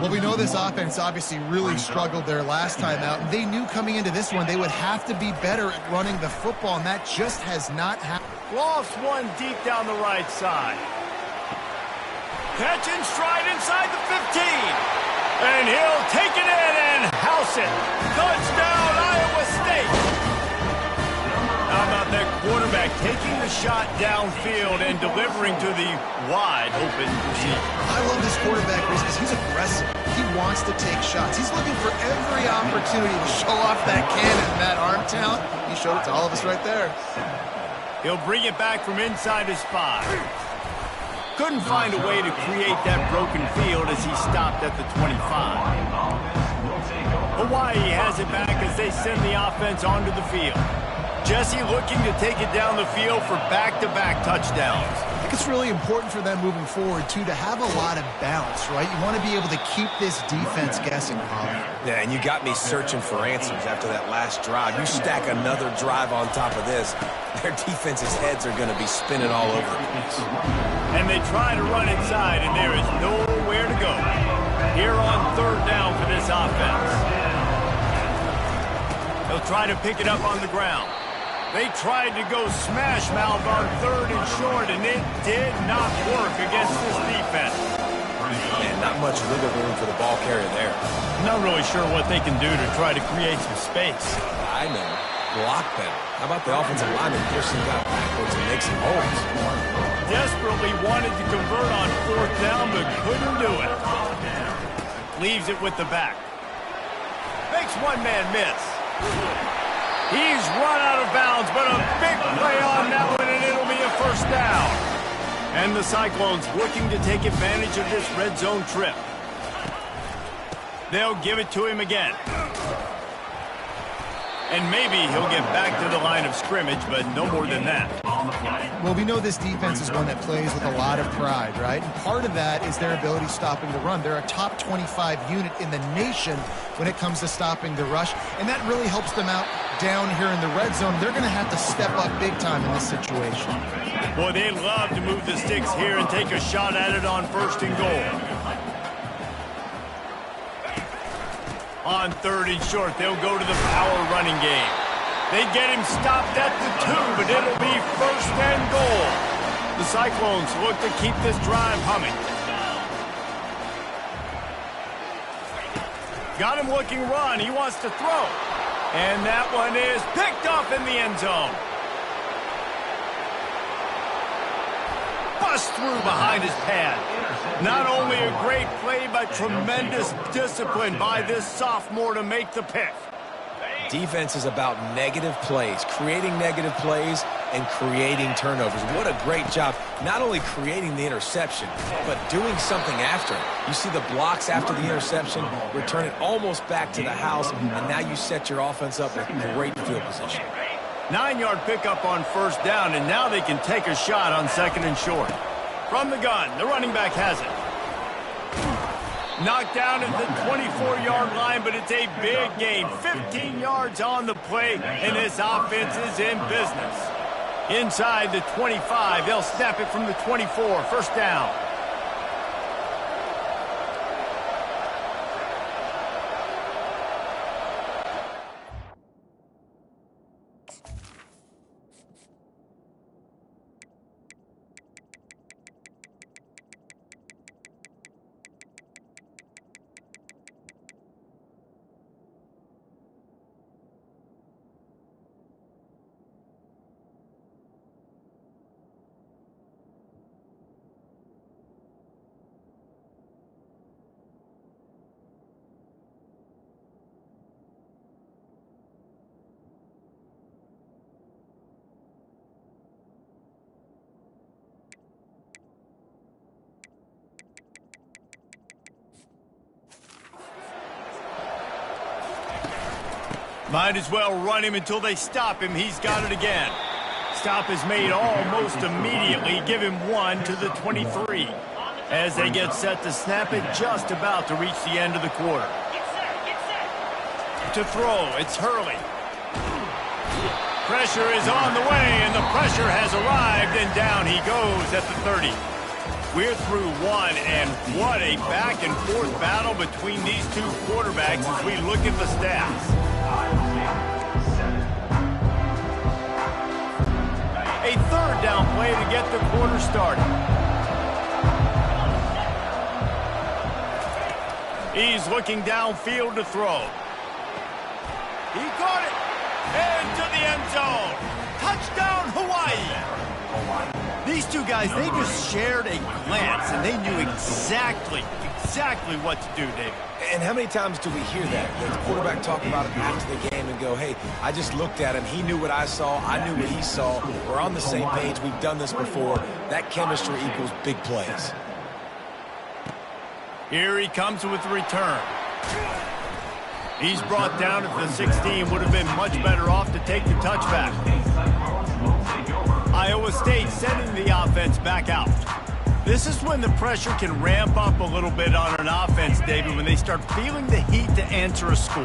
Well, we know this offense obviously really struggled their last time out, and they knew coming into this one they would have to be better at running the football, and that just has not happened. Lost one deep down the right side. Catch and stride inside the 15. And he'll take it in and house it. Touchdown, Iowa State. How about that quarterback taking the shot downfield and delivering to the wide open receiver? I love this quarterback because he's aggressive. He wants to take shots. He's looking for every opportunity to show off that cannon and that arm talent. He showed it to all of us right there. He'll bring it back from inside his 5. Couldn't find a way to create that broken field as he stopped at the 25. Hawaii has it back as they send the offense onto the field. Jesse looking to take it down the field for back-to-back touchdowns. I think it's really important for them moving forward, too, to have a lot of bounce, right? You want to be able to keep this defense guessing, Holly. Yeah, and you got me searching for answers after that last drive. You stack another drive on top of this, their defense's heads are going to be spinning all over the place. And they try to run inside, and there is nowhere to go. Here on 3rd down for this offense. They'll try to pick it up on the ground. They tried to go smash mouth on 3rd and short, and it did not work against this defense. Man, not much wiggle room for the ball carrier there. Not really sure what they can do to try to create some space. I know. Block better. How about the offensive lineman pushing back backwards and make some holes? Desperately wanted to convert on 4th down, but couldn't do it. Leaves it with the back. Makes one man miss. He's run out of bounds, but a big play on that one, and it'll be a 1st down. And the Cyclones looking to take advantage of this red zone trip. They'll give it to him again. And maybe he'll get back to the line of scrimmage, but no more than that. Well, we know this defense is one that plays with a lot of pride, right? And part of that is their ability stopping the run. They're a top 25 unit in the nation when it comes to stopping the rush, and that really helps them out down here in the red zone. They're going to have to step up big time in this situation. Boy, they love to move the sticks here and take a shot at it on 1st and goal. On 3rd and short, they'll go to the power running game. They get him stopped at the 2, but it'll be 1st and goal. The Cyclones look to keep this drive humming. Got him looking run. He wants to throw. And that one is picked off in the end zone. Bust through behind his pad. Not only a great play, but tremendous discipline by this sophomore to make the pick. Defense is about negative plays, creating negative plays, and creating turnovers. What a great job, not only creating the interception, but doing something after it. You see the blocks after the interception, return it almost back to the house, and now you set your offense up with great field position. 9-yard pickup on first down, and now they can take a shot on second and short. From the gun, the running back has it. Knocked down at the 24-yard line, but it's a big gain. 15 yards on the play, and this offense is in business. Inside the 25, they'll snap it from the 24. First down. Might as well run him until they stop him. He's got it again. Stop is made almost immediately. Give him 1 to the 23. As they get set to snap it, just about to reach the end of the quarter. To throw, it's Hurley. Pressure is on the way, and the pressure has arrived, and down he goes at the 30. We're through one, and what a back-and-forth battle between these two quarterbacks as we look at the stats. A third down play to get the quarter started. He's looking downfield to throw. He caught it into the end zone. Touchdown, Hawaii. These two guys, they just shared a glance, and they knew exactly what to do, David. And how many times do we hear that? The quarterback talk about it after the game and go, hey, I just looked at him. He knew what I saw. I knew what he saw. We're on the same page. We've done this before. That chemistry equals big plays. Here he comes with the return. He's brought down at the 16. Would have been much better off to take the touchback. Iowa State sending the offense back out. This is when the pressure can ramp up a little bit on an offense, David, when they start feeling the heat to answer a score.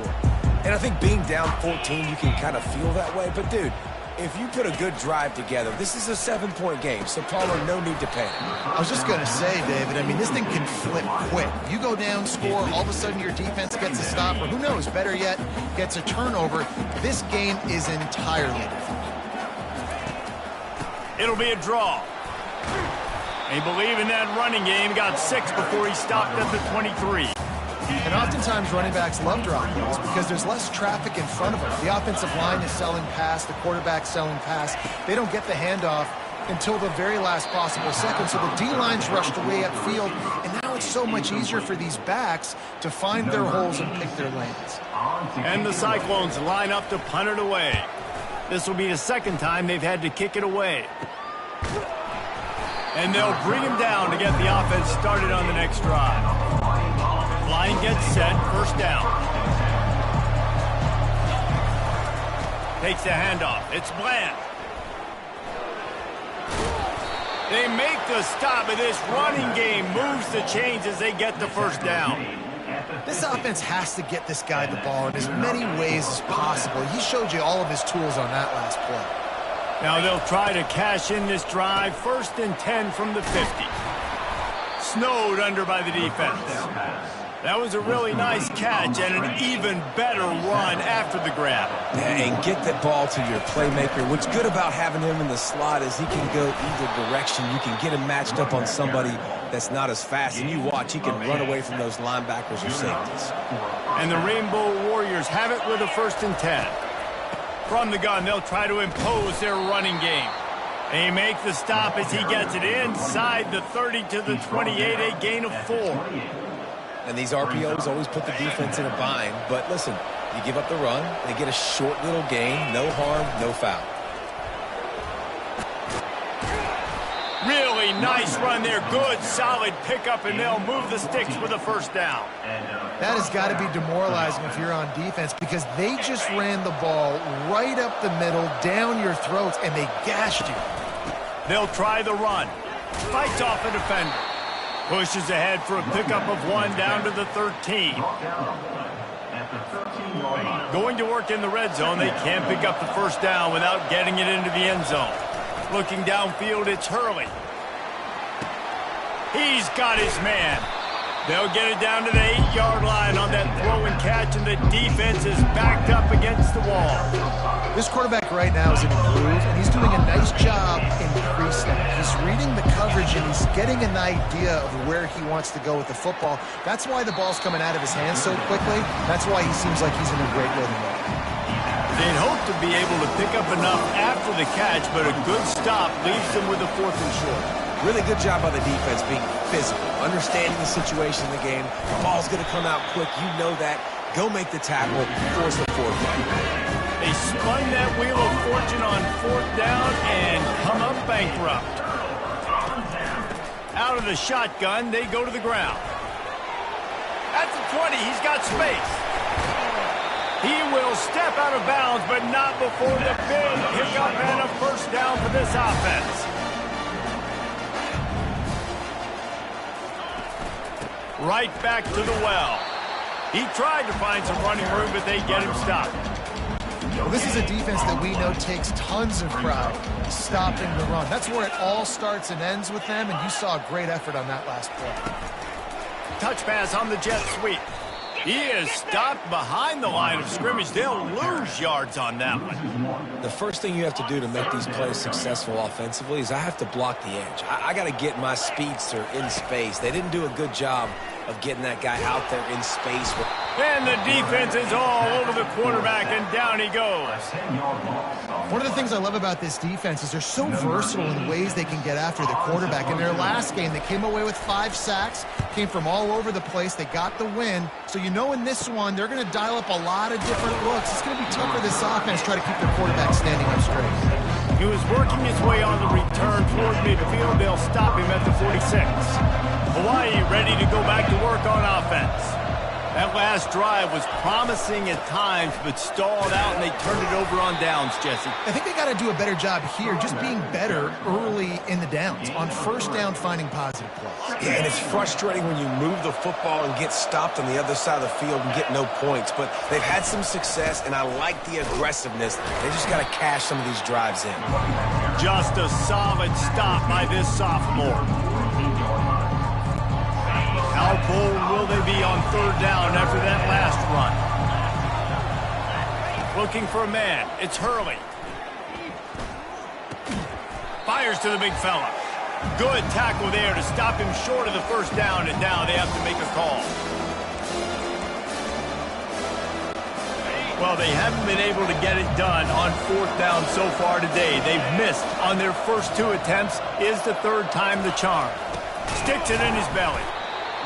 And I think being down 14, you can kind of feel that way. But, dude, if you put a good drive together, this is a 7-point game, so Palmer, no need to panic. I was just going to say, David, I mean, this thing can flip quick. You go down, score, all of a sudden your defense gets a stop, or who knows, better yet, gets a turnover. This game is entirely different. It'll be a draw. They believe in that running game. Got 6 before he stopped at the 23. And oftentimes running backs love drop balls because there's less traffic in front of them. The offensive line is selling pass, the quarterback's selling pass. They don't get the handoff until the very last possible second. So the D-line's rushed away upfield, and now it's so much easier for these backs to find their holes and pick their lanes. And the Cyclones line up to punt it away. This will be the second time they've had to kick it away. And they'll bring him down to get the offense started on the next drive. Line gets set, first down. Takes the handoff. It's Bland. They make the stop, and this running game moves the chains as they get the first down. This offense has to get this guy the ball in as many ways as possible. He showed you all of his tools on that last play. Now they'll try to cash in this drive. 1st and 10 from the 50. Snowed under by the defense. That was a really nice catch and an even better run after the grab. Yeah, and get that ball to your playmaker. What's good about having him in the slot is he can go either direction. You can get him matched up on somebody that's not as fast. And you watch, he can run away from those linebackers or safeties. And the Rainbow Warriors have it with a 1st and 10. From the gun, they'll try to impose their running game. They make the stop as he gets it inside the 30 to the 28, a gain of 4. And these RPOs always put the defense in a bind. But listen, you give up the run, they get a short little gain, no harm, no foul. A nice run there. Good, solid pickup, and they'll move the sticks for the first down. That has got to be demoralizing if you're on defense because they just ran the ball right up the middle, down your throats, and they gashed you. They'll try the run. Fights off a defender. Pushes ahead for a pickup of 1 down to the 13. Going to work in the red zone. They can't pick up the first down without getting it into the end zone. Looking downfield, it's Hurley. He's got his man. They'll get it down to the 8-yard line on that throw and catch, and the defense is backed up against the wall. This quarterback right now is in a groove, and he's doing a nice job in pre-snap. He's reading the coverage, and he's getting an idea of where he wants to go with the football. That's why the ball's coming out of his hands so quickly. That's why he seems like he's in a great rhythm. They'd hope to be able to pick up enough after the catch, but a good stop leaves them with a 4th and short. Really good job by the defense being physical, understanding the situation in the game. The ball's going to come out quick. You know that. Go make the tackle, force the 4th down. They spun that wheel of fortune on 4th down and come up bankrupt. Out of the shotgun, they go to the ground. At the 20, he's got space. He will step out of bounds, but not before the big pickup and a first down for this offense. Right back to the well. He tried to find some running room, but they get him stopped. Well, this is a defense that we know takes tons of pride stopping the run. That's where it all starts and ends with them, and you saw a great effort on that last play. Touch pass on the jet sweep. He is stopped behind the line of scrimmage. They'll lose yards on that one. The first thing you have to do to make these plays successful offensively is I have to block the edge. I got to get my speedster in space. They didn't do a good job of getting that guy out there in space. And the defense is all over the quarterback, and down he goes. One of the things I love about this defense is they're so versatile in the ways they can get after the quarterback. In their last game, they came away with 5 sacks, came from all over the place. They got the win. So you know in this one, they're going to dial up a lot of different looks. It's going to be tough for this offense to try to keep their quarterback standing up straight. He was working his way on the return toward midfield. They'll stop him at the 46. Hawaii ready to go back to work on offense. That last drive was promising at times, but stalled out, and they turned it over on downs, Jesse. I think they got to do a better job here, just being better early in the downs, on first down finding positive plays. Yeah, and it's frustrating when you move the football and get stopped on the other side of the field and get no points. But they've had some success, and I like the aggressiveness. They just got to cash some of these drives in. Just a solid stop by this sophomore. How bold will they be on 3rd down after that last run? Looking for a man. It's Hurley. Fires to the big fella. Good tackle there to stop him short of the first down, and now they have to make a call. Well, they haven't been able to get it done on 4th down so far today. They've missed on their first 2 attempts. Is the 3rd time the charm. Sticks it in his belly.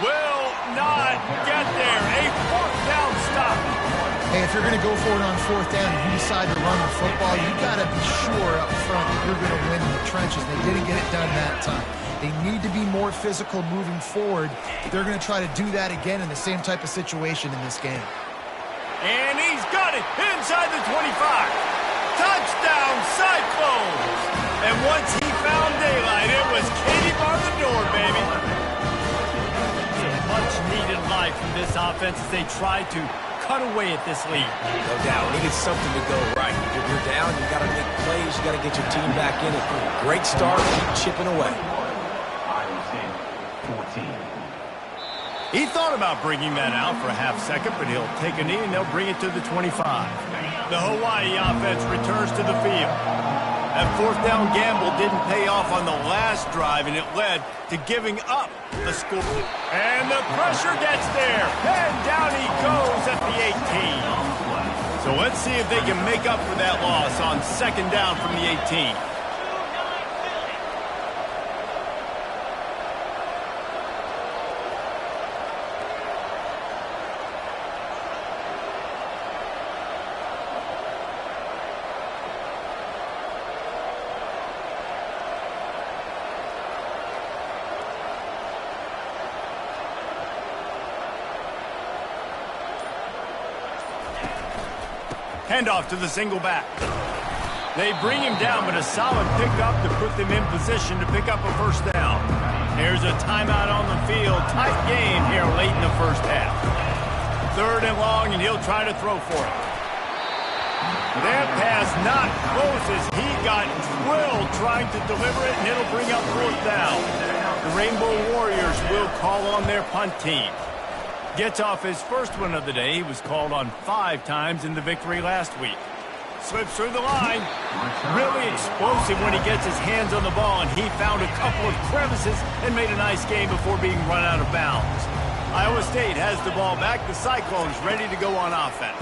Will not get there. A 4th down stop. Hey, if you're going to go for it on 4th down and you decide to run the football, you got to be sure up front that you're going to win in the trenches. They didn't get it done that time. They need to be more physical moving forward. They're going to try to do that again in the same type of situation in this game. And he's got it inside the 25. Touchdown, Cyclones. And once he found daylight, it was Katie bar the door, baby. Much-needed life from this offense as they try to cut away at this lead. No doubt. Needed something to go right. If you're down, you got to make plays. You got to get your team back in it. Great start. Keep chipping away. He thought about bringing that out for a half second, but he'll take a knee and they'll bring it to the 25. The Hawaii offense returns to the field. That 4th down gamble didn't pay off on the last drive, and it led to giving up the score. And the pressure gets there, and down he goes at the 18. So let's see if they can make up for that loss on 2nd down from the 18. Handoff to the single back. They bring him down, but a solid pickup to put them in position to pick up a first down. Here's a timeout on the field. Tight game here late in the first half. 3rd and long, and he'll try to throw for it. That pass not close as he got drilled trying to deliver it, and it'll bring up 4th down. The Rainbow Warriors will call on their punt team. Gets off his first one of the day. He was called on 5 times in the victory last week. Slips through the line. Really explosive when he gets his hands on the ball, and he found a couple of crevices and made a nice game before being run out of bounds. Iowa State has the ball back. The Cyclones ready to go on offense.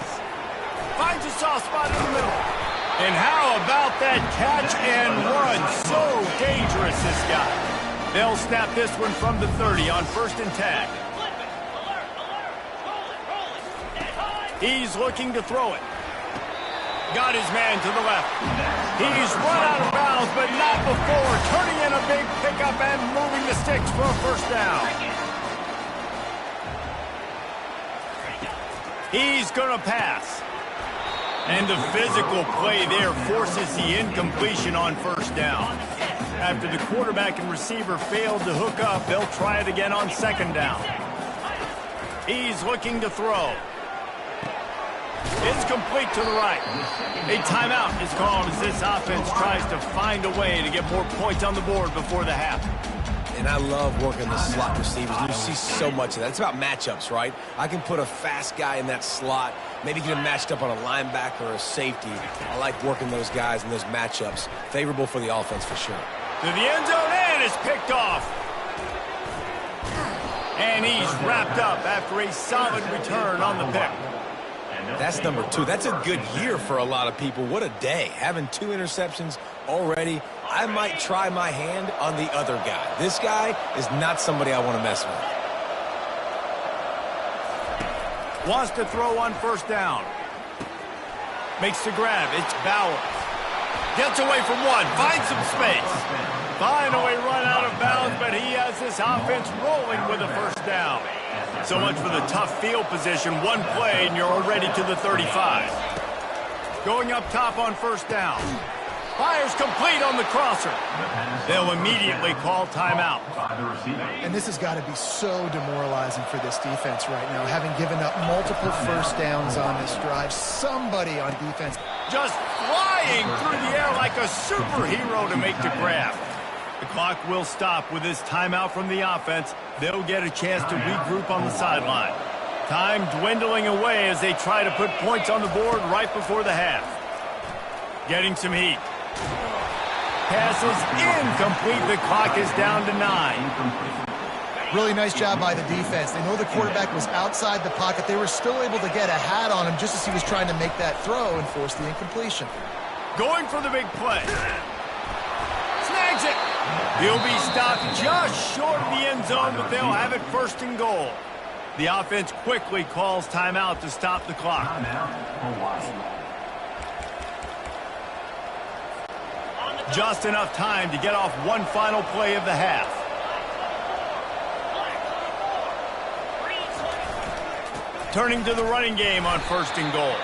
Finds a soft spot in the middle. And how about that catch and run? So dangerous, this guy. They'll snap this one from the 30 on 1st and 10. He's looking to throw it. Got his man to the left. He's run out of bounds, but not before. Turning in a big pickup and moving the sticks for a first down. He's going to pass. And the physical play there forces the incompletion on first down. After the quarterback and receiver failed to hook up, they'll try it again on 2nd down. He's looking to throw. It's complete to the right. A timeout is called as this offense tries to find a way to get more points on the board before the half. And I love working the slot receivers. You see so much of that. It's about matchups, right? I can put a fast guy in that slot, maybe get him matched up on a linebacker or a safety. I like working those guys in those matchups. Favorable for the offense for sure. To the end zone, and it's picked off. And he's wrapped up after a solid return on the pick. That's number 2. That's a good year for a lot of people. What a day. Having 2 interceptions already. I might try my hand on the other guy. This guy is not somebody I want to mess with. Wants to throw on 1st down. Makes the grab. It's Bowers. Gets away from one. Finds some space. Finally run out of bounds, but he has this offense rolling with a first down. So much for the tough field position. One play, and you're already to the 35. Going up top on 1st down. Fires complete on the crosser. They'll immediately call timeout. And this has got to be so demoralizing for this defense right now, having given up multiple first downs on this drive. Somebody on defense just flying through the air like a superhero to make the grab. The clock will stop with this timeout from the offense. They'll get a chance to regroup on the sideline. Time dwindling away as they try to put points on the board right before the half. Getting some heat. Pass is incomplete. The clock is down to 9. Really nice job by the defense. They know the quarterback was outside the pocket. They were still able to get a hat on him just as he was trying to make that throw and force the incompletion. Going for the big play. Snags it. He'll be stopped just short of the end zone, but they'll have it 1st and goal. The offense quickly calls timeout to stop the clock. Just enough time to get off one final play of the half. Turning to the running game on 1st and goal.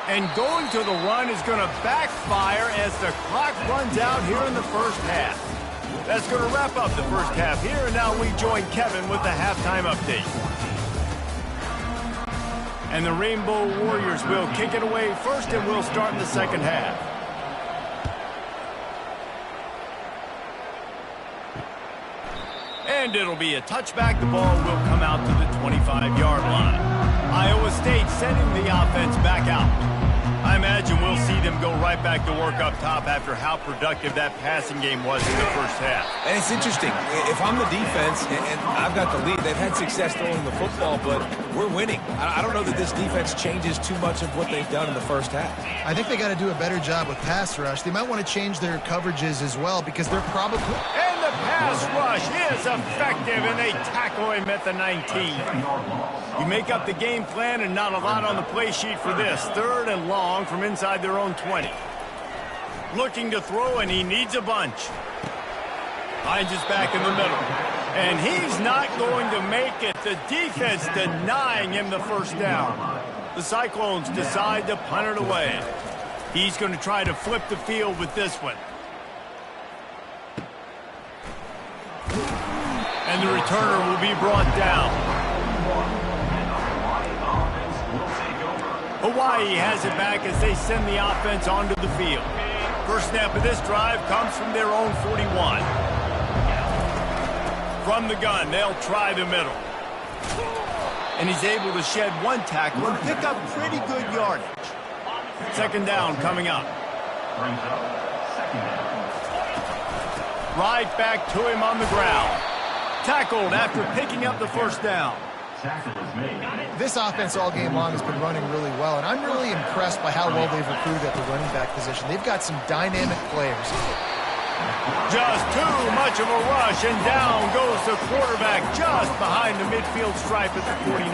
And going to the run is going to backfire as the clock runs out here in the first half. That's going to wrap up the first half here, and now we join Kevin with the halftime update. And the Rainbow Warriors will kick it away first, and we'll start in the second half. And it'll be a touchback. The ball will come out to the 25-yard line. Iowa State sending the offense back out. I imagine we'll see them go right back to work up top after how productive that passing game was in the first half. And it's interesting. If I'm the defense and I've got the lead, they've had success throwing the football, but we're winning. I don't know that this defense changes too much of what they've done in the first half. I think they got to do a better job with pass rush. They might want to change their coverages as well because they're probably... And the pass rush is effective, and they tackle him at the 19. You make up the game plan and not a lot on the play sheet for this. 3rd and long from inside their own 20. Looking to throw, and he needs a bunch. Finds his back in the middle. And he's not going to make it. The defense denying him the first down. The Cyclones decide to punt it away. He's going to try to flip the field with this one. And the returner will be brought down. Hawaii has it back as they send the offense onto the field. First snap of this drive comes from their own 41. From the gun, they'll try the middle. And he's able to shed one tackle and pick up pretty good yardage. Second down coming up. Right back to him on the ground. Tackled after picking up the first down. This offense all game long has been running really well, and I'm really impressed by how well they've recruited at the running back position. They've got some dynamic players. Just too much of a rush, and down goes the quarterback just behind the midfield stripe at the 49.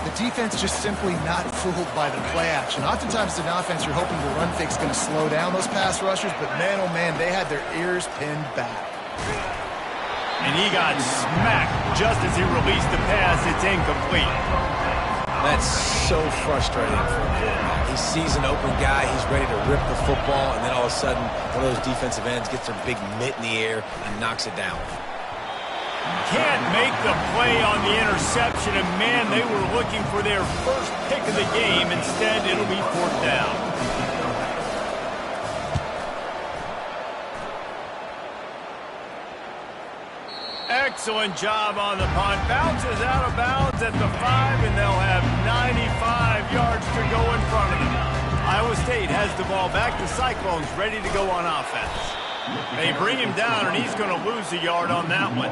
The defense just simply not fooled by the play action. Oftentimes in offense, you're hoping the run fake's going to slow down those pass rushers, but man, oh man, they had their ears pinned back. And he got smacked just as he released the pass. It's incomplete. That's so frustrating for a quarterback. He sees an open guy, he's ready to rip the football, and then all of a sudden, one of those defensive ends gets their big mitt in the air and knocks it down. Can't make the play on the interception, and man, they were looking for their first pick of the game. Instead, it'll be fourth down. Excellent job on the punt. Bounces out of bounds at the 5, and they'll have 95 yards to go in front of them. Iowa State has the ball back. The Cyclones ready to go on offense. They bring him down, and he's going to lose a yard on that one.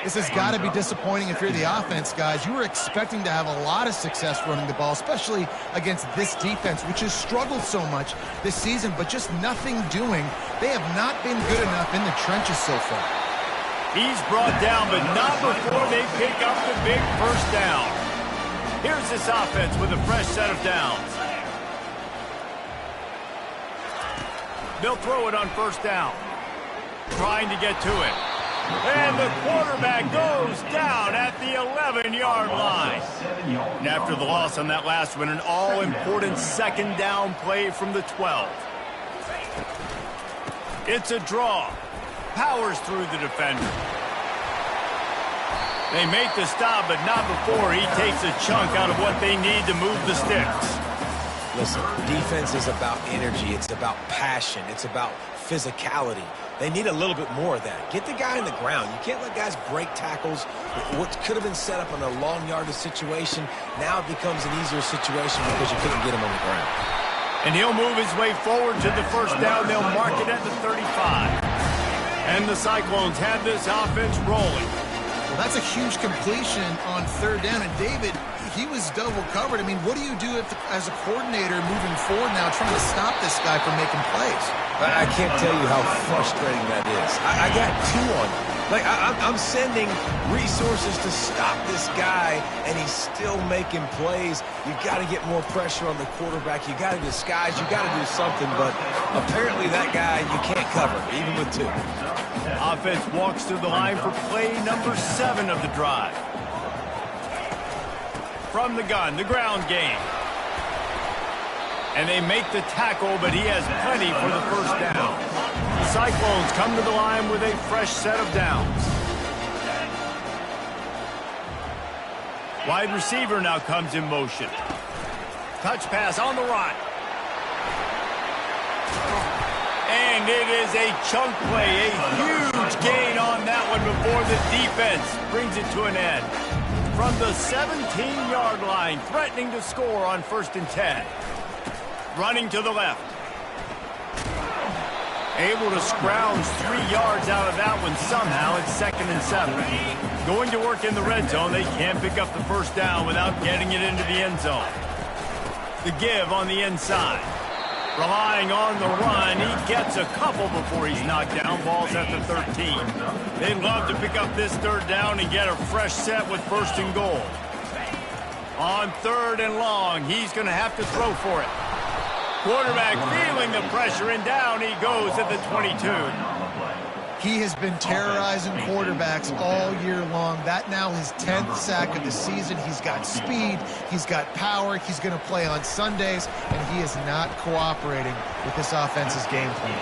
This has got to be disappointing if you're the offense, guys. You were expecting to have a lot of success running the ball, especially against this defense, which has struggled so much this season, but just nothing doing. They have not been good enough in the trenches so far. He's brought down, but not before they pick up the big first down. Here's this offense with a fresh set of downs. They'll throw it on first down. Trying to get to it. And the quarterback goes down at the 11-yard line. And after the loss on that last one, an all-important second down play from the 12. It's a draw. Powers through the defender. They make the stop, but not before he takes a chunk out of what they need to move the sticks. Listen, defense is about energy. It's about passion. It's about physicality. They need a little bit more of that. Get the guy in the ground. You can't let guys break tackles. What could have been set up on a long yardage situation, now it becomes an easier situation because you couldn't get him on the ground. And he'll move his way forward to the first down. They'll mark it at the 35. And the Cyclones have this offense rolling. Well, that's a huge completion on third down. And David, he was double covered. I mean, what do you do if, as a coordinator moving forward now, trying to stop this guy from making plays? I can't tell you how frustrating that is. I got two on him. Like, I'm sending resources to stop this guy, and he's still making plays. You got to get more pressure on the quarterback. You got to disguise. You got to do something, but apparently that guy you can't cover, even with two. Offense walks to the line for play number 7 of the drive. From the gun, the ground game. And they make the tackle, but he has plenty for the first down. The Cyclones come to the line with a fresh set of downs. Wide receiver now comes in motion. Touch pass on the run. And it is a chunk play, a huge gain on that one before the defense brings it to an end. From the 17-yard line, threatening to score on 1st and 10. Running to the left. Able to scrounge 3 yards out of that one somehow. It's 2nd and 7. Going to work in the red zone. They can't pick up the first down without getting it into the end zone. The give on the inside. Relying on the run. He gets a couple before he's knocked down. Ball's at the 13. They'd love to pick up this third down and get a fresh set with 1st and goal. On 3rd and long, he's going to have to throw for it. Quarterback feeling the pressure, and down he goes at the 22. He has been terrorizing quarterbacks all year long. That now his 10th sack of the season. He's got speed. He's got power. He's going to play on Sundays, and he is not cooperating with this offense's game plan.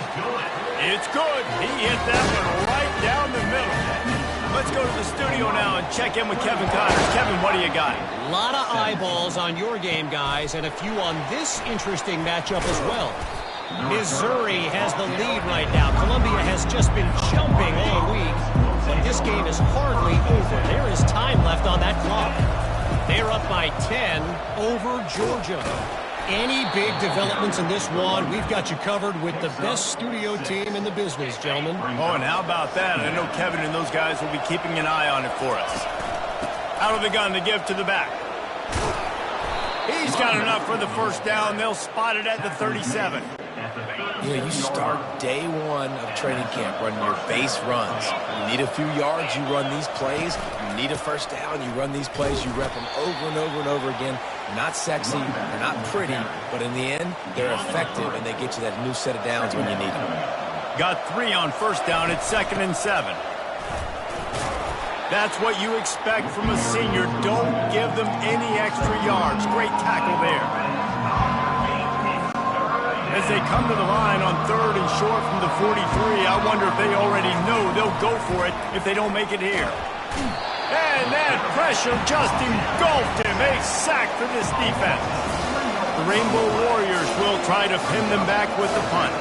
It's good. He hit that one right down the middle. Let's go to the studio now and check in with Kevin Connors. Kevin, what do you got? A lot of eyeballs on your game, guys, and a few on this interesting matchup as well. Missouri has the lead right now. Columbia has just been jumping all week, but this game is hardly over. There is time left on that clock. They're up by 10 over Georgia. Any big developments in this one, we've got you covered with the best studio team in the business, gentlemen. Oh, and how about that? I know Kevin and those guys will be keeping an eye on it for us. Out of the gun, the give to the back. He's got enough for the first down. They'll spot it at the 37. You know, you start day one of training camp running your base runs. You need a few yards, you run these plays. You need a first down, you run these plays. You rep them over and over and over again. They're not sexy, they're not pretty, but in the end, they're effective, and they get you that new set of downs when you need them. Got 3 on first down. It's 2nd and 7. That's what you expect from a senior. Don't give them any extra yards. Great tackle there. As they come to the line on 3rd and short from the 43, I wonder if they already know they'll go for it if they don't make it here. And that pressure just engulfed him. A sack for this defense. The Rainbow Warriors will try to pin them back with the punt.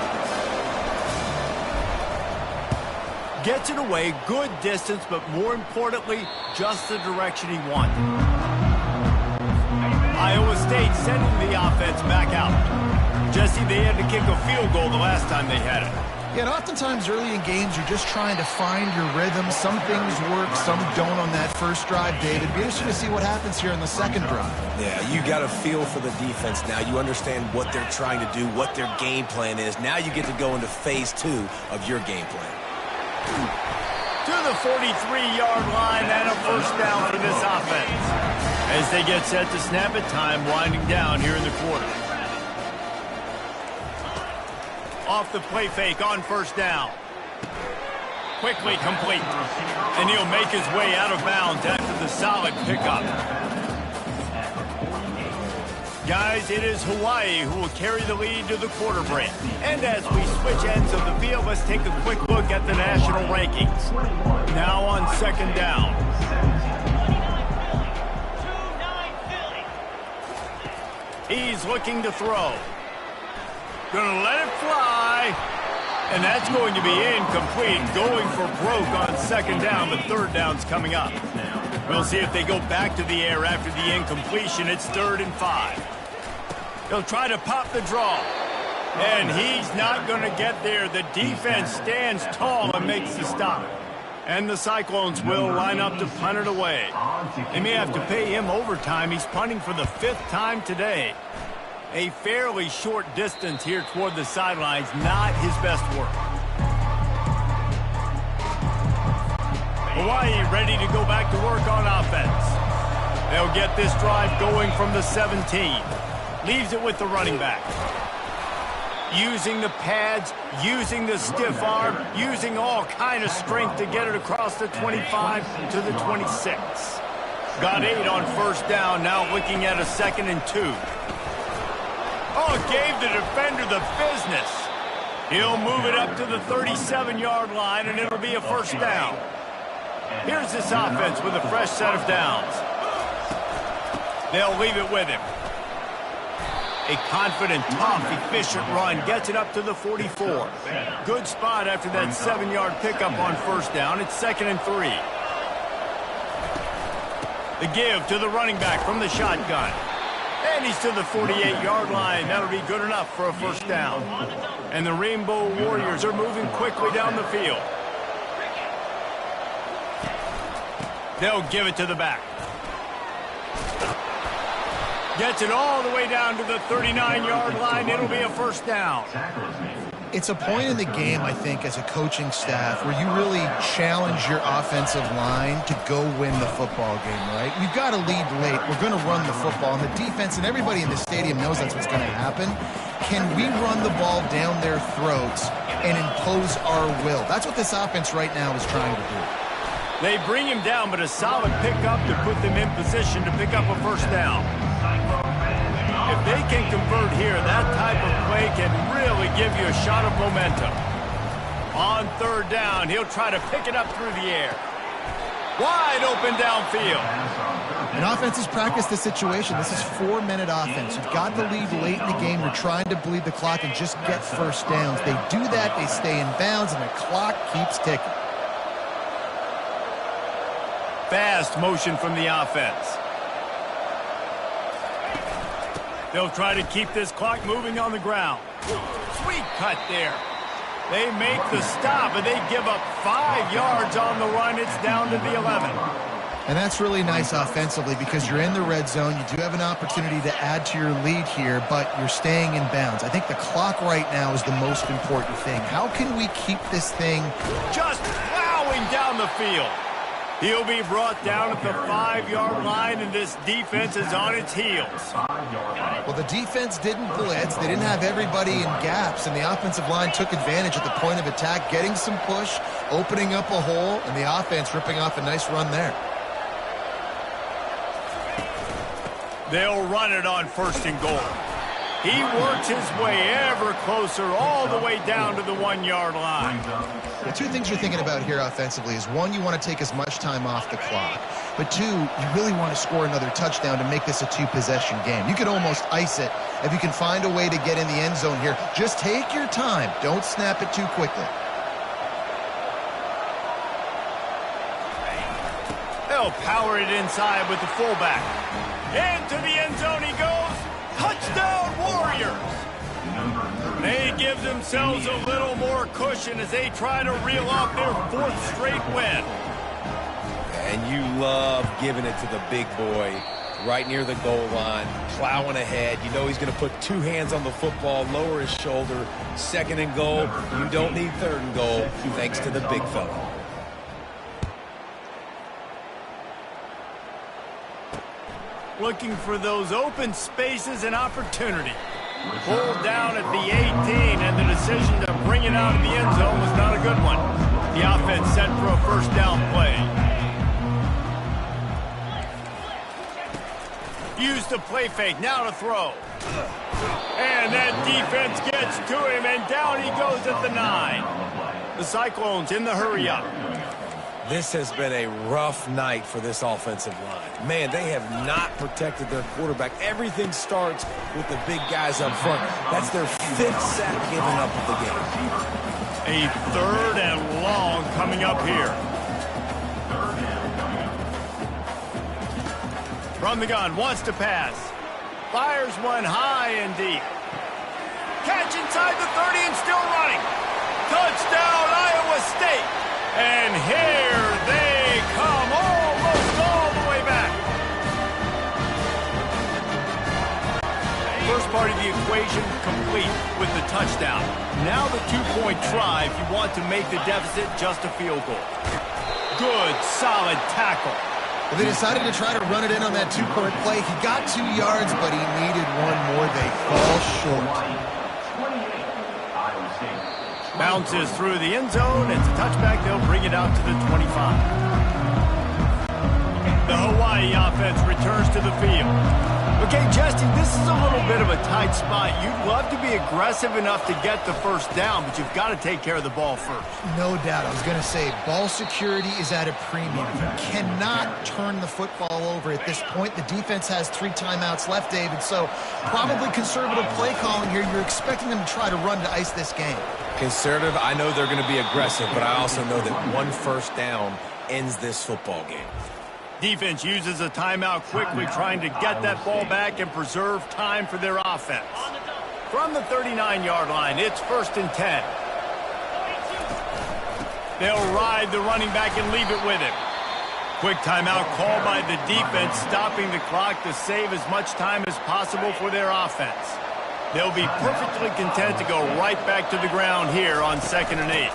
Gets it away, good distance, but more importantly, just the direction he wanted. Iowa State sending the offense back out. Jesse, they had to kick a field goal the last time they had it. Yeah, and oftentimes early in games, you're just trying to find your rhythm. Some things work, some don't on that first drive, David. Be interesting to see what happens here in the second drive. Yeah, you got a feel for the defense now. You understand what they're trying to do, what their game plan is. Now you get to go into phase 2 of your game plan. To the 43-yard line and a first down for this offense. As they get set to snap it, time winding down here in the quarter. Off the play fake on first down. Quickly complete. And he'll make his way out of bounds after the solid pickup. Guys, it is Hawaii who will carry the lead to the quarter break. And as we switch ends of the field, let's take a quick look at the national rankings. Now on 2nd down. He's looking to throw. Gonna let it fly. And that's going to be incomplete. Going for broke on 2nd down, but 3rd down's coming up. We'll see if they go back to the air after the incompletion. It's 3rd and 5. He'll try to pop the draw. And he's not going to get there. The defense stands tall and makes the stop. And the Cyclones will line up to punt it away. They may have to pay him overtime. He's punting for the 5th time today. A fairly short distance here toward the sidelines. Not his best work. Hawaii ready to go back to work on offense. They'll get this drive going from the 17. Leaves it with the running back. Using the pads, using the stiff arm, using all kind of strength to get it across the 25 to the 26. Got 8 on first down, now looking at a 2nd and 2. Oh, gave the defender the business. He'll move it up to the 37-yard line, and it'll be a first down. Here's this offense with a fresh set of downs. They'll leave it with him. A confident, tough, efficient run gets it up to the 44. Good spot after that 7-yard pickup on first down. It's 2nd and 3. The give to the running back from the shotgun. And he's to the 48-yard line. That'll be good enough for a first down. And the Rainbow Warriors are moving quickly down the field. They'll give it to the back. Gets it all the way down to the 39-yard line. It'll be a first down. It's a point in the game, I think, as a coaching staff where you really challenge your offensive line to go win the football game, right? We've got to lead late. We're going to run the football, and the defense and everybody in the stadium knows that's what's going to happen. Can we run the ball down their throats and impose our will? That's what this offense right now is trying to do. They bring him down, but a solid pickup to put them in position to pick up a first down. If they can convert here, that type of play can really give you a shot of momentum. On third down, he'll try to pick it up through the air. Wide open downfield. And offense has practiced this situation. This is 4-minute offense. You've got the lead late in the game. You're trying to bleed the clock and just get first downs. They do that, they stay in bounds, and the clock keeps ticking. Fast motion from the offense. They'll try to keep this clock moving on the ground. Sweet cut there. They make the stop, and they give up 5 yards on the run. It's down to the 11. And that's really nice offensively because you're in the red zone. You do have an opportunity to add to your lead here, but you're staying in bounds. I think the clock right now is the most important thing. How can we keep this thing just plowing down the field? He'll be brought down at the 5-yard line, and this defense is on its heels. Well, the defense didn't blitz. They didn't have everybody in gaps, and the offensive line took advantage at the point of attack, getting some push, opening up a hole, and the offense ripping off a nice run there. They'll run it on first and goal. He works his way ever closer all the way down to the 1-yard line. The two things you're thinking about here offensively is, one, you want to take as much time off the clock. But two, you really want to score another touchdown to make this a 2-possession game. You could almost ice it if you can find a way to get in the end zone here. Just take your time. Don't snap it too quickly. They'll power it inside with the fullback. Into the end zone he goes. Touchdown, Warriors! They give themselves a little more cushion as they try to reel off their 4th straight win. And you love giving it to the big boy right near the goal line, plowing ahead. You know he's going to put 2 hands on the football, lower his shoulder. 2nd and goal. You don't need 3rd and goal, thanks to the big fella. Looking for those open spaces and opportunity. Pulled down at the 18, and the decision to bring it out of the end zone was not a good one. The offense set for a first down play. Used the play fake, now to throw. And that defense gets to him, and down he goes at the 9. The Cyclones in the hurry-up. This has been a rough night for this offensive line. Man, they have not protected their quarterback. Everything starts with the big guys up front. That's their 5th sack given up of the game. A 3rd and long coming up here. From the gun, wants to pass. Fires one high and deep. Catch inside the 30 and still running. Touchdown, Iowa State. And here they come, almost all the way back. First part of the equation complete with the touchdown. Now the 2-point try if you want to make the deficit just a field goal. Good, solid tackle. Well, they decided to try to run it in on that 2-point play. He got 2 yards, but he needed one more. They fall short. Bounces through the end zone. It's a touchback. They'll bring it out to the 25. The Hawaii offense returns to the field. Okay, Justin, this is a little bit of a tight spot. You'd love to be aggressive enough to get the first down, but you've got to take care of the ball first. No doubt. I was going to say, ball security is at a premium. You cannot turn the football over at this point. The defense has 3 timeouts left, David, so probably conservative play calling here. You're expecting them to try to run to ice this game. Conservative, I know they're going to be aggressive, but I also know that 1 first down ends this football game. Defense uses a timeout quickly, trying to get that ball back and preserve time for their offense. From the 39-yard line, it's 1st and 10. They'll ride the running back and leave it with him. Quick timeout called by the defense, stopping the clock to save as much time as possible for their offense. They'll be perfectly content to go right back to the ground here on 2nd and 8.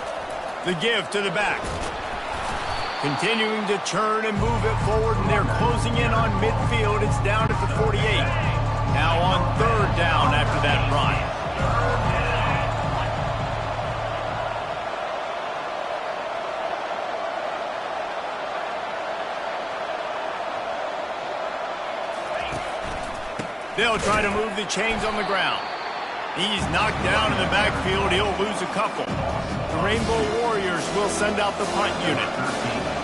The give to the back. Continuing to turn and move it forward, and they're closing in on midfield. It's down at the 48. Now on 3rd down after that run. They'll try to move the chains on the ground. He's knocked down in the backfield. He'll lose a couple. The Rainbow Warriors will send out the punt unit.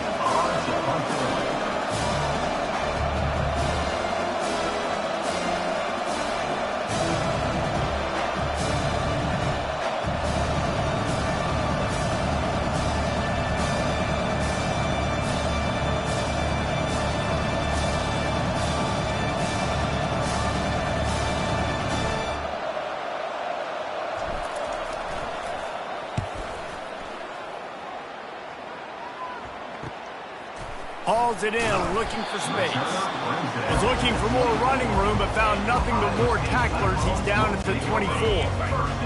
Hauls it in, looking for space. Was looking for more running room, but found nothing but more tacklers. He's down at the 24.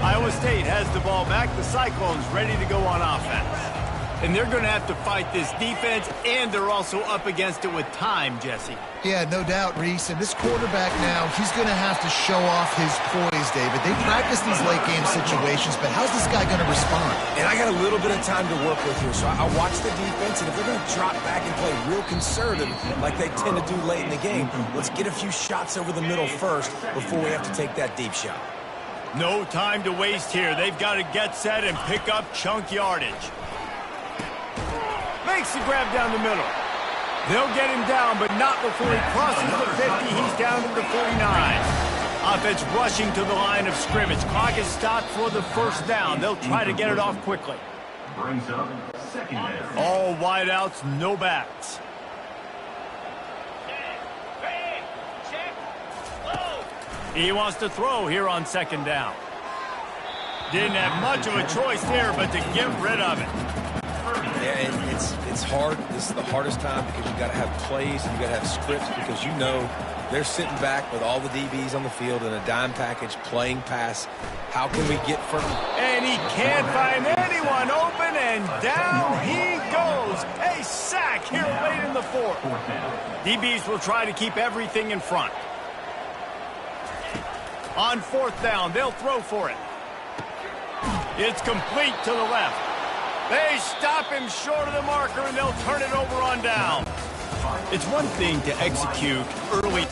Iowa State has the ball back. The Cyclones ready to go on offense. And they're going to have to fight this defense, and they're also up against it with time, Jesse. Yeah, no doubt, Reese. And this quarterback now, he's going to have to show off his poise, David. They practice these late-game situations, but how's this guy going to respond? And I got a little bit of time to work with here, so I watch the defense, and if they're going to drop back and play real conservative like they tend to do late in the game, let's get a few shots over the middle first before we have to take that deep shot. No time to waste here. They've got to get set and pick up chunk yardage. Makes the grab down the middle. They'll get him down, but not before he crosses the 50. He's down to the 49. Offense rushing to the line of scrimmage. Clock is stopped for the 1st down. They'll try to get it off quickly. Brings up 2nd down. All wideouts, no backs. He wants to throw here on 2nd down. Didn't have much of a choice there, but to get rid of it. Yeah, and it's hard. This is the hardest time because you got to have plays and you got to have scripts because you know they're sitting back with all the DBs on the field in a dime package playing pass. How can we get from? And he can't find anyone open, and down he goes. A sack here late in the 4th. DBs will try to keep everything in front. On 4th down, they'll throw for it. It's complete to the left. They stop him short of the marker, and they'll turn it over on down. It's one thing to execute early.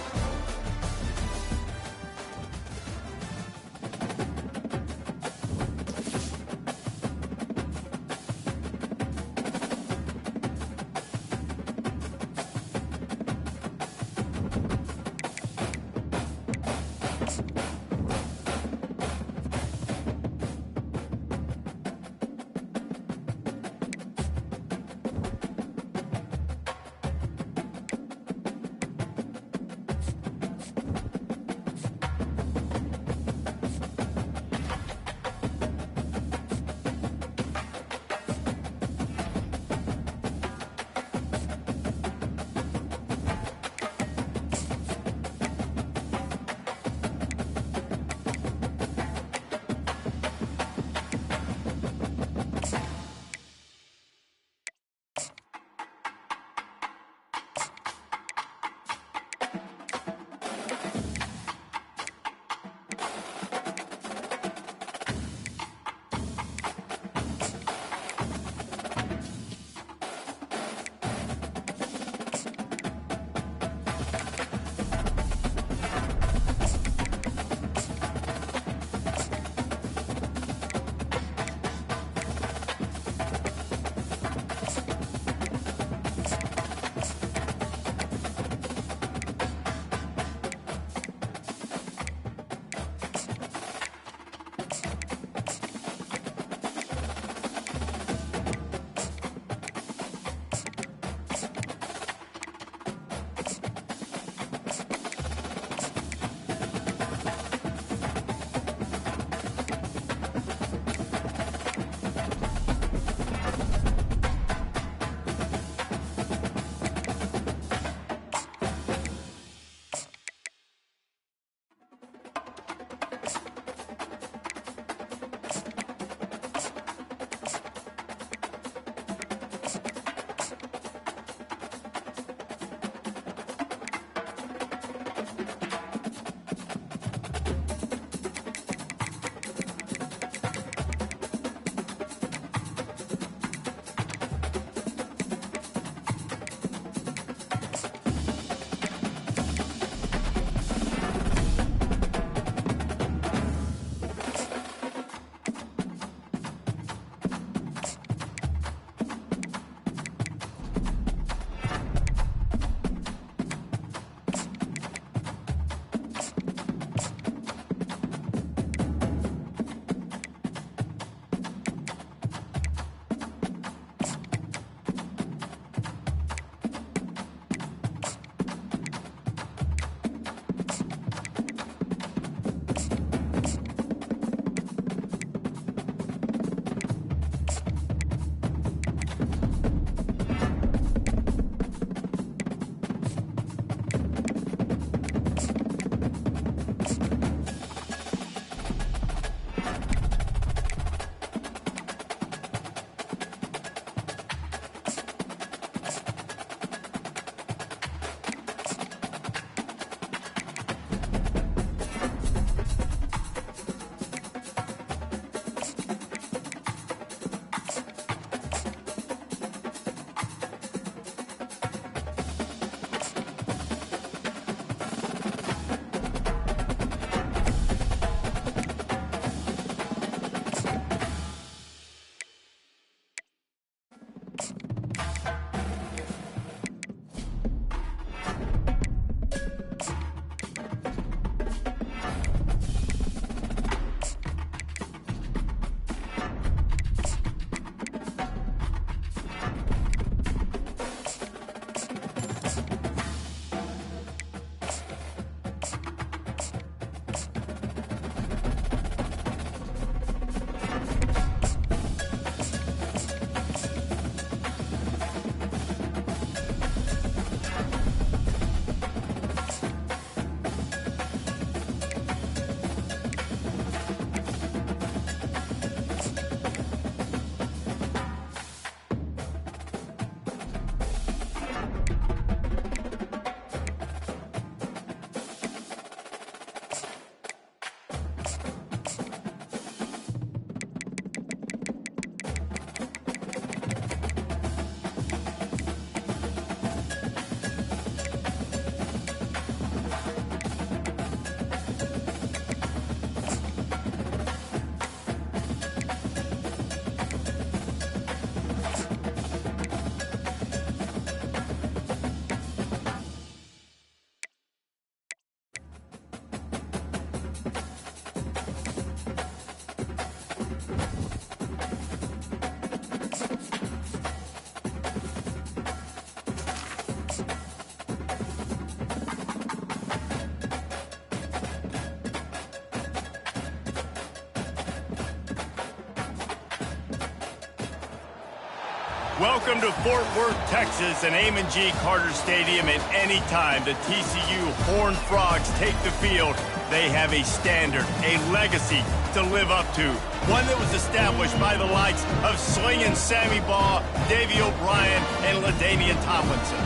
Welcome to Fort Worth, Texas, and Amon G. Carter Stadium. At any time the TCU Horned Frogs take the field, they have a standard, a legacy to live up to. One that was established by the likes of Slingin' Sammy Baugh, Davey O'Brien, and LaDainian Tomlinson.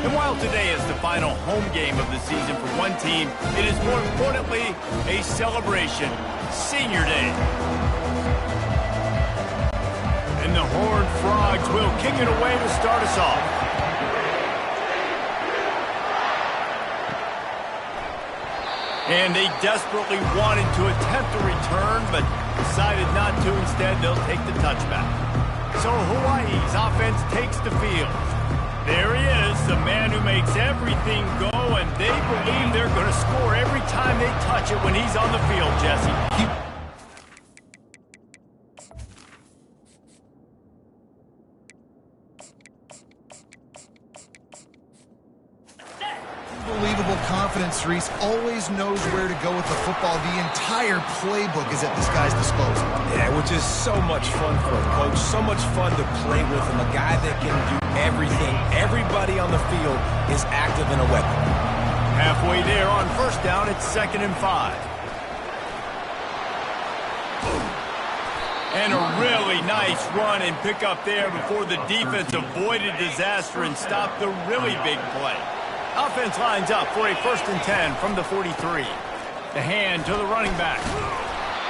And while today is the final home game of the season for one team, it is more importantly a celebration, Senior Day. And the Horned Frogs will kick it away to start us off. And they desperately wanted to attempt a return, but decided not to. Instead, they'll take the touchback. So Hawaii's offense takes the field. There he is, the man who makes everything go, and they believe they're going to score every time they touch it when he's on the field, Jesse. Unbelievable confidence, Reese. Always knows where to go with the football. The entire playbook is at this guy's disposal. Yeah, which is so much fun for a coach, so much fun to play with him, a guy that can do everything. Everybody on the field is active in a weapon. Halfway there on first down, it's 2nd and 5. And a really nice run and pick up there before the defense avoided disaster and stopped the really big play. Offense lines up for a 1st and 10 from the 43. The hand to the running back.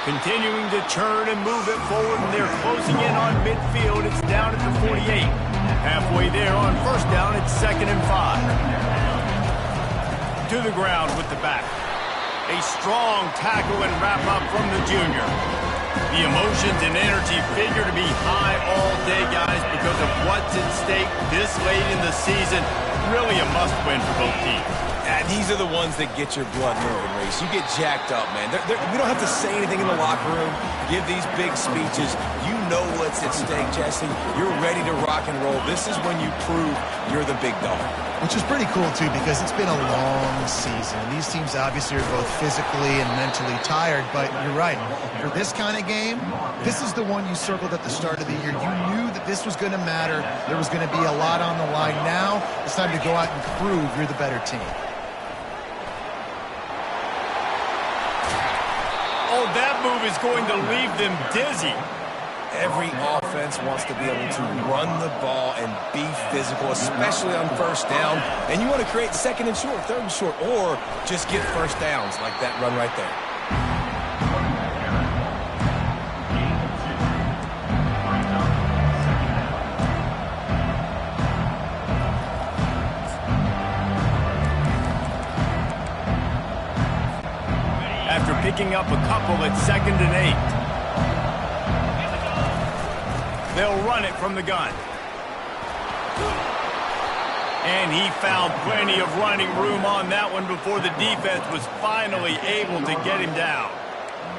Continuing to churn and move it forward, and they're closing in on midfield. It's down at the 48. Halfway there on first down, it's 2nd and 5. To the ground with the back. A strong tackle and wrap up from the junior. The emotions and energy figure to be high all day, guys, because of what's at stake this late in the season. Really a must-win for both teams. These are the ones that get your blood moving, Reese. You get jacked up, man. We don't have to say anything in the locker room, give these big speeches. You know what's at stake, Jesse. You're ready to rock and roll. This is when you prove you're the big dog. Which is pretty cool, too, because it's been a long season. And these teams obviously are both physically and mentally tired, but you're right. For this kind of game, this is the one you circled at the start of the year. You knew that this was going to matter. There was going to be a lot on the line. Now it's time to go out and prove you're the better team. Oh, that move is going to leave them dizzy. Every offense wants to be able to run the ball and be physical, especially on first down. And you want to create 2nd and short, 3rd and short, or just get first downs like that run right there. After picking up a couple at 2nd and 8. They'll run it from the gun. And he found plenty of running room on that one before the defense was finally able to get him down.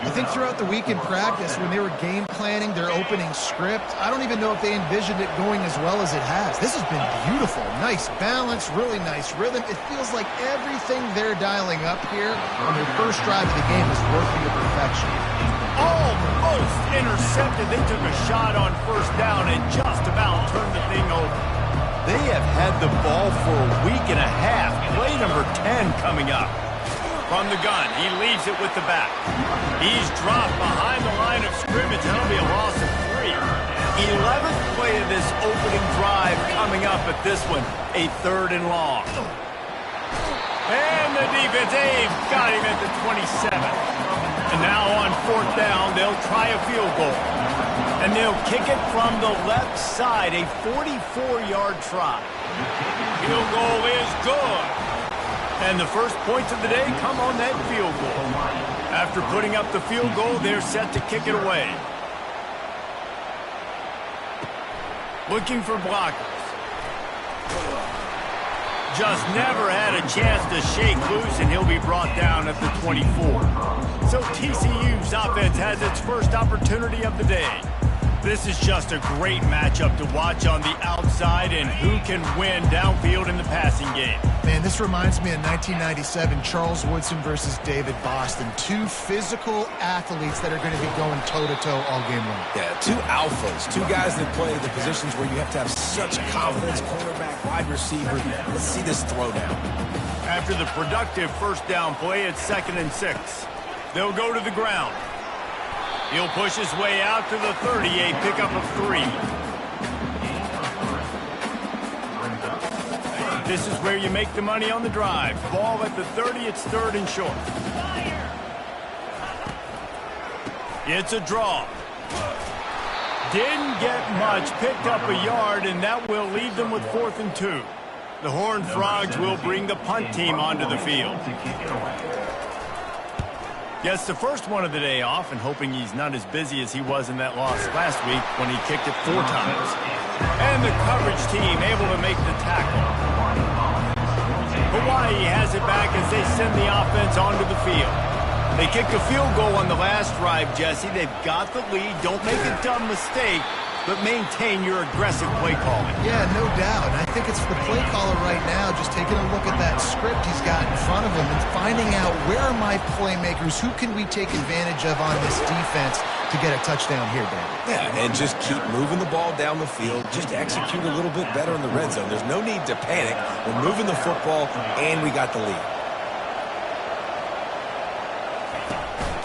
I think throughout the week in practice, when they were game planning their opening script, I don't even know if they envisioned it going as well as it has. This has been beautiful. Nice balance, really nice rhythm. It feels like everything they're dialing up here on their first drive of the game is working to perfection. Almost intercepted. They took a shot on first down and just about turned the thing over. They have had the ball for a week and a half. Play number 10 coming up. From the gun, he leaves it with the back. He's dropped behind the line of scrimmage. That'll be a loss of 3. 11th play of this opening drive coming up at this one, a 3rd and long. And the defense, they've got him at the 27. And now on 4th down, they'll try a field goal. And they'll kick it from the left side, a 44-yard try. Field goal is good. And the first points of the day come on that field goal. After putting up the field goal, they're set to kick it away. Looking for blockers. Just never had a chance to shake loose, and he'll be brought down at the 24. So TCU's offense has its first opportunity of the day. This is just a great matchup to watch on the outside and who can win downfield in the passing game. Man, this reminds me of 1997, Charles Woodson versus David Boston. Two physical athletes that are going to be going toe-to-toe all game long. Yeah, two alphas, two guys that play the positions where you have to have such confidence, quarterback, wide receiver. Let's see this throwdown. After the productive first down play, it's 2nd and 6. They'll go to the ground. He'll push his way out to the 30, a pickup of 3. This is where you make the money on the drive. Ball at the 30, it's 3rd and short. It's a draw. Didn't get much, picked up a yard, and that will leave them with 4th and 2. The Horned Frogs will bring the punt team onto the field. Gets the first one of the day off and hoping he's not as busy as he was in that loss last week when he kicked it 4 times. And the coverage team able to make the tackle. Hawaii has it back as they send the offense onto the field. They kicked a field goal on the last drive, Jesse. They've got the lead. Don't make a dumb mistake, but maintain your aggressive play calling. Yeah, no doubt. And I think it's the play caller right now just taking a look at that script he's got in front of him and finding out where are my playmakers, who can we take advantage of on this defense to get a touchdown here, Dan. Yeah, and just keep moving the ball down the field. Just execute a little bit better in the red zone. There's no need to panic. We're moving the football, and we got the lead.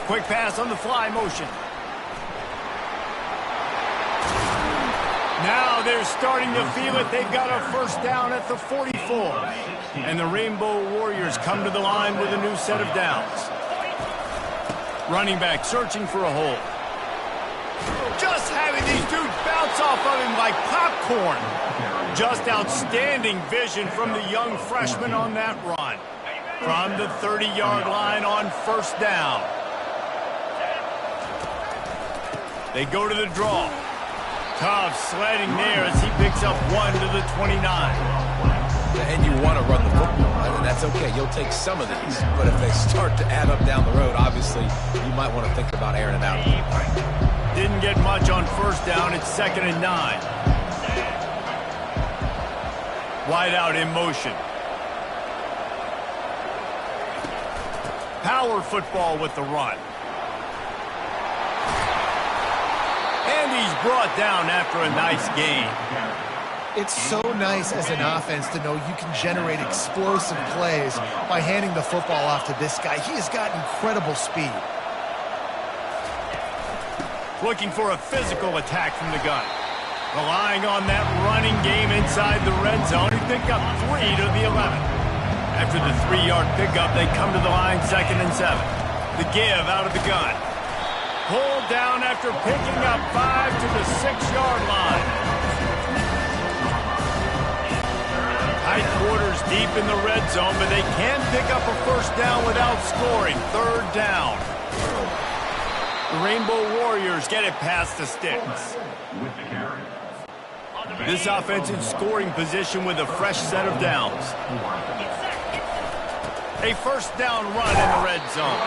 Quick pass on the fly motion. Now they're starting to feel it. They've got a first down at the 44. And the Rainbow Warriors come to the line with a new set of downs. Running back searching for a hole. Just having these dudes bounce off of him like popcorn. Just outstanding vision from the young freshman on that run. From the 30-yard line on first down. They go to the draw. Tough sledding there as he picks up 1 to the 29. And you want to run the football, and that's okay. You'll take some of these, but if they start to add up down the road, obviously you might want to think about airing it out. Didn't get much on first down. It's 2nd and 9. Wide out in motion. Power football with the run. And he's brought down after a nice gain. It's so nice as an offense to know you can generate explosive plays by handing the football off to this guy. He has got incredible speed. Looking for a physical attack from the gun. Relying on that running game inside the red zone. He picked up 3 to the 11. After the 3-yard pickup, they come to the line 2nd and 7. The give out of the gun. Pulled down after picking up 5 to the 6-yard line. Tight quarters deep in the red zone, but they can pick up a first down without scoring. 3rd down. The Rainbow Warriors get it past the sticks. This offense in scoring position with a fresh set of downs. A first down run in the red zone.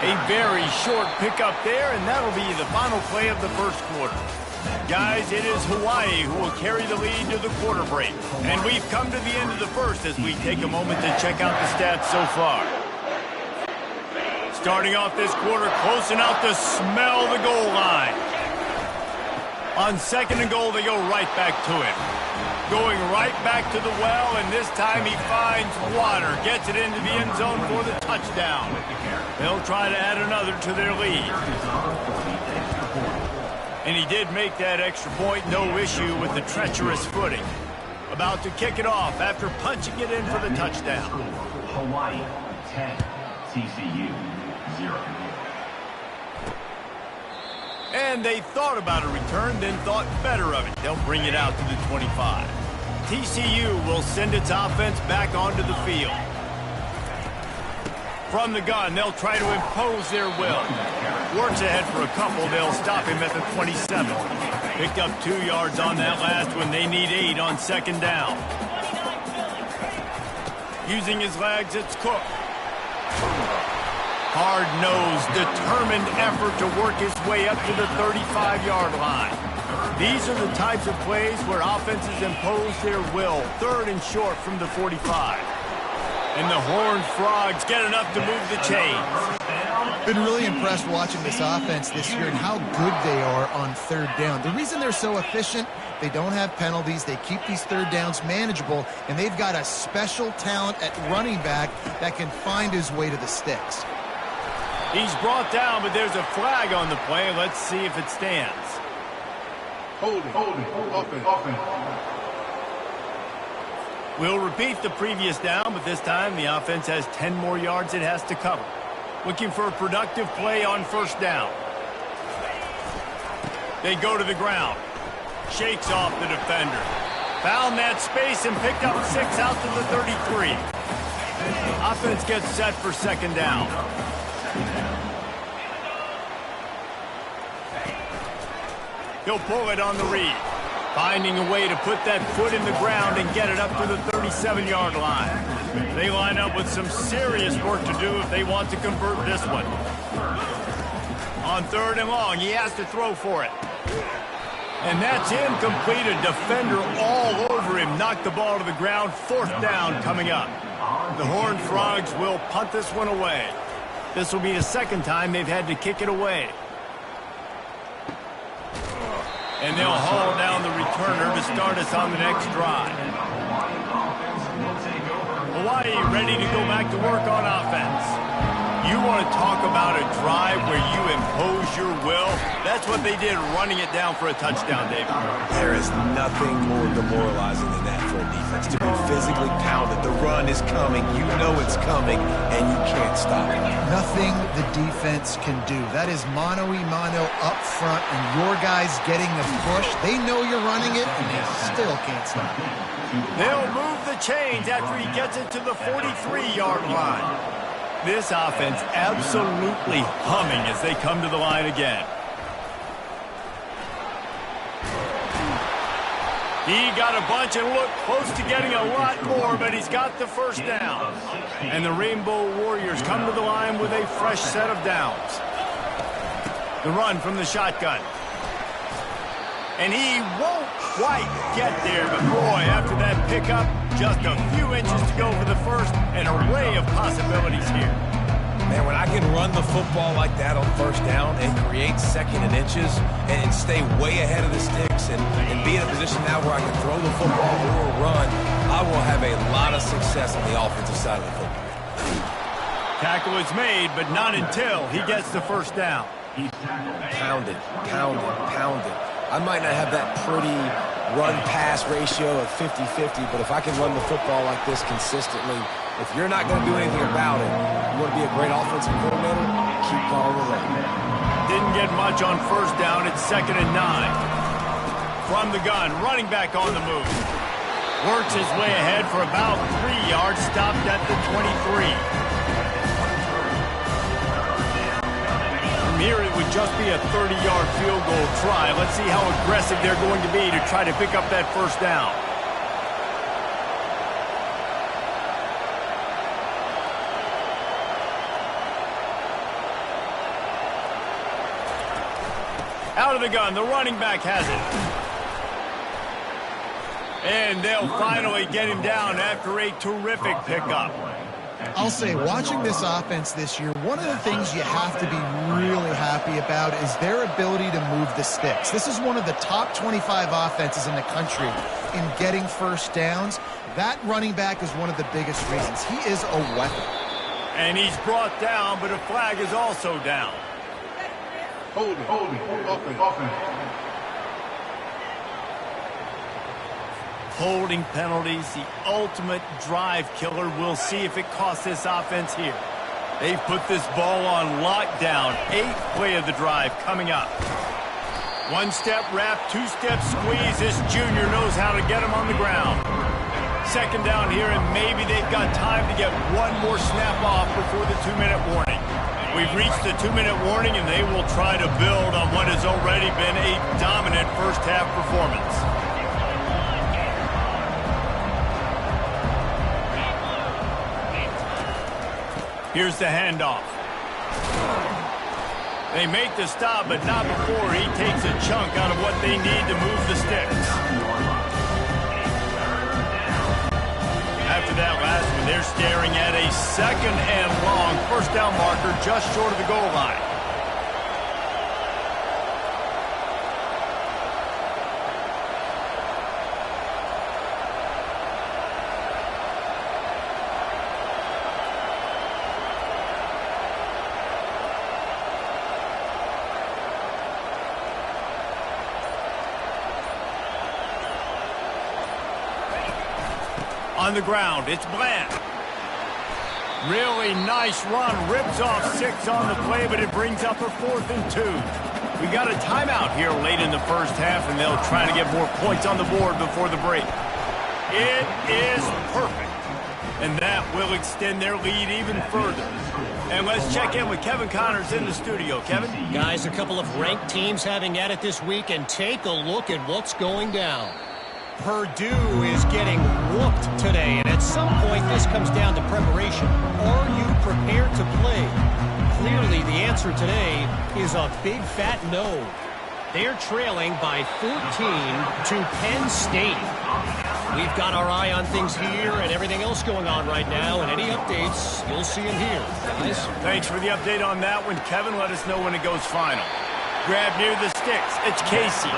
A very short pickup there, and that'll be the final play of the first quarter. Guys, it is Hawaii who will carry the lead to the quarter break. And we've come to the end of the first as we take a moment to check out the stats so far. Starting off this quarter, close enough to smell the goal line. On 2nd and goal, they go right back to him. Going right back to the well, and this time he finds water. Gets it into the end zone for the touchdown. They'll try to add another to their lead. And he did make that extra point, no issue with the treacherous footing. About to kick it off after punching it in for the touchdown. Hawaii 10, TCU 0. And they thought about a return, then thought better of it. They'll bring it out to the 25. TCU will send its offense back onto the field. From the gun, they'll try to impose their will. Works ahead for a couple. They'll stop him at the 27. Picked up 2 yards on that last one. They need 8 on 2nd down. Using his legs, it's Cook. Hard-nosed, determined effort to work his way up to the 35-yard line. These are the types of plays where offenses impose their will. 3rd and short from the 45. And the Horned Frogs get enough to move the chains. Been really impressed watching this offense this year and how good they are on 3rd down. The reason they're so efficient, they don't have penalties. They keep these 3rd downs manageable, and they've got a special talent at running back that can find his way to the sticks. He's brought down, but there's a flag on the play. Let's see if it stands. Holding, offense. We'll repeat the previous down, but this time the offense has 10 more yards it has to cover. Looking for a productive play on 1st down. They go to the ground. Shakes off the defender. Found that space and picked up 6 out to the 33. Offense gets set for 2nd down. He'll pull it on the read. Finding a way to put that foot in the ground and get it up to the 37-yard line. They line up with some serious work to do if they want to convert this one. On 3rd and long, he has to throw for it. And that's incomplete. A defender all over him. Knocked the ball to the ground. 4th down coming up. The Horned Frogs will punt this one away. This will be the 2nd time they've had to kick it away. And they'll haul down the returner to start us on the next drive. Hawaii ready to go back to work on offense. You want to talk about a drive where you impose your will? That's what they did, running it down for a touchdown, David. There is nothing more demoralizing than that for a defense. To be physically pounded. The run is coming. You know it's coming, and you can't stop it. Nothing the defense can do. That is mano-a-mano up front, and your guys getting the push. They know you're running it, and they still can't stop it. They'll move the chains after he gets it to the 43-yard line. This offense absolutely humming as they come to the line again. He got a bunch and looked close to getting a lot more, but he's got the 1st down. And the Rainbow Warriors come to the line with a fresh set of downs. The run from the shotgun. And he won't quite get there, but boy, after that pickup, just a few inches to go for the 1st, an array of possibilities here. Man, when I can run the football like that on 1st down and create 2nd and inches and stay way ahead of the sticks and be in a position now where I can throw the football or run, I will have a lot of success on the offensive side of the football. Tackle is made, but not until he gets the 1st down. Pounded. I might not have that pretty run-pass ratio of 50-50, but if I can run the football like this consistently, if you're not going to do anything about it, you want to be a great offensive coordinator, keep calling the run. Didn't get much on 1st down. It's 2nd and 9. From the gun, running back on the move. Works his way ahead for about 3 yards, stopped at the 23. From here, it would just be a 30-yard field goal try. Let's see how aggressive they're going to be to try to pick up that 1st down. Out of the gun, the running back has it. And they'll finally get him down after a terrific pickup. I'll say, watching this offense this year, one of the things you have to be really happy about is their ability to move the sticks. This is one of the top 25 offenses in the country in getting 1st downs. That running back is one of the biggest reasons. He is a weapon. And he's brought down, but a flag is also down. Holding, offense. Holding penalties, the ultimate drive killer. We'll see if it costs this offense here. They've put this ball on lockdown. 8th play of the drive coming up. 1-step wrap, 2-step squeeze. This junior knows how to get him on the ground. 2nd down here, and maybe they've got time to get one more snap off before the 2-minute warning. We've reached the 2-minute warning, and they will try to build on what has already been a dominant first-half performance. Here's the handoff. They make the stop, but not before he takes a chunk out of what they need to move the sticks. After that last one, they're staring at a 2nd and long first down marker just short of the goal line. On the ground, it's Bland. Really nice run. Rips off 6 on the play, but it brings up a 4th and 2. We got a timeout here late in the first half, and they'll try to get more points on the board before the break. It is perfect. And that will extend their lead even further. And let's check in with Kevin Connors in the studio. Kevin? Guys, a couple of ranked teams having at it this week, and take a look at what's going down. Purdue is getting whooped today, and at some point this comes down to preparation. Are you prepared to play? Clearly the answer today is a big fat no. They're trailing by 14 to Penn State. We've got our eye on things here and everything else going on right now, and any updates, you'll see them here. Guys? Thanks for the update on that one, Kevin. Let us know when it goes final. Grab near the sticks. It's Casey.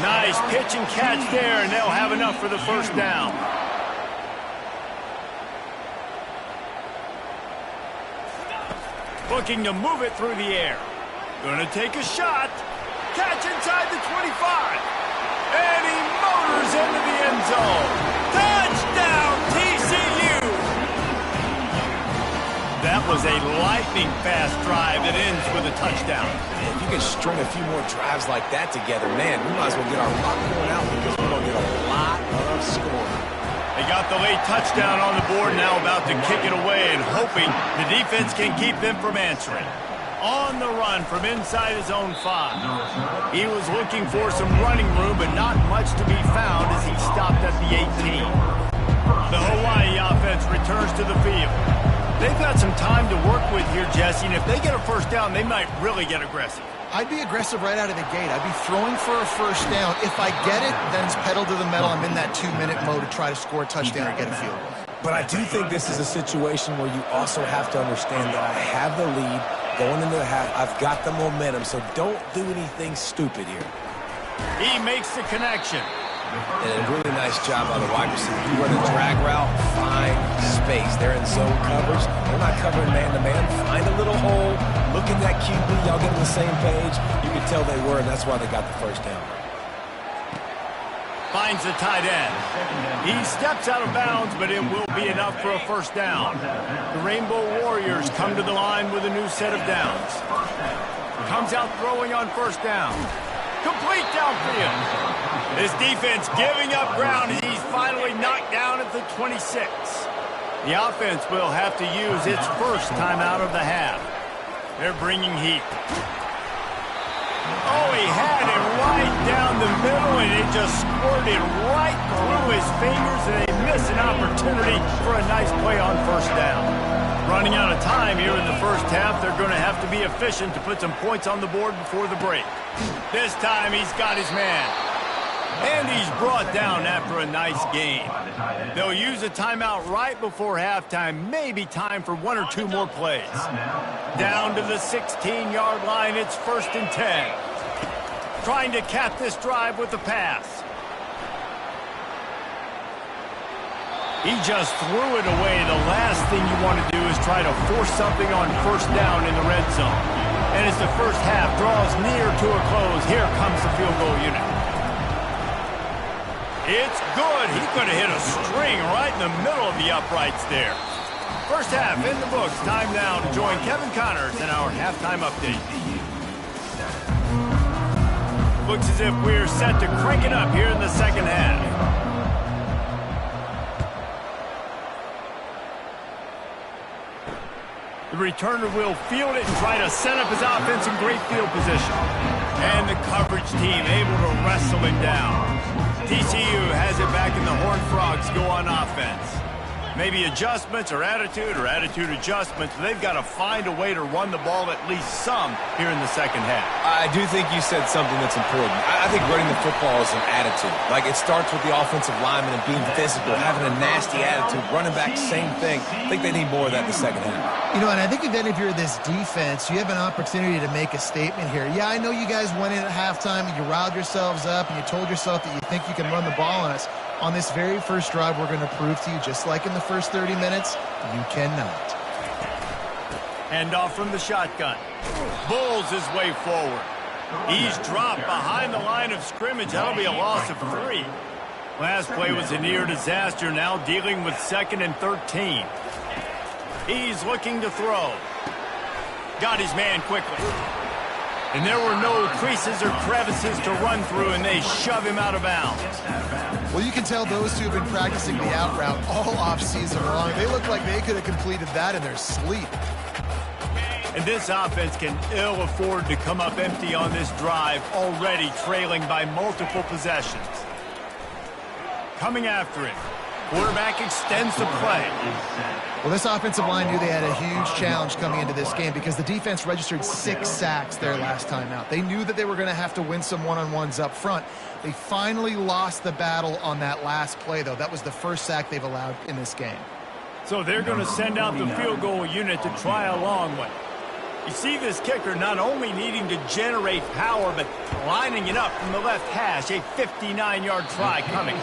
Nice pitch and catch there, and they'll have enough for the first down. Looking to move it through the air. Gonna take a shot. Catch inside the 25. And he motors into the end zone. Touchdown, TCU! That was a lightning-fast drive that ends with a touchdown. If you can string a few more drives like that together, man, we might as well get our popcorn out because we're going to get a lot of scoring. They got the late touchdown on the board, now about to kick it away and hoping the defense can keep them from answering. On the run from inside his own 5. He was looking for some running room, but not much to be found as he stopped at the 18. The Hawaii offense returns to the field. They've got some time to work with here, Jesse, and if they get a first down, they might really get aggressive. I'd be aggressive right out of the gate. I'd be throwing for a first down. If I get it, then it's pedal to the metal. I'm in that 2-minute mode to try to score a touchdown or get a field goal. But I do think this is a situation where you also have to understand that I have the lead going into the half. I've got the momentum, so don't do anything stupid here. He makes the connection. And a really nice job on the wide receiver. You run a drag route, find space. They're in zone coverage. They're not covering man-to-man. Find a little hole. Look at that QB. Y'all get on the same page. You can tell they were, and that's why they got the first down. Finds the tight end. He steps out of bounds, but it will be enough for a first down. The Rainbow Warriors come to the line with a new set of downs. Comes out throwing on first down. Complete downfield. This defense giving up ground as he's finally knocked down at the 26. The offense will have to use its first timeout of the half. They're bringing heat. Oh, he had it right down the middle, and it just squirted right through his fingers, and they miss an opportunity for a nice play on first down. Running out of time here in the first half, they're going to have to be efficient to put some points on the board before the break. This time he's got his man. And he's brought down after a nice game. They'll use a timeout right before halftime. Maybe time for 1 or 2 more plays. Down to the 16-yard line, it's 1st and 10. Trying to cap this drive with the pass. He just threw it away. The last thing you want to do is try to force something on first down in the red zone. And as the first half draws near to a close, here comes the field goal unit. It's good. He could have hit a string right in the middle of the uprights there. First half in the books. Time now to join Kevin Connors in our halftime update. Looks as if we're set to crank it up here in the second half. The returner will field it and try to set up his offense in great field position. And the coverage team able to wrestle him down. TCU has it back, and the Horned Frogs go on offense. Maybe adjustments or attitude adjustments. They've got to find a way to run the ball at least some here in the second half. I do think you said something that's important. I think running the football is an attitude. Like, it starts with the offensive lineman and being physical, having a nasty attitude. Running back, same thing. I think they need more of that in the second half. You know, and I think then if you're this defense, you have an opportunity to make a statement here. Yeah, I know you guys went in at halftime and you riled yourselves up and you told yourself that you think you can run the ball on us. On this very first drive, we're going to prove to you, just like in the first 30 minutes, you cannot. Hand off from the shotgun. Bulls his way forward. He's dropped behind the line of scrimmage. That'll be a loss of 3. Last play was a near disaster. Now dealing with 2nd and 13. He's looking to throw. Got his man quickly. And there were no creases or crevices to run through, and they shove him out of bounds. Well, you can tell those two have been practicing the out route all offseason long. They look like they could have completed that in their sleep. And this offense can ill afford to come up empty on this drive, already trailing by multiple possessions. Coming after it. Quarterback extends the play. Well, this offensive line knew they had a huge challenge coming into this game because the defense registered 6 sacks their last time out. They knew that they were going to have to win some one-on-ones up front. They finally lost the battle on that last play, though. That was the first sack they've allowed in this game. So they're going to send out the field goal unit to try a long one. You see this kicker not only needing to generate power, but lining it up from the left hash. A 59-yard try coming.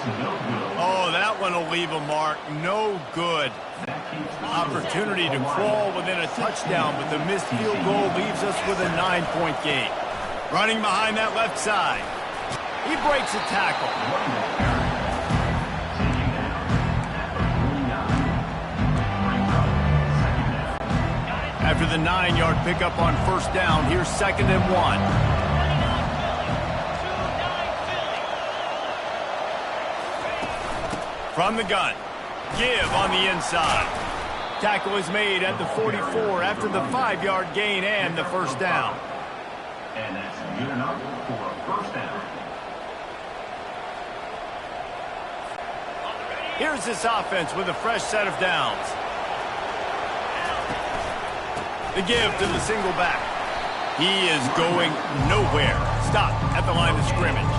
Oh, that one will leave a mark. No good. Opportunity to crawl within a touchdown, but the missed field goal leaves us with a 9-point game. Running behind that left side. He breaks a tackle. After the 9-yard pickup on first down, here's 2nd and 1. From the gun, give on the inside. Tackle is made at the 44 after the 5-yard gain and the first down. And that's good enough for a first down. Here's this offense with a fresh set of downs. The give to the single back. He is going nowhere. Stop at the line of scrimmage.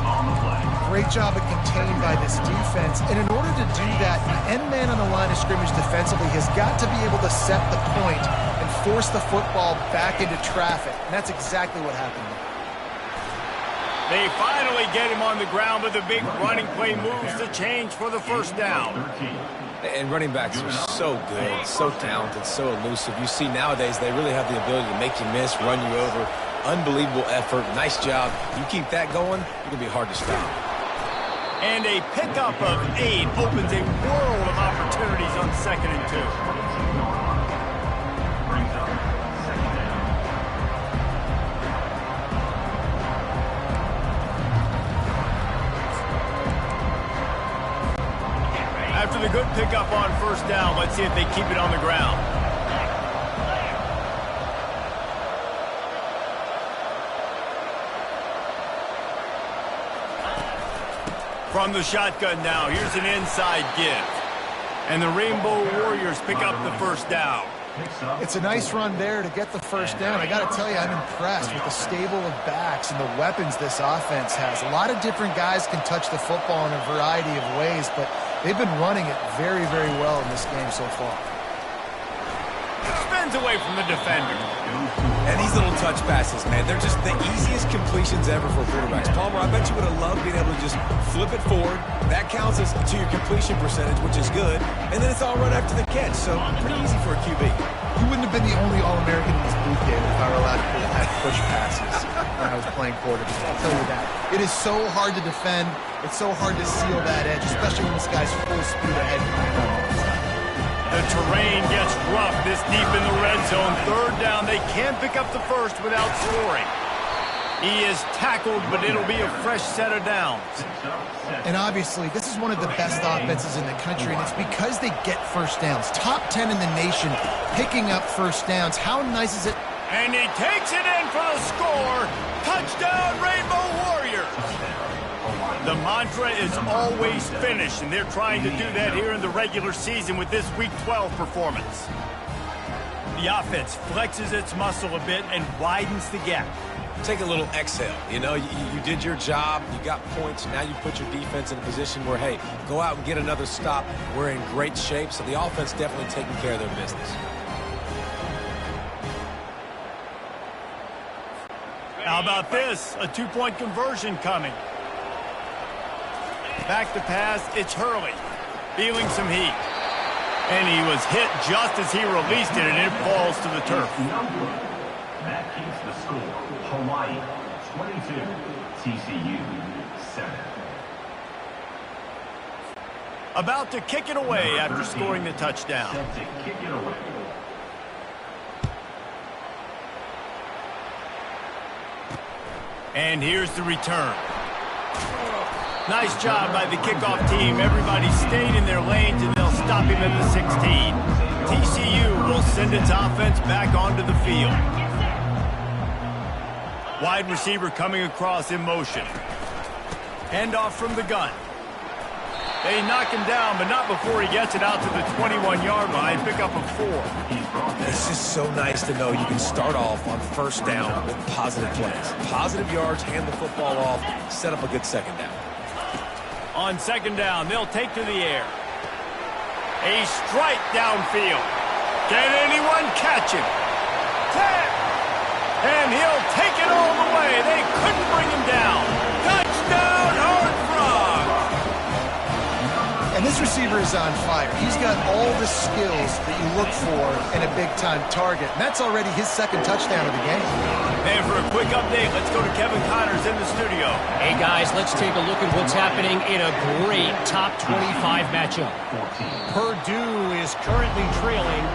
Great job of contained by this defense. And in order to do that, the end man on the line of scrimmage defensively has got to be able to set the point and force the football back into traffic. And that's exactly what happened. They finally get him on the ground, but the big running play moves the change for the first down. And running backs are so good, so talented, so elusive. You see nowadays they really have the ability to make you miss, run you over. Unbelievable effort. Nice job. You keep that going, you're going to be hard to stop. And a pickup of 8 opens a world of opportunities on 2nd and 2. After the good pickup on first down, let's see if they keep it on the ground. From the shotgun now, here's an inside give. And the Rainbow Warriors pick up the first down. It's a nice run there to get the first down. I got to tell you, I'm impressed with the stable of backs and the weapons this offense has. A lot of different guys can touch the football in a variety of ways, but they've been running it very, very well in this game so far. Spins away from the defender. And these little touch passes, man, they're just the easiest completions ever for quarterbacks. Palmer, I bet you would have loved being able to just flip it forward. That counts as to your completion percentage, which is good. And then it's all run after the catch, so pretty easy for a QB. You wouldn't have been the only All-American in this booth game if I were allowed to have push passes when I was playing quarterback. I'll tell you that. It is so hard to defend. It's so hard to seal that edge, especially when this guy's full speed ahead. The terrain gets rough this deep in the red zone. Third down, they can't pick up the first without scoring. He is tackled, but it'll be a fresh set of downs. And obviously, this is one of the best offenses in the country, and it's because they get first downs. Top 10 in the nation picking up first downs. How nice is it? And he takes it in for the score. Touchdown, Rainbow Warriors. The mantra is always finish, and they're trying to do that here in the regular season with this Week 12 performance. The offense flexes its muscle a bit and widens the gap. Take a little exhale. You know, you did your job, you got points, now you put your defense in a position where, hey, go out and get another stop. We're in great shape, so the offense definitely taking care of their business. How about this? A two-point conversion coming. Back to pass, it's Hurley. Feeling some heat. And he was hit just as he released it, and it falls to the turf. That keeps the score. Hawaii 22, TCU 7. About to kick it away after scoring the touchdown. Set to kick it away. And here's the return. Nice job by the kickoff team. Everybody stayed in their lanes, and they'll stop him at the 16. TCU will send its offense back onto the field. Wide receiver coming across in motion. Handoff from the gun. They knock him down, but not before he gets it out to the 21-yard line. Pick up a 4. It's just so nice to know you can start off on first down with positive plays. Positive yards, hand the football off, set up a good second down. On second down, they'll take to the air. A strike downfield. Can anyone catch him? And he'll take it all the way. They couldn't bring him down. Touchdown, Horned Frog! And this receiver is on fire. He's got all the skills that you look for in a big-time target. And that's already his second touchdown of the game. And for a quick update, let's go to Kevin Connors in the studio. Hey, guys, let's take a look at what's happening in a great top 25 matchup. Purdue is currently trailing,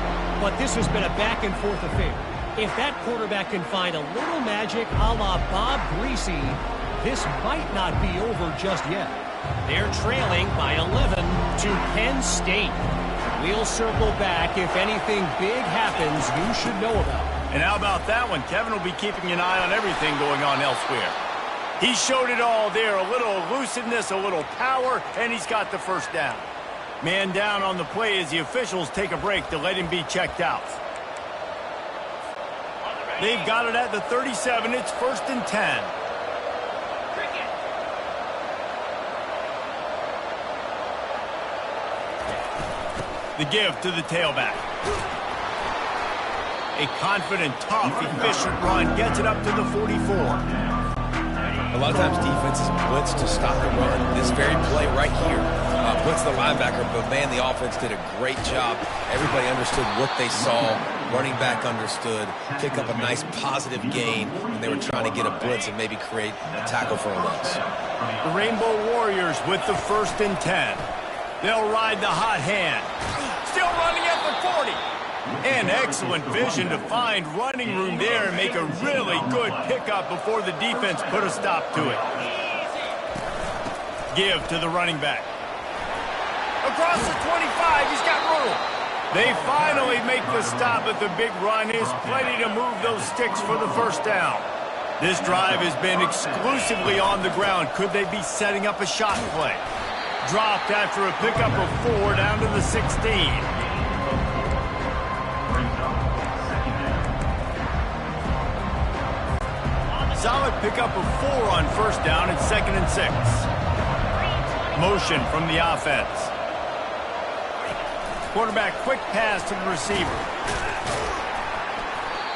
but this has been a back-and-forth affair. If that quarterback can find a little magic a la Bob Greasy, this might not be over just yet. They're trailing by 11 to Penn State. We'll circle back if anything big happens you should know about. And how about that one? Kevin will be keeping an eye on everything going on elsewhere. He showed it all there. A little elusiveness, a little power, and he's got the first down. Man down on the play as the officials take a break to let him be checked out. They've got it at the 37. It's 1st and 10. The give to the tailback. A confident, tough, efficient run gets it up to the 44. A lot of times defenses blitz to stop the run. This very play right here blitz the linebacker, but man, the offense did a great job. Everybody understood what they saw. Running back understood. Pick up a nice positive gain when they were trying to get a blitz and maybe create a tackle for a loss. The Rainbow Warriors with the 1st and 10. They'll ride the hot hand. Still running at the 40. And excellent vision to find running room there and make a really good pickup before the defense put a stop to it. Give to the running back. Across the 25, he's got room. They finally make the stop, but the big run is plenty to move those sticks for the first down. This drive has been exclusively on the ground. Could they be setting up a shot play? Dropped after a pickup of 4 down to the 16. Solid pickup of 4 on first down and 2nd and 6. Motion from the offense. Quarterback quick pass to the receiver.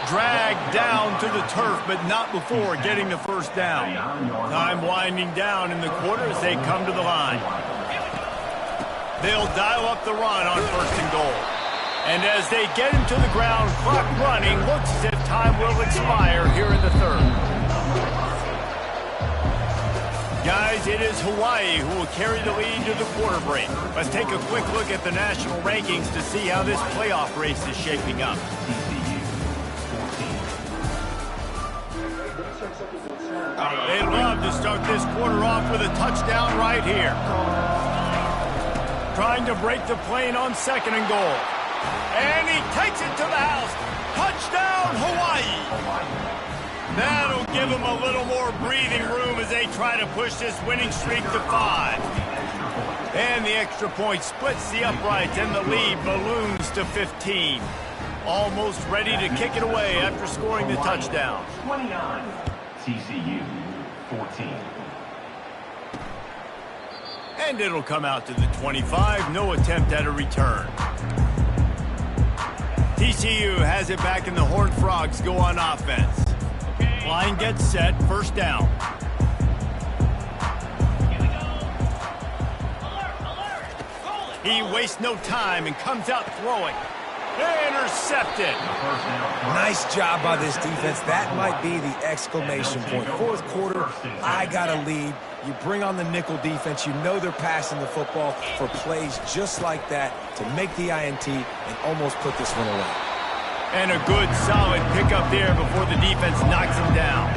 Dragged down to the turf, but not before getting the first down. Time winding down in the quarter as they come to the line. They'll dial up the run on 1st and goal. And as they get him to the ground, clock running, looks as if time will expire here in the 3rd. Guys, it is Hawaii who will carry the lead to the quarter break. Let's take a quick look at the national rankings to see how this playoff race is shaping up. They love to start this quarter off with a touchdown right here. Trying to break the plane on 2nd and goal. And he takes it to the house. Touchdown, Hawaii. That'll give them a little more breathing room as they try to push this winning streak to 5. And the extra point splits the uprights, and the lead balloons to 15. Almost ready to kick it away after scoring the touchdown. 29. TCU 14. And it'll come out to the 25. No attempt at a return. TCU has it back, and the Horned Frogs go on offense. Line gets set, first down. He wastes no time and comes out throwing. Intercepted. Nice job by this defense. That might be the exclamation point. Fourth quarter, I got a lead. You bring on the nickel defense. You know they're passing the football for plays just like that to make the INT and almost put this one away. And a good, solid pickup there before the defense knocks him down.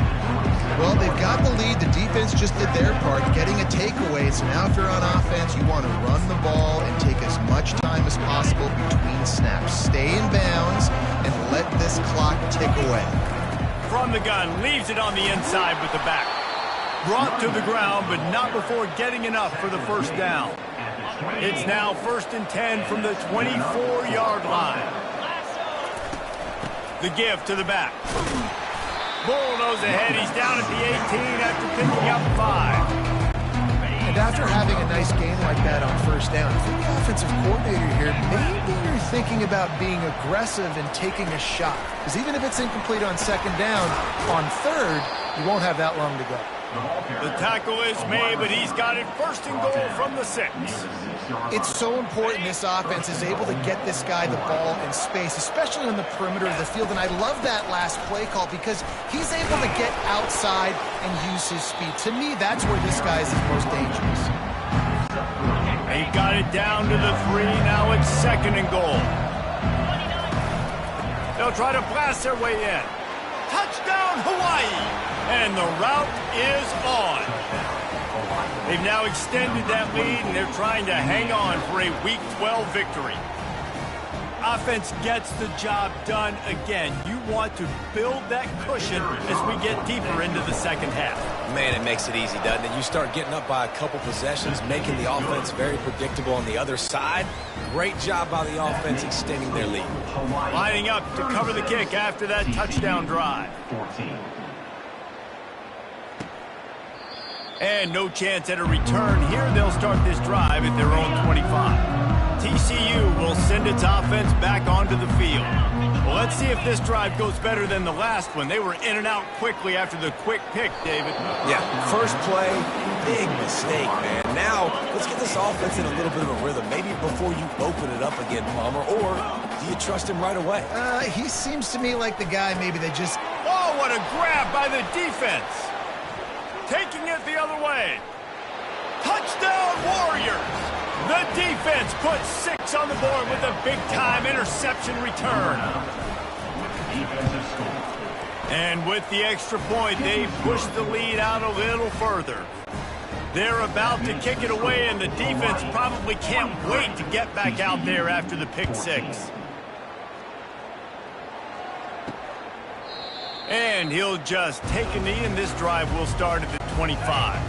Well, they've got the lead. The defense just did their part, getting a takeaway. So now if you're on offense, you want to run the ball and take as much time as possible between snaps. Stay in bounds and let this clock tick away. From the gun, leaves it on the inside with the back. Brought to the ground, but not before getting enough for the first down. It's now 1st and 10 from the 24-yard line. The give to the back. Bullnose ahead. He's down at the 18 after picking up 5. And after having a nice game like that on first down, if you're the offensive coordinator here, maybe you're thinking about being aggressive and taking a shot. Because even if it's incomplete on second down, on third, you won't have that long to go. The tackle is made, but he's got it 1st and goal from the 6. It's so important this offense is able to get this guy the ball in space, especially on the perimeter of the field. And I love that last play call because he's able to get outside and use his speed. To me, that's where this guy is his most dangerous. They got it down to the 3. Now it's 2nd and goal. They'll try to blast their way in. Touchdown, Hawaii! And the route is on. They've now extended that lead, and they're trying to hang on for a Week 12 victory. Offense gets the job done again. You want to build that cushion as we get deeper into the second half. Man, it makes it easy, doesn't it? You start getting up by a couple possessions, making the offense very predictable on the other side. Great job by the offense extending their lead. Lining up to cover the kick after that touchdown drive. 14. And no chance at a return here. They'll start this drive at their own 25. TCU will send its offense back onto the field. Well, let's see if this drive goes better than the last one. They were in and out quickly after the quick pick, David. Yeah, first play, big mistake, man. Now, let's get this offense in a little bit of a rhythm. Maybe before you open it up again, Palmer, or do you trust him right away? He seems to me like the guy maybe they just... Oh, what a grab by the defense. Taking it the other way. Touchdown, Warriors! The defense puts 6 on the board with a big-time interception return. Defensive score. And with the extra point, they push the lead out a little further. They're about to kick it away, and the defense probably can't wait to get back out there after the pick 6. And he'll just take a knee, and this drive will start at the 25.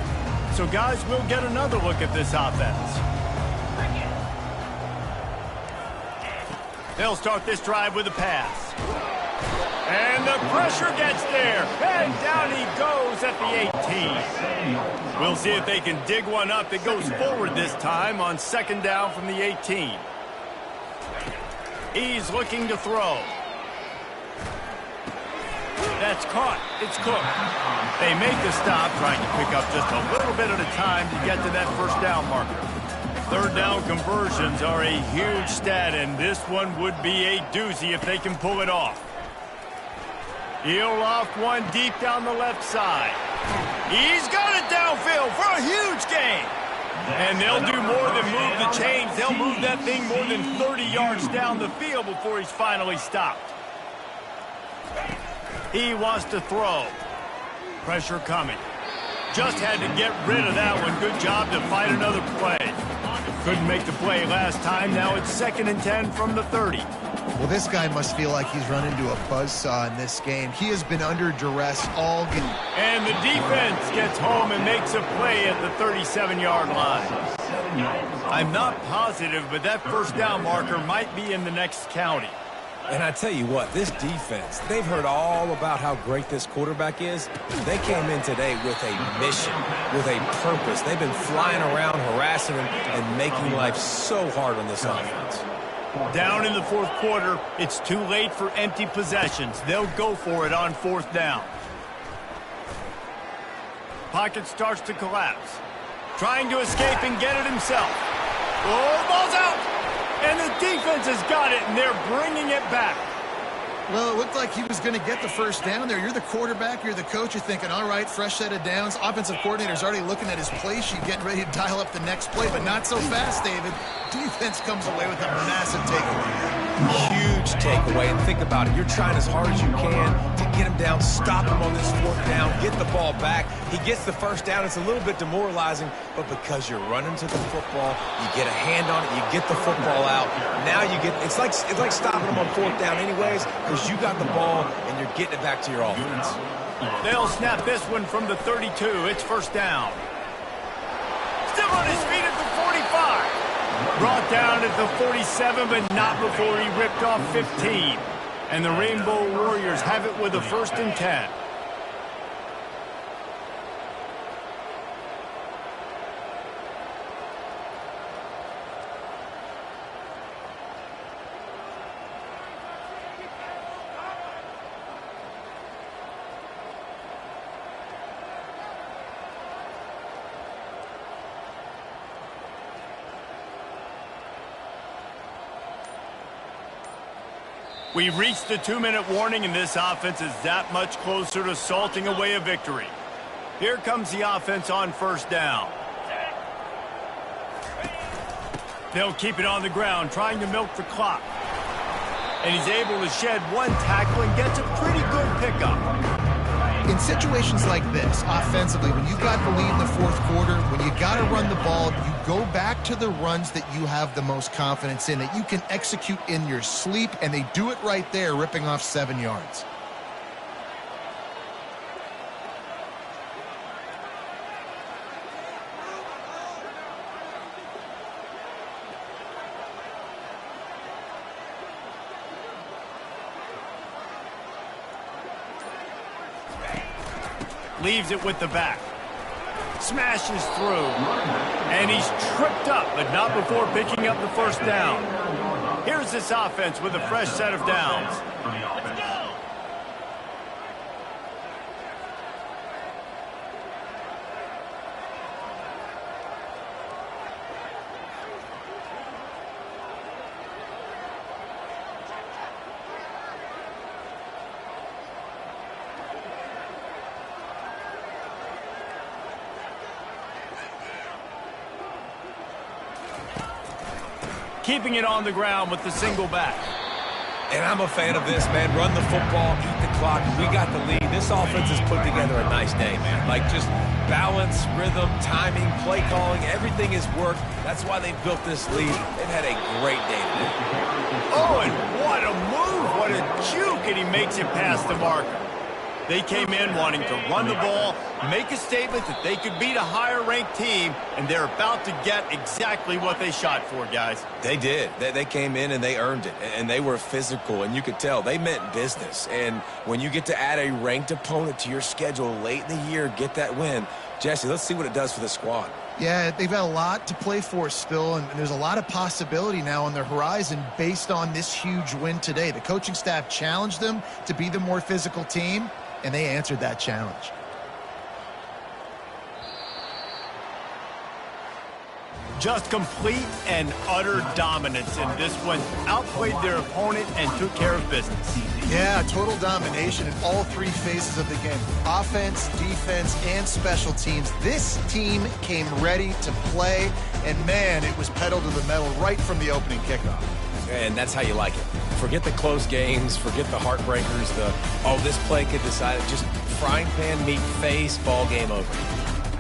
So, guys, we'll get another look at this offense. They'll start this drive with a pass. And the pressure gets there. And down he goes at the 18. We'll see if they can dig one up that goes forward this time on 2nd down from the 18. He's looking to throw. That's caught. It's Cook. They make the stop, trying to pick up just a little bit at a time to get to that first down marker. 3rd down conversions are a huge stat, and this one would be a doozy if they can pull it off. He'll loft one deep down the left side. He's got it downfield for a huge gain. And they'll do more than move the chains. They'll move that thing more than 30 yards down the field before he's finally stopped. He wants to throw. Pressure coming. Just had to get rid of that one. Good job to fight another play. Couldn't make the play last time. Now it's 2nd and 10 from the 30. Well, this guy must feel like he's run into a buzzsaw in this game. He has been under duress all game. And the defense gets home and makes a play at the 37-yard line. I'm not positive, but that first down marker might be in the next county. And I tell you what, this defense, they've heard all about how great this quarterback is. They came in today with a mission, with a purpose. They've been flying around, harassing him, and making life so hard on this offense. Down in the fourth quarter, it's too late for empty possessions. They'll go for it on fourth down. Pocket starts to collapse. Trying to escape and get it himself. Oh, the ball's out! And the defense has got it, and they're bringing it back. Well, it looked like he was going to get the first down there. You're the quarterback, you're the coach, you're thinking, all right, fresh set of downs. Offensive coordinator's already looking at his play sheet, getting ready to dial up the next play, but not so fast, David. Defense comes away with a massive takeaway. Huge takeaway, and think about it. You're trying as hard as you can to get him down, stop him on this fourth down, get the ball back. He gets the first down. It's a little bit demoralizing, but because you're running to the football, you get a hand on it, you get the football out. Now you get, it's like stopping him on fourth down anyways, because you got the ball and you're getting it back to your offense. They'll snap this one from the 32. It's first down. Still on his feet at the 45. Brought down at the 47, but not before he ripped off 15. And the Rainbow Warriors have it with a 1st and 10. We've reached the 2-minute warning, and this offense is that much closer to salting away a victory. Here comes the offense on first down. They'll keep it on the ground, trying to milk the clock. And he's able to shed one tackle and gets a pretty good pickup. In situations like this, offensively, when you got the lead in the fourth quarter, when you got to run the ball, you go back to the runs that you have the most confidence in, that you can execute in your sleep, and they do it right there, ripping off 7 yards. Leaves it with the back. Smashes through. And he's tripped up, but not before picking up the first down. Here's this offense with a fresh set of downs. Let's go! Keeping it on the ground with the single back. And I'm a fan of this, man. Run the football, eat the clock. We got the lead. This offense has put together a nice day, man. Like, just balance, rhythm, timing, play calling, everything has worked. That's why they built this lead. They've had a great day today. Oh, and what a move. What a juke, and he makes it past the marker. They came in wanting to run the ball, make a statement that they could beat a higher-ranked team, and they're about to get exactly what they shot for, guys. They did. They came in and they earned it, and they were physical, and you could tell they meant business. And when you get to add a ranked opponent to your schedule late in the year, get that win. Jesse, let's see what it does for the squad. Yeah, they've got a lot to play for still, and there's a lot of possibility now on the horizon based on this huge win today. The coaching staff challenged them to be the more physical team, and they answered that challenge. Just complete and utter dominance in this one. Outplayed their opponent and took care of business. Yeah, total domination in all three phases of the game. Offense, defense, and special teams. This team came ready to play, and man, it was pedal to the metal right from the opening kickoff. And that's how you like it. Forget the close games, forget the heartbreakers, this play could decide it. Just frying pan, meat, face, ball game over.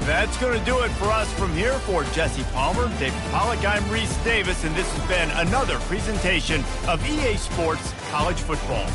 That's going to do it for us from here. For Jesse Palmer, David Pollack, I'm Reese Davis, and this has been another presentation of EA Sports College Football.